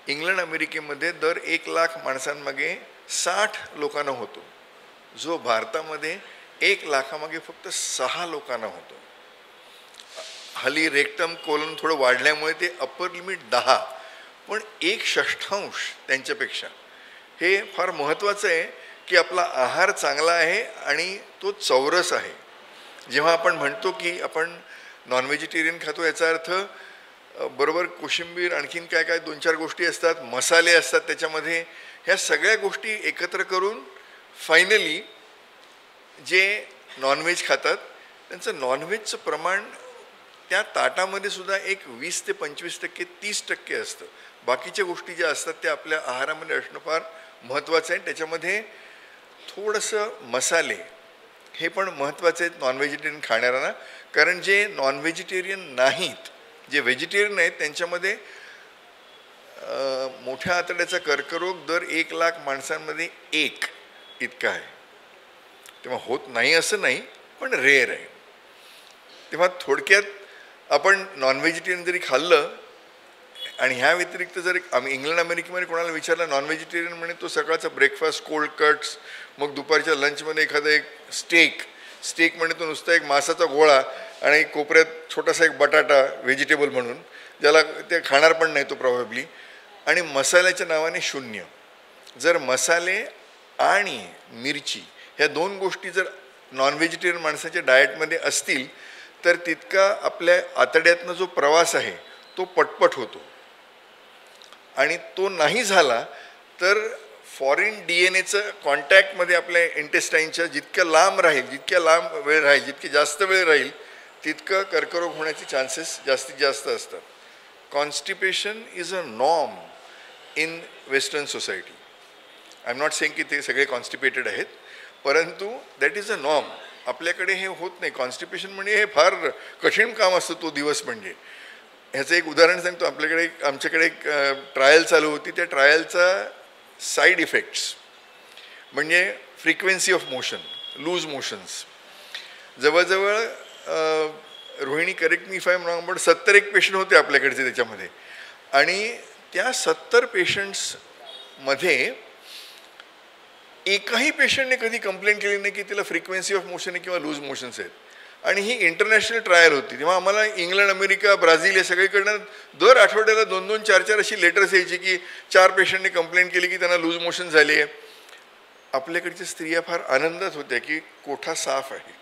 इंग्लंड अमेरिकेमध्ये दर 1 लाख माणसांमागे 60 लोकांना होतो, जो भारतामध्ये 1 लाखामागे फक्त 6 लोकांना होतो. हल्ली रेक्टम कोलन थोडं वाढल्यामुळे ते अप्पर लिमिट 10, पण 1/6 त्यांच्यापेक्षा. हे फार महत्त्वाचं आहे की आपला आहार चांगला आहे आणि तो चौरस आहे. जेव्हा आपण म्हणतो की आपण नॉन व्हेजिटेरियन खातो, याचा अर्थ बरोबर कोशिंबीर, आणखीन काय काय 2-4 गोष्टी असतात, मसाले असतात त्याच्यामध्ये. ह्या सगळ्या गोष्टी एकत्र करून फायनली जे नॉनव्हेज खातात त्यांचं नॉनव्हेजचं प्रमाण त्या ताटामध्ये सुद्धा एक 20 ते 25% 30% असतं. बाकीच्या गोष्टी ज्या असतात त्या आपल्या आहारामध्ये असणं फार महत्त्वाचं आहे. त्याच्यामध्ये थोडंसं मसाले हे पण महत्त्वाचे आहेत नॉन व्हेजिटेरियन खाणाऱ्यांना, कारण जे नॉन व्हेजिटेरियन नाहीत, जे व्हेजिटेरियन आहेत त्यांच्यामध्ये मोठ्या आतड्याचा कर्करोग दर 1 लाख माणसांमध्ये 1 इतका आहे. तेव्हा होत नाही असं नाही, पण रेअर आहे. तेव्हा थोडक्यात आपण नॉन व्हेजिटेरियन जरी खाल्लं, आणि ह्या व्यतिरिक्त जर आम्ही इंग्लंड अमेरिकेमध्ये कोणाला विचारलं नॉन व्हेजिटेरियन म्हणे तो सकाळचा ब्रेकफास्ट कोल्ड कट्स, मग दुपारच्या लंचमध्ये एखादा एक स्टेक म्हणे तो नुसता एक मांसाचा गोळा आणि कोपऱ्यात छोटासा एक बटाटा व्हेजिटेबल म्हणून, ज्याला ते खाणार पण नाही तो प्रॉबेबली, आणि मसाल्याच्या नावाने 0. जर मसाले आणि मिरची ह्या 2 गोष्टी जर नॉन व्हेजिटेरियन माणसाच्या डाएटमध्ये असतील तर तितका आपल्या आतड्यातनं जो प्रवास आहे तो पटपट होतो. आणि तो नाही झाला तर फॉरेन DNA कॉन्टॅक्टमध्ये आपल्या इंटेस्टाईनच्या जितक्या लांब वेळ राहील, जितकी जास्त वेळ राहील तितकं कर्करोग होण्याचे चान्सेस जास्तीत जास्त असतात. Constipation is a norm in western society. I am not saying की ते सगळे कॉन्स्टिपेटेड आहेत, परंतु दॅट इज अ नॉर्म. आपल्याकडे हे होत नाही. कॉन्स्टिपेशन म्हणजे हे फार कठीण काम असतं तो दिवस. म्हणजे ह्याचं एक उदाहरण सांगतो. आमच्याकडे एक ट्रायल चालू होती. त्या ट्रायलचा साईड इफेक्ट्स म्हणजे frequency of motion, loose motions. जवळजवळ Rohini correct me if I am wrong but 70 एक पेशंट होते आपल्याकडचे त्याच्यामध्ये. आणि त्या 70 पेशंट्समध्ये एकही पेशंटने कधी कंप्लेंट केली नाही की तिला फ्रिक्वेन्सी ऑफ मोशन आहे किंवा लूज मोशन्स आहेत. आणि ही इंटरनॅशनल ट्रायल होती. तेव्हा आम्हाला इंग्लंड, अमेरिका, ब्राझील या सगळीकडनं दर आठवड्याला 2-2, 4-4 अशी लेटर्स यायची की 4 पेशंटने कंप्लेंट केली की त्यांना लूज मोशन झाली आहे. आपल्याकडच्या स्त्रिया फार आनंदात होत्या की कोठा साफ आहे.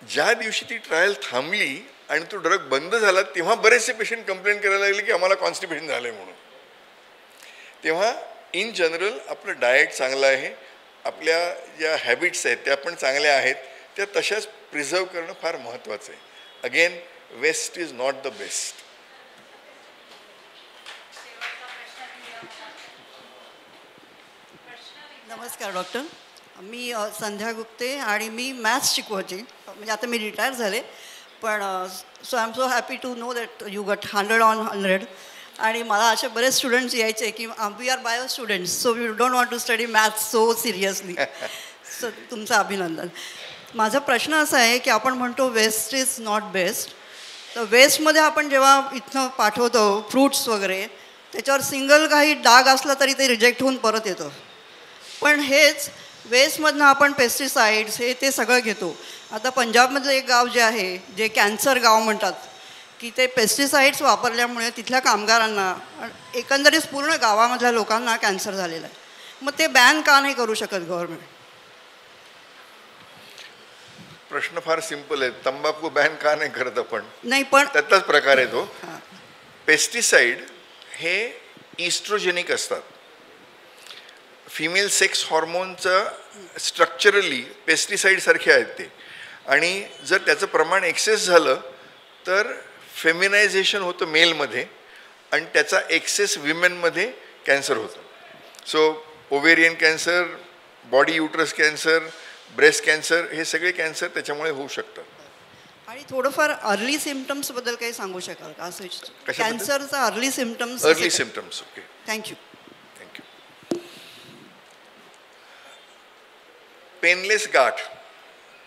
ज्या दिवशी ती ट्रायल थांबली आणि तो ड्रग बंद झाला तेव्हा बरेचसे पेशंट कंप्लेंट करायला लागले की आम्हाला कॉन्स्टिपेशन झालं आहे म्हणून. तेव्हा इन जनरल आपलं डाएट चांगलं आहे, आपल्या ज्या हॅबिट्स आहेत त्या पण चांगल्या आहेत, त्या तशाच प्रिझर्व करणं फार महत्त्वाचं आहे. Again west is not the best. नमस्कार डॉक्टर, मी संध्या गुप्ते आणि मी मॅथ्स शिकवायची. म्हणजे आता मी रिटायर झाले, पण so I am so happy to know that you got 100 on 100. आणि मला असे बरेच स्टुडंट्स यायचे की we are bio students, so we don't want to study maths so seriously. So तुमचं अभिनंदन. माझा प्रश्न असा आहे की आपण म्हणतो वेस्ट इज नॉट बेस्ट. तर वेस्टमध्ये आपण जेव्हा इथनं पाठवतो फ्रूट्स वगैरे, त्याच्यावर सिंगल काही डाग असला तरी ते रिजेक्ट होऊन परत येतं. पण हेच वेस्टमधनं आपण पेस्टिसाइड्स ते सगळं घेतो. आता पंजाबमधलं एक गाव जे आहे, जे कॅन्सर गाव म्हणतात, की ते पेस्टिसाइड्स वापरल्यामुळे तिथल्या कामगारांना, एकंदरीत पूर्ण गावामधल्या लोकांना कॅन्सर झालेला आहे. मग ते बॅन का नाही करू शकत गव्हर्नमेंट? प्रश्न फार सिंपल आहे. तंबाखू बॅन का नाही करत आपण? नाही, पण त्यातलाच प्रकार आहे तो. पेस्टिसाइड हे इस्ट्रोजेनिक असतात. फिमेल सेक्स हॉर्मोनचं स्ट्रक्चरली पेस्टिसाईडसारखे आहेत ते. आणि जर त्याचं प्रमाण एक्सेस झालं तर फेमिनायझेशन होतं मेलमध्ये आणि त्याचा एक्सेस विमेनमध्ये कॅन्सर होतं. So ovarian cancer, body uterus cancer, breast cancer, हे सगळे कॅन्सर त्याच्यामुळे होऊ शकतात. आणि थोडंफार अर्ली सिम्पटम्सबद्दल काही सांगू शकाल का? असं कॅन्सरचा early symptoms. Okay, thank you. Painless गाठ,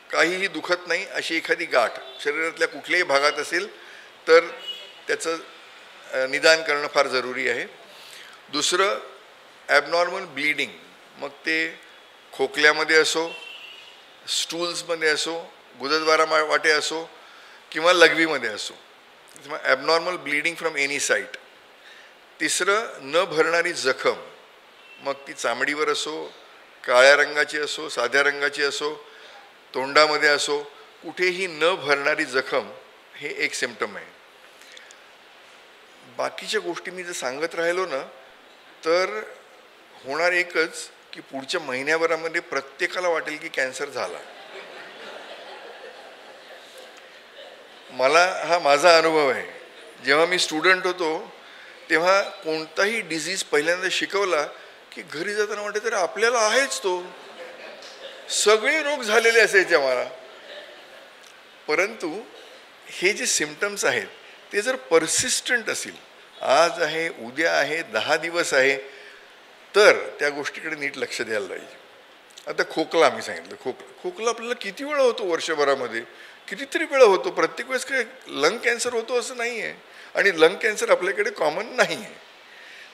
काहीही दुखत नाही अशी एखादी गाठ शरीरातल्या कुठल्याही भागात असेल तर त्याचं निदान करणं फार जरुरी आहे. दुसरं ॲबनॉर्मल ब्लीडिंग, मग ते खोकल्यामध्ये असो, स्टूल्समध्ये असो, गुदद्वारा वाटे असो किंवा लघवीमध्ये असो, abnormal bleeding from any site. तिसरं न भरणारी जखम, मग ती चामडीवर असो, काळ्या रंगाची असो, साध्या रंगाची असो, तोंडामध्ये असो, कुठेही न भरणारी जखम हे एक सिम्पटम आहे. बाकीच्या गोष्टी मी जर सांगत राहिलो ना तर होणार एकच की पुढच्या महिन्याभरामध्ये प्रत्येकाला वाटेल की कॅन्सर झाला. मला हा माझा अनुभव आहे. जेव्हा मी स्टुडंट होतो तेव्हा कोणताही डिझीज पहिल्यांदा शिकवला की घरी जाताना वाटतं तर आपल्याला आहेच तो. सगळे रोग झालेले असायचे मला. परंतु हे जे सिम्पटम्स आहेत ते जर परसिस्टंट असतील, आज आहे, उद्या आहे, 10 दिवस आहे, तर त्या गोष्टीकडे नीट लक्ष द्यायला पाहिजे. आता खोकला आम्ही सांगितलं, खोकला आपल्याला किती वेळा होतो वर्षभरामध्ये, कितीतरी वेळा होतो. प्रत्येक वेळेस काय लंग कॅन्सर होतो असं नाही आहे. आणि लंग कॅन्सर आपल्याकडे कॉमन नाही आहे,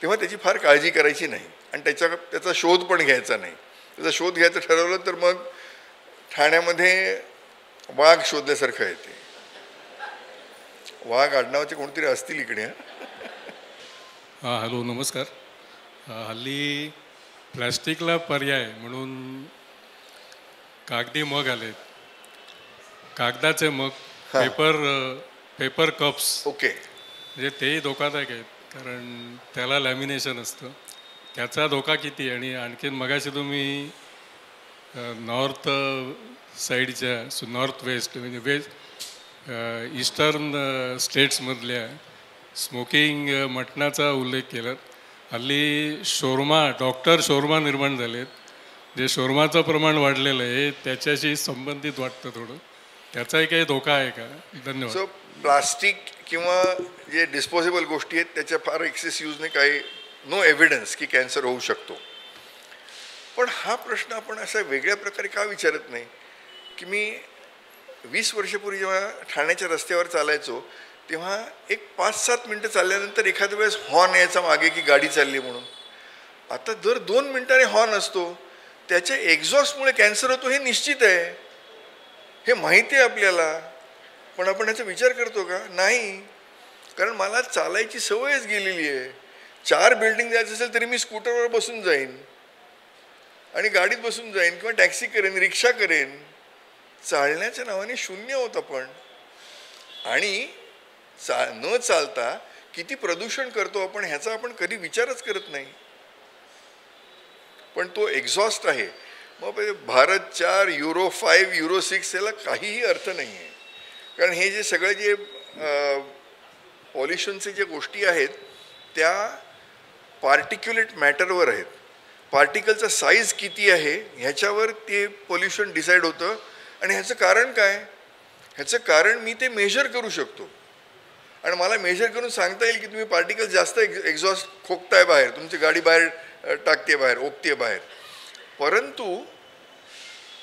तेव्हा त्याची फार काळजी करायची नाही आणि त्याचा शोध पण घ्यायचा नाही. त्याचा शोध घ्यायचं ठरवलं तर मग ठाण्यामध्ये वाघ शोधल्यासारखं आहे ते. वाघ आडनावाचे कोणतरी असतील इकडे. हां, हॅलो, नमस्कार. हल्ली प्लॅस्टिकला पर्याय म्हणून कागदी मग आलेत, कागदाचे मग, पेपर कप्स. ओके. म्हणजे तेही धोकादायक आहेत, कारण त्याला लॅमिनेशन असतं. त्याचा धोका किती? आणि आणखीन मगाशी तुम्ही नॉर्थ साईडच्या, नॉर्थ वेस्ट म्हणजे ईस्टर्न स्टेट्समधल्या स्मोकिंग मटणाचा उल्लेख केला. हल्ली डॉक्टर शोरमा निर्माण झालेत. जे शोरमाचं प्रमाण वाढलेलं आहे त्याच्याशी संबंधित वाटतं थोडं. त्याचाही काही धोका आहे का? धन्यवाद. सो प्लास्टिक किंवा जे डिस्पोजेबल गोष्टी आहेत त्याच्या फार एक्सेस यूजने काही नो एव्हिडन्स की कॅन्सर होऊ शकतो. पण हा प्रश्न आपण असा वेगळ्या प्रकारे का विचारत नाही की मी 20 वर्षापूर्वी जेव्हा ठाण्याच्या रस्त्यावर चालायचो तेव्हा एक 5-7 मिनटं चालल्यानंतर एखाद्या वेळेस हॉर्न यायचा मागे की गाडी चालली म्हणून. आता दर 2 मिनिटांनी हॉर्न असतो. त्याच्या एक्झॉस्टमुळे कॅन्सर होतो हे निश्चित आहे, हे माहिती आहे आपल्याला. पण आपण याचा विचार करतो का? नाही. कारण मला चालायची सवयच गेलेली आहे. 4 बिल्डिंग जायचं असेल तरी मी स्कूटरवर बसून जाईन आणि गाडीत बसून जाईन किंवा टॅक्सी करेन, रिक्षा करेन. चालण्याच्या नावाने शून्य होत आपण. आणि न चालता किती प्रदूषण करतो आपण ह्याचा आपण कधी विचारच करत नाही. पण तो एक्झॉस्ट आहे. मग भारत 4, युरो 5, युरो 6 याला काहीही अर्थ नाही आहे. कारण हे जे सगळे जे पॉल्युशनचे जे गोष्टी आहेत त्या पार्टिक्युलेट मॅटरवर आहेत. पार्टिकलचा साईज किती आहे ह्याच्यावर ते पॉल्युशन डिसाईड होतं. आणि ह्याचं कारण काय? ह्याचं कारण मी ते मेजर करू शकतो आणि मला मेजर करून सांगता येईल की तुम्ही पार्टिकल जास्त एक्झॉस्ट खोकताय बाहेर, तुमची गाडी बाहेर टाकते बाहेर, ओकते बाहेर. परंतु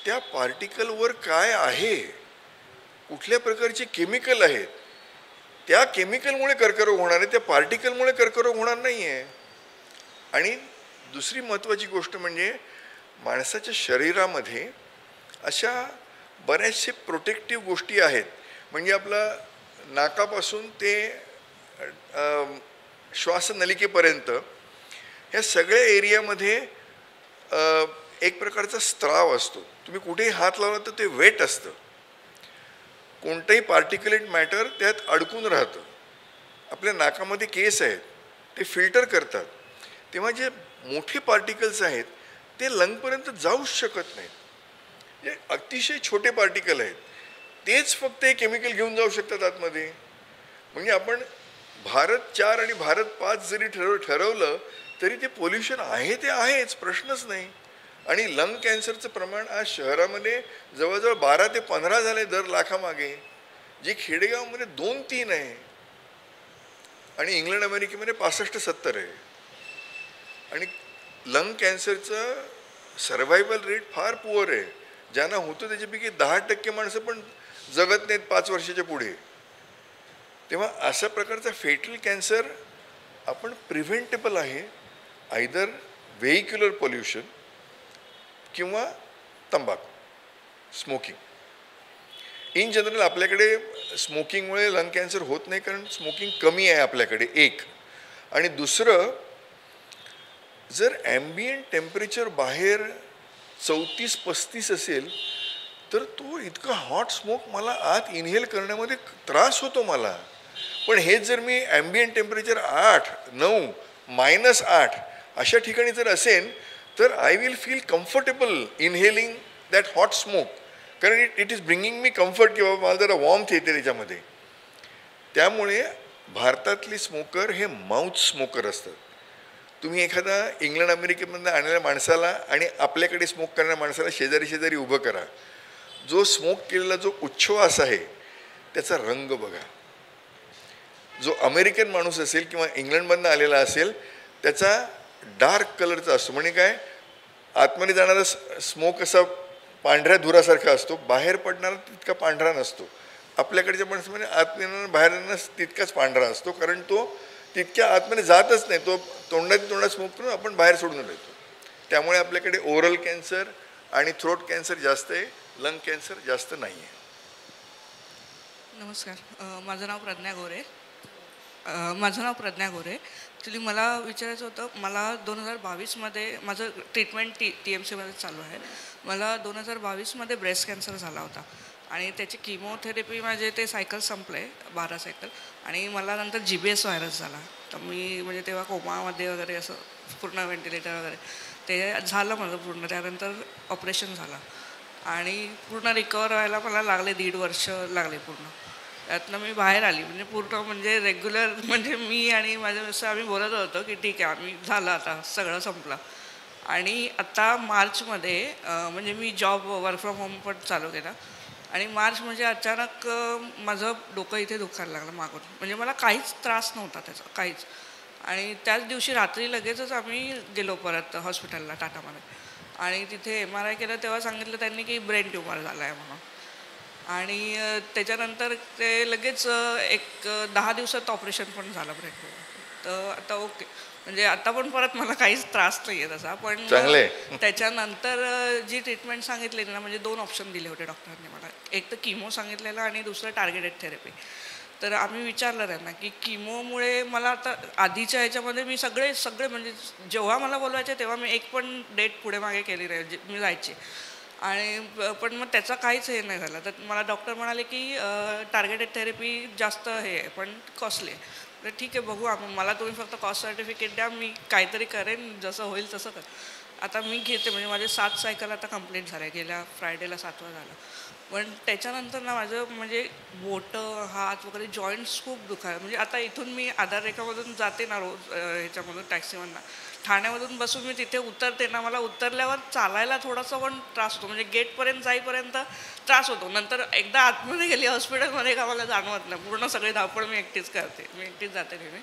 त्या पार्टिकलवर काय आहे, कुठल्या प्रकारचे केमिकल आहेत, त्या केमिकलमुळे कर्करोग होणार आहे, त्या पार्टिकलमुळे कर्करोग होणार नाही आहे. आणि दुसरी महत्त्वाची गोष्ट म्हणजे माणसाच्या शरीरामध्ये अशा बऱ्याचशे प्रोटेक्टिव्ह गोष्टी आहेत. म्हणजे आपला नाकापासून ते श्वासनलिकेपर्यंत ह्या सगळ्या एरियामध्ये एक प्रकारचा स्त्राव असतो. तुम्ही कुठेही हात लावला तर ते वेट असतं. कोणतंही पार्टिक्युलेट मॅटर त्यात अडकून राहतं. आपल्या नाकामध्ये केस आहेत ते फिल्टर करतात. तेव्हा जे मोठे पार्टिकल्स आहेत ते लंगपर्यंत जाऊच शकत नाहीत. जे अतिशय छोटे पार्टिकल आहेत तेच फक्त हे केमिकल घेऊन जाऊ शकतात आतमध्ये. म्हणजे आपण भारत 4 आणि भारत 5 जरी ठरवलं तरी ते पोल्युशन आहे ते आहेच, प्रश्नच नाही. आणि लंग कॅन्सरचं प्रमाण आज शहरामध्ये जवळजवळ 12 ते 15 झाले दर लाखामागे, जे खेडेगावमध्ये 2-3 आहे. आणि इंग्लंड अमेरिकेमध्ये 65-70 आहे. आणि लंग कॅन्सरचं सर्व्हायवल रेट फार पुअर आहे. ज्यांना होतं त्याच्यापैकी 10% माणसं पण जगत नाहीत 5 वर्षाच्या पुढे. तेव्हा अशा प्रकारचा फेटल कॅन्सर आपण प्रिव्हेंटेबल आहे, आयदर व्हेइक्युलर पोल्युशन किंवा तंबाखू, स्मोकिंग. इन जनरल आपल्याकडे स्मोकिंगमुळे लंग कॅन्सर होत नाही कारण स्मोकिंग कमी आहे आपल्याकडे, एक. आणि दुसरं, जर ॲम्बियंट टेम्परेचर बाहेर 34-35 असेल तर तो इतका हॉट स्मोक मला आत इनहेल करण्यामध्ये त्रास होतो मला. पण हेच जर मी ॲम्बियंट टेम्परेचर 8, 9, -8 अशा ठिकाणी जर असेल तर I will feel comfortable inhaling that hot smoke, कारण it is bringing me comfort, किंवा मला जरा वॉर्मथ येते त्याच्यामध्ये. त्यामुळे भारतातली स्मोकर हे माउथ स्मोकर असतात. तुम्ही एखादा इंग्लंड अमेरिकेमधून आणलेल्या माणसाला आणि आपल्याकडे स्मोक करणाऱ्या माणसाला शेजारी शेजारी उभं करा. जो स्मोक केलेला जो उच्छ्वास आहे त्याचा रंग बघा. जो अमेरिकन माणूस असेल किंवा इंग्लंडमधून आलेला असेल त्याचा डार्क कलरचा असतो, म्हणजे काय, आतमध्ये जाणारा स्मोक असा पांढऱ्या धुरासारखा असतो, बाहेर पडणारा तितका पांढरा नसतो. आपल्याकडच्या माणसामध्ये आतमध्ये बाहेर तितकाच पांढरा असतो, कारण तो तितक्या आतमध्ये जातच नाही, तो तोंडात स्मोक करून आपण बाहेर सोडून देतो. त्यामुळे आपल्याकडे ओरल कॅन्सर आणि थ्रोट कॅन्सर जास्त आहे, लंग कॅन्सर जास्त नाही आहे. नमस्कार, माझं नाव प्रज्ञा गोरे. ॲक्च्युली मला विचारायचं होतं, मला 2022मध्ये माझं ट्रीटमेंट TMCमध्ये चालू आहे. मला 2022मध्ये ब्रेस्ट कॅन्सर झाला होता आणि त्याची किमोथेरपी माझे ते सायकल संपले 12 सायकल, आणि मला नंतर GBS व्हायरस झाला. तर मी म्हणजे तेव्हा कोमामध्ये वगैरे असं पूर्ण व्हेंटिलेटर वगैरे ते झालं माझं पूर्ण. त्यानंतर ऑपरेशन झालं आणि पूर्ण रिकवर व्हायला मला लागले 1.5 वर्ष लागले पूर्ण. त्यातनं मी बाहेर आली, म्हणजे पूर्ण म्हणजे रेग्युलर, म्हणजे मी आणि माझ्या मिस्टर आम्ही बोलत होतो की ठीक आहे आम्ही झालं आता सगळं संपलं. आणि आता मार्चमध्ये म्हणजे मी जॉब वर्क फ्रॉम होम पण चालू केला आणि मार्च म्हणजे अचानक माझं डोकं इथे दुखायला लागलं मागून, म्हणजे मला काहीच त्रास नव्हता त्याचा, काहीच. आणि त्याच दिवशी रात्री लगेचच आम्ही गेलो परत हॉस्पिटलला टाटामध्ये आणि तिथे MRI केलं. तेव्हा सांगितलं त्यांनी की ब्रेन ट्युमर झाला आहे म्हणून. आणि त्याच्यानंतर ते लगेच 10 दिवसात ऑपरेशन पण झालं ब्रेन ट्युमर. तर आता ओके, म्हणजे आता पण परत मला काहीच त्रास नाही आहे तसा. पण त्याच्यानंतर जी ट्रीटमेंट सांगितली ना, म्हणजे 2 ऑप्शन दिले होते डॉक्टरांनी मला. एक तर किमो सांगितलेलं आणि दुसरं टार्गेटेड थेरपी. तर आम्ही विचारलं त्यांना की किमोमुळे मला आता आधीच्या ह्याच्यामध्ये मी सगळे म्हणजे जेव्हा मला बोलवायचे तेव्हा मी एक पण डेट पुढे मागे केली नाही, मी जायची. आणि पण मग त्याचा काहीच हे नाही झालं. तर मला डॉक्टर म्हणाले की टार्गेटेड थेरपी जास्त हे आहे पण कॉस्टली आहे. तर ठीक आहे बघू, मला तुम्ही फक्त कॉस्ट सर्टिफिकेट द्या, मी काहीतरी करेन, जसं होईल तसं कर. आता मी घेते, म्हणजे माझे 7 सायकल आता कंप्लीट झाल्या, गेल्या फ्रायडेला 7वं झालं. पण त्याच्यानंतर ना माझं म्हणजे बोटं, हात वगैरे जॉईंट्स खूप दुखायला. म्हणजे आता इथून मी आधार रेखामधून जाते ना रोज ह्याच्यामधून टॅक्सीमधून ठाण्यामधून बसून मी तिथे उतरते ना, मला उतरल्यावर चालायला थोडासा पण त्रास होतो, म्हणजे गेटपर्यंत जाईपर्यंत त्रास होतो. नंतर एकदा आतमध्ये गेली हॉस्पिटलमध्ये का मला जाणवत नाही, पूर्ण सगळी धावपळ मी एकटीच करते, मी एकटीच जाते नेहमी.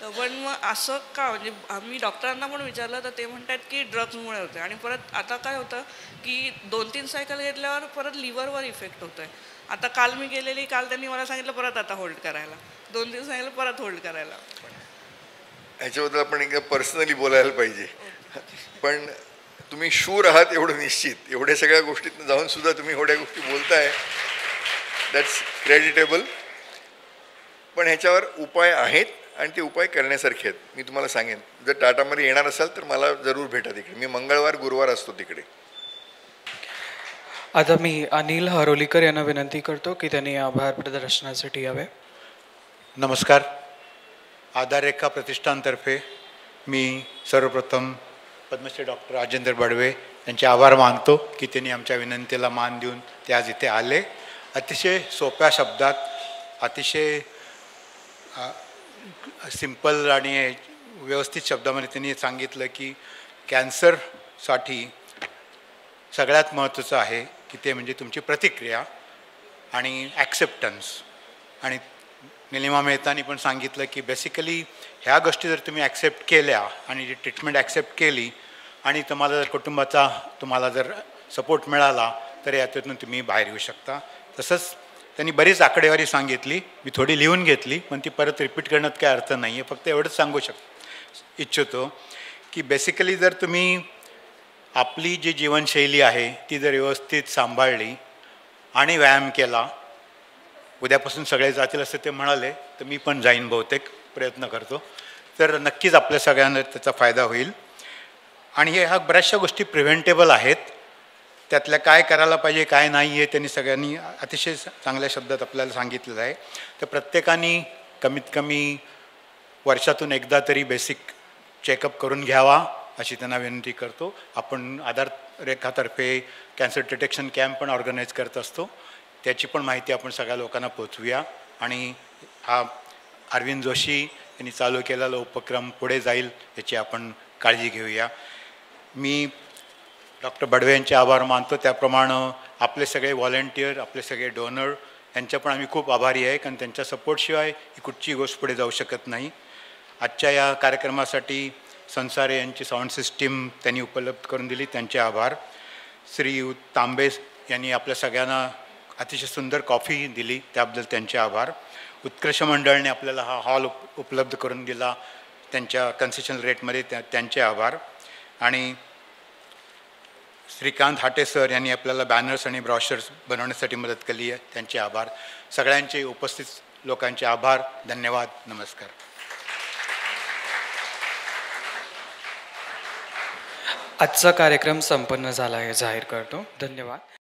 तर पण मग असं का, म्हणजे आम्ही डॉक्टरांना पण विचारलं तर ते म्हणतात की ड्रग्समुळे होते. आणि परत आता काय होतं की 2-3 सायकल घेतल्यावर परत लिव्हरवर इफेक्ट होतो आहे. आता काल मी गेलेली, काल त्यांनी मला सांगितलं परत आता होल्ड करायला, 2-3 सायकल परत होल्ड करायला. ह्याच्याबद्दल आपण एकदा पर्सनली बोलायला पाहिजे. पण तुम्ही शूर आहात एवढं निश्चित, एवढ्या सगळ्या गोष्टीतून जाऊन सुद्धा तुम्ही एवढ्या गोष्टी बोलताय, दॅट्स क्रेडिटेबल. पण ह्याच्यावर उपाय आहेत आणि ते उपाय करण्यासारखे आहेत. मी तुम्हाला सांगेन, जर टाटामध्ये येणार असाल तर मला जरूर भेटा तिकडे. मी मंगळवार गुरुवार असतो तिकडे. आता मी अनिल हरोलीकर यांना विनंती करतो की त्यांनी आभार प्रदर्शनासाठी यावे. नमस्कार. आधार रेखा प्रतिष्ठानतर्फे मी सर्वप्रथम पद्मश्री डॉक्टर राजेंद्र बडवे यांचे आभार मानतो की त्यांनी आमच्या विनंतीला मान देऊन ते आज इथे आले. अतिशय सोप्या शब्दात, अतिशय सिंपल आणि व्यवस्थित शब्दामध्ये त्यांनी सांगितलं की कॅन्सरसाठी सगळ्यात महत्त्वाचं आहे की ते म्हणजे तुमची प्रतिक्रिया आणि ॲक्सेप्टन्स. आणि निलिमा मेहतानी पण सांगितलं की बेसिकली ह्या गोष्टी जर तुम्ही ॲक्सेप्ट केल्या आणि जी ट्रीटमेंट ॲक्सेप्ट केली आणि तुम्हाला जर कुटुंबाचा तुम्हाला जर सपोर्ट मिळाला तर यातून तुम्ही बाहेर येऊ शकता. तसंच त्यांनी बरीच आकडेवारी सांगितली, मी थोडी लिहून घेतली पण ती परत रिपीट करण्यात काय अर्थ नाही आहे. फक्त एवढंच सांगू इच्छितो की बेसिकली जर तुम्ही आपली जी जीवनशैली आहे ती जर व्यवस्थित सांभाळली आणि व्यायाम केला, उद्यापासून सगळे जातील असं ते म्हणाले तर मी पण जाईन, बहुतेक प्रयत्न करतो, तर नक्कीच आपल्या सगळ्यांना त्याचा फायदा होईल. आणि ह्या बऱ्याचशा गोष्टी प्रिव्हेंटेबल आहेत. त्यातल्या काय करायला पाहिजे काय नाही आहे त्यांनी सगळ्यांनी अतिशय चांगल्या शब्दात आपल्याला सांगितलेलं आहे. तर प्रत्येकाने कमीत कमी वर्षातून एकदा तरी बेसिक चेकअप करून घ्यावा अशी त्यांना विनंती करतो. आपण आधार रेखातर्फे कॅन्सर डिटेक्शन कॅम्प पण ऑर्गनाईज करत असतो. त्याची पण माहिती आपण सगळ्या लोकांना पोचवूया आणि हा अरविंद जोशी यांनी चालू केलेला उपक्रम पुढे जाईल याची आपण काळजी घेऊया. मी डॉक्टर बडवे यांचे आभार मानतो. त्याप्रमाणे आपले सगळे व्हॉलेंटियर आपले सगळे डोनर यांच्या पण आम्ही खूप आभारी आहे, कारण त्यांच्या सपोर्टशिवाय ही कुठची गोष्ट पुढे जाऊ शकत नाही. आजच्या या कार्यक्रमासाठी संसारे यांची साऊंड सिस्टीम त्यांनी उपलब्ध करून दिली, त्यांचे आभार. श्री तांबे यांनी आपल्या सगळ्यांना अतिशय सुंदर कॉफी दिली, त्याबद्दल त्यांचे आभार. उत्कृष्ट मंडळाने आपल्याला हा हॉल उपलब्ध करून दिला त्यांच्या कन्सेशन रेटमध्ये, त्यांचे आभार. आणि श्रीकांत हाटे सर यांनी आपल्याला बॅनर्स आणि ब्रॉशर्स बनवण्यासाठी मदत केली आहे, त्यांचे आभार. सगळ्यांचे उपस्थित लोकांचे आभार. धन्यवाद. नमस्कार. आजचा कार्यक्रम संपन्न झाला हे जाहीर करतो. धन्यवाद.